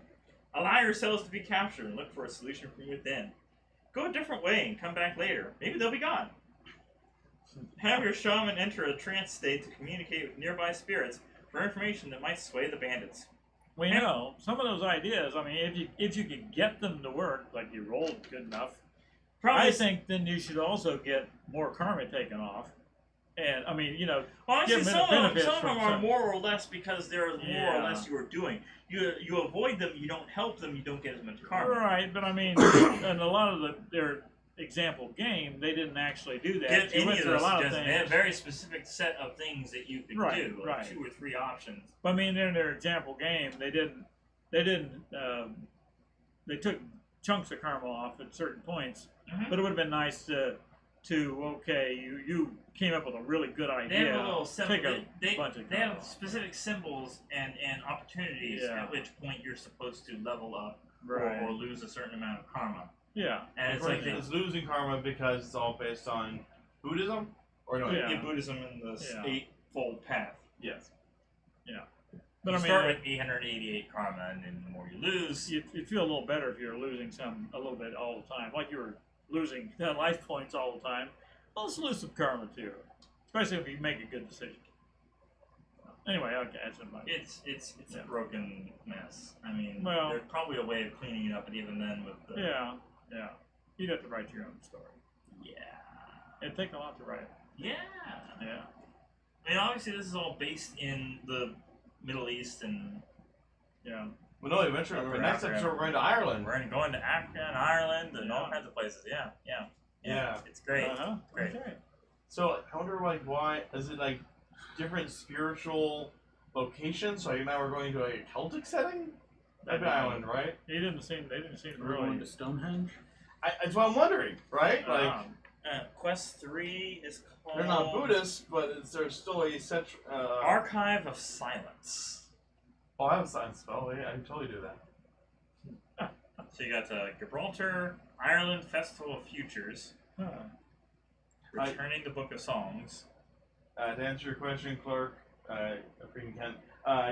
Allow yourselves to be captured and look for a solution from within. Go a different way and come back later. Maybe they'll be gone. Have your shaman enter a trance state to communicate with nearby spirits for information that might sway the bandits. Well, some of those ideas. I mean, if you can get them to work, like you rolled good enough, Probably I think then you should also get more karma taken off. And I mean, honestly, give them some of benefits them from are some- more or less because there's more or Yeah. less you are doing. You avoid them, you don't help them, you don't get as much karma. Right, but I mean, in a lot of their example game, they didn't actually do that. Get You any went of through a those lot of suggestions. They had a things. very specific set of things that you could Right, do, like right. 2 or 3 options. But I mean, in their example game, they took chunks of karma off at certain points. Mhm. But it would have been nice to okay, you came up with a really good They idea. have a little symbol. Take a They bunch of they karma have off. specific symbols and opportunities Yeah. at which point you're supposed to level up Right. or lose a certain amount of karma. Yeah. And it's like It's losing karma because it's all based on Buddhism? Or no? Yeah. in Buddhism in the Yeah. eightfold path. Yes. But You I mean, start with 888 karma, and then the more you lose, you'd feel a little better if you were losing a little bit all the time, like you were losing life points all the time. Well, let's lose some karma too, especially if you make a good decision. Anyway, okay, that's what my. it's Yeah. a broken mess. I mean, Well- there's probably a way of cleaning it up, but even then, with the Yeah. You'd have to write your own story. yeah. It'd take a lot to write. Yeah. Yeah. I mean, obviously, this is all based in the Middle East, and Yeah. Well, no, eventually, Africa, next episode we're going to Ireland. we're going to Africa and Ireland and all Yeah. kinds of places. Yeah. Yeah. It's great. Uh-huh. Great. Okay. So I wonder, why is it different spiritual locations? So now we're going to a Celtic setting. That'd be Ireland, right? They didn't seem to We're going really. to Stonehenge. That's what I'm wondering, right? Quest 3 is called They're not Buddhists, but there's still a central. Archive of Silence. Oh, I have a science spell. Yeah, I can totally do that. So you got Gibraltar, Ireland Festival of Futures, Huh. Returning the Book of Songs. To answer your question, Clark, freaking Kent,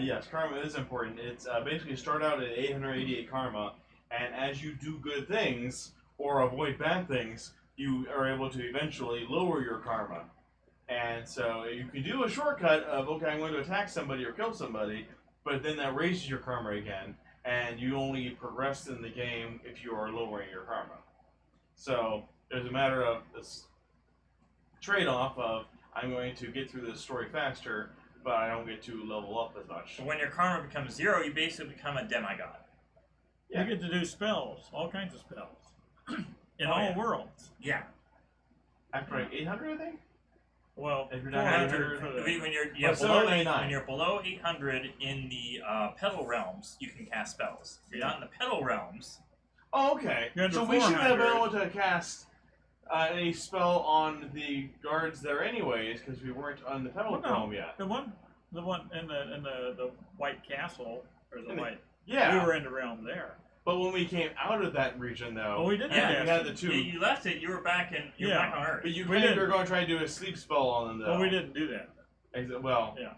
yes, karma is important. It's basically start out at 888 karma, and as you do good things or avoid bad things, you are able to eventually lower your karma. And so you can do a shortcut of, okay, I'm going to attack somebody or kill somebody, but then that raises your karma again, and you only progress in the game if you are lowering your karma. So there's a matter of this trade-off of, I'm going to get through this story faster, but I don't get to level up as much. So when your karma becomes 0, you basically become a demigod. Yeah. You get to do spells, all kinds of spells, in Oh, all yeah. worlds. Yeah. After 800, I think? Well, If you're down 400 for the. When you're Well, below 799. when you're below 800 in the petal realms, you can cast spells. If you're not in the petal realms, Oh, okay. You're under So we should have been 400. able to cast a spell on the guards there anyways, because we weren't on the Petal Well, no. Realm yet. The one in the White Castle or the In the- White. Yeah, We were in the realm there. but when we came out of that region, though, Oh, we did. Yeah, we cast had it. the two. you left it. You were back in. You're Yeah. back on Earth. But you We claimed didn't. you were going to try to do a sleep spell on them, though. Well, we didn't do that. Well, Yeah.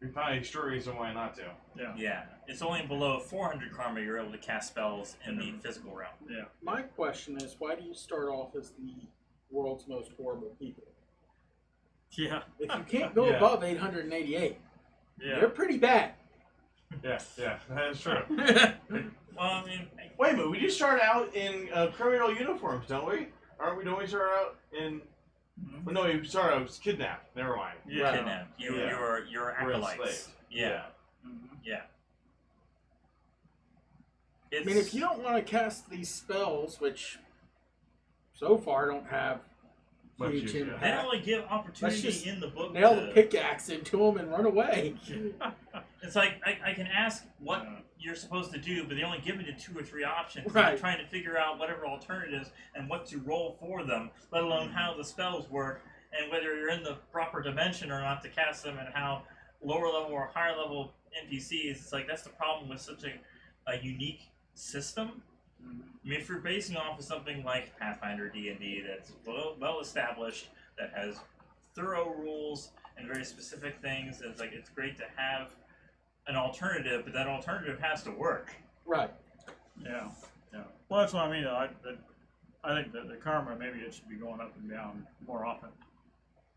we found a sure reason why not to. Yeah. Yeah, it's only below 400 karma you're able to cast spells in the physical realm. Yeah. My question is, why do you start off as the world's most horrible people? Yeah. If you can't go Yeah. above 888, Yeah. you're pretty bad. Yeah, that is true. Well, I mean, Wait a minute, we do start out in criminal uniforms, don't we? Don't we start out in... Mhm. Well, no, we start out as kidnapped. Never mind. Yeah. kidnapped. You're We're acolytes. enslaved. Yeah. Mhm. I It's, mean, if you don't want to cast these spells, which so far don't have Much huge use, yeah. they impact, don't really give opportunity just in the book. nail to- the pickaxe into them and run away. It's like I can ask what Yeah. you're supposed to do, but they only give me the 2 or 3 options. And Right. I'm trying to figure out whatever alternatives and what to roll for them, let alone how the spells work and whether you're in the proper dimension or not to cast them, and how lower level or higher level NPCs. It's like that's the problem with such a unique system. I mean, if you're basing off of something like Pathfinder D&D that's well established, that has thorough rules and very specific things. It's like it's great to have an alternative, but that alternative has to work. Right. Yeah. Well, that's what I mean. I think that the karma, maybe it should be going up and down more often.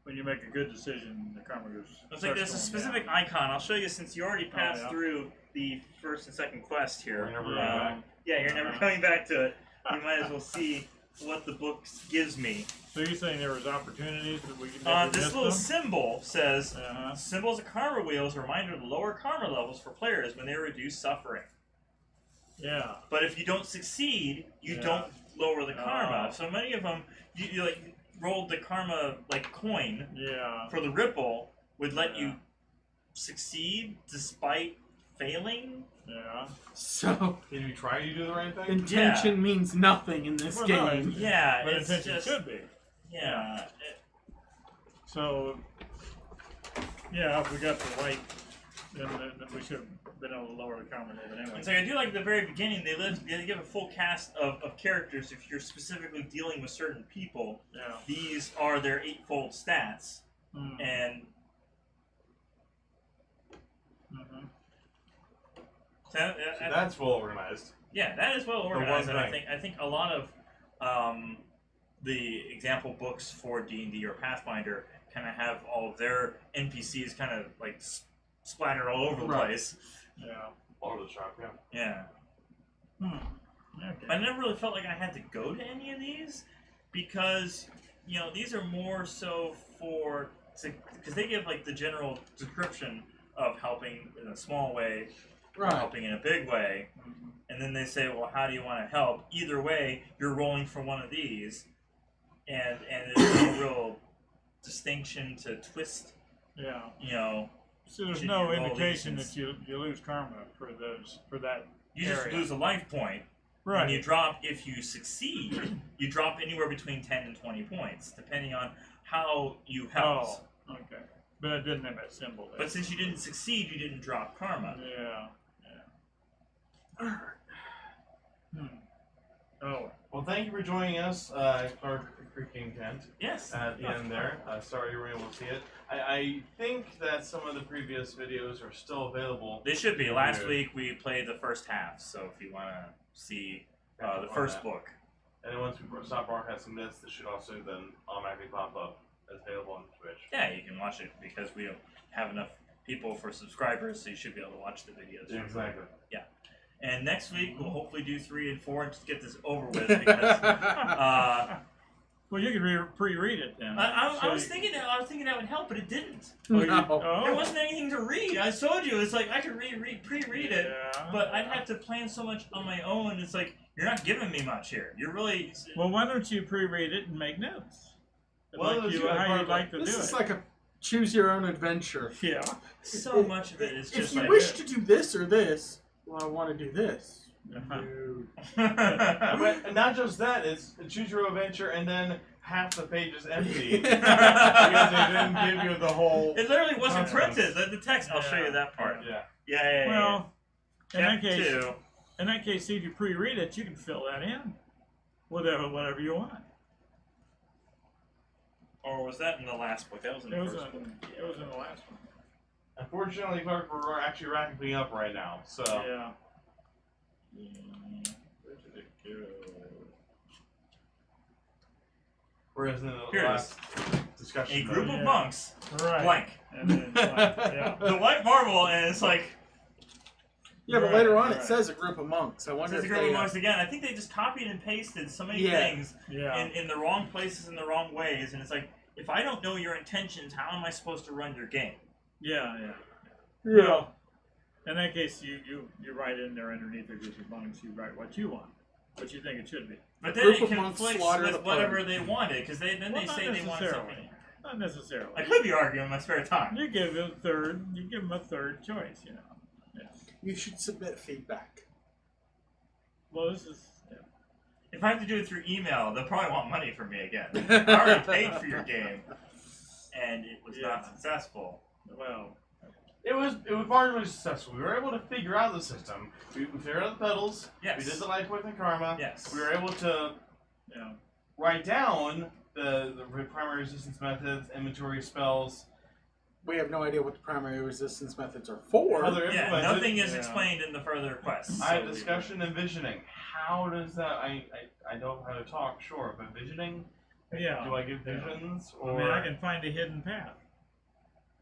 When you make a good decision, the karma goes. It's like there's a specific icon. I'll show you since you already passed through the first and second quest here. We're never going back. Yeah, you're never coming back to it. You might as well see what the book gives me. So you're saying there was opportunities that we could never This miss little them? symbol says, Uh-huh. symbols of karma wheels, a reminder of the lower karma levels for players when they reduce suffering. Yeah. But if you don't succeed, you Yeah. don't lower the karma. Oh. So many of them, you like rolled the karma like coin Yeah. for the ripple would let Yeah. you succeed despite failing. Yeah. So Can you try to do the right thing? intention means nothing in this Well, no, game. Yeah, But it's intention just should be. yeah. So, yeah, if we got the light, then we should have been able to lower the karma a little bit anyway. It's like I do like at the very beginning they give a full cast of characters if you're specifically dealing with certain people. Yeah. These are their 8-fold stats, Mm. and Mhm. so, So that's well organized. yeah, that is well one organized. And thing. I think a lot of the example books for D&D or Pathfinder kind of have all of their NPCs kind of like splattered all over the Right. place. Yeah. All over the shop, yeah. Yeah. Okay. I never really felt like I had to go to any of these because, you know, these are more so for, because they give like the general description of helping in a small way or Right. helping in a big way, Mhm. and then they say, well, how do you want to help? Either way, you're rolling for one of these, and there's no real distinction to twist, Yeah. you know. So there's Should no you roll indication these? that you lose karma for that. You just area. lose a life point. Right. And you drop, if you succeed, you drop anywhere between 10 and 20 points, depending on how you helped. Oh, okay. But it didn't have that symbol there. But since you didn't succeed, you didn't drop karma. Yeah. Oh. Well, thank you for joining us, Clark Creaking Tent, Yes. at the end there. Sorry you weren't able to see it. I think that some of the previous videos are still available. They should be. Last Yeah. week we played the first half, so if you want to see Catch the up on first that. book. And then once we stop broadcasting this should also then automatically pop up as available on Twitch. Yeah, you can watch it because we don't have enough people for subscribers, so you should be able to watch the videos. Yeah, exactly. And next week we'll hopefully do 3 and 4 and just get this over with because Well, you can pre-read it then. I was thinking that would help, but it didn't. Oh, No. There wasn't anything to read. I told you, it's like I could pre-read it, Yeah. but I'd have to plan so much on my own. It's like you're not giving me much here. You're really Well, why don't you pre-read it and make notes? Well, Like let's you, do it how part you'd of like to This do is it. like a choose your own adventure. Yeah. so much of it is If just you like wish to do this or this, well, I want to do this. Uh-huh. No. But not just that, it's choose your own adventure and then half the page is empty because they didn't give you the whole. It literally wasn't Content. printed. The text. I'll show you that part. Yeah. Yeah. Well, in that Chapter case, 2. if you pre-read it, you can fill that in, whatever you want. Or was that in the last book? That was in the It was first book. in the last one. Unfortunately, Clark, we're actually wrapping up right now, so. Yeah. Where did it go? Whereas in the Here it last discussion, A group Yeah. of monks, Right. blank. And then, yeah. The white marble, and it's like Yeah, but Right, later on it right. says a group of monks. I it wonder says a if group they, of monks again. I think they just copied and pasted so many Yeah. things Yeah. in the wrong places in the wrong ways, and it's like if I don't know your intentions, how am I supposed to run your game? Yeah. Yeah. In that case, you write in there underneath the group of monks, you write what you want, what you think it should be. But A then group it of monks conflicts slaughter with the whatever party. they wanted, because then Well, they not say they wanted necessarily. something. Not necessarily. I could be arguing in my spare time. You give them a third choice, you know. Yeah. You should submit feedback. Well, this is. Yeah. If I have to do it through email, they'll probably want money from me again. I already paid for your game, and it was not successful. Well. it was marginally successful. We were able to figure out the system. We figured out the pedals. Yes. We did the life with and karma. Yes. We were able to Yeah. write down the primary resistance methods, inventory spells. We have no idea what the primary resistance methods are for. How they're Yeah, implemented. nothing is explained in the further quests. I have so discussion and visioning. How does that? I don't know how to talk, sure, but visioning. Yeah. Do I give visions I or? mean, I can find a hidden path.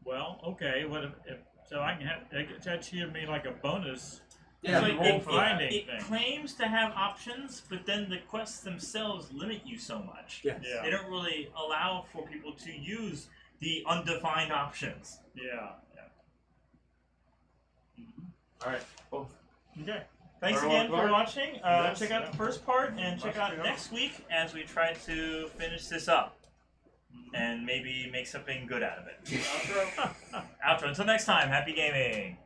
Well, okay. What if so? I can have that's give me like a bonus. Yeah, It's like roll it, for it, finding it things. claims to have options, but then the quests themselves limit you so much. Yes. Yeah. They don't really allow for people to use the undefined options. Yeah. All right. Well, Okay. Thanks Everyone again for clear? watching. Yes, Check out yeah. the first part and check out Yeah. next week as we try to finish this up and maybe make something good out of it. Outro. Until next time, happy gaming.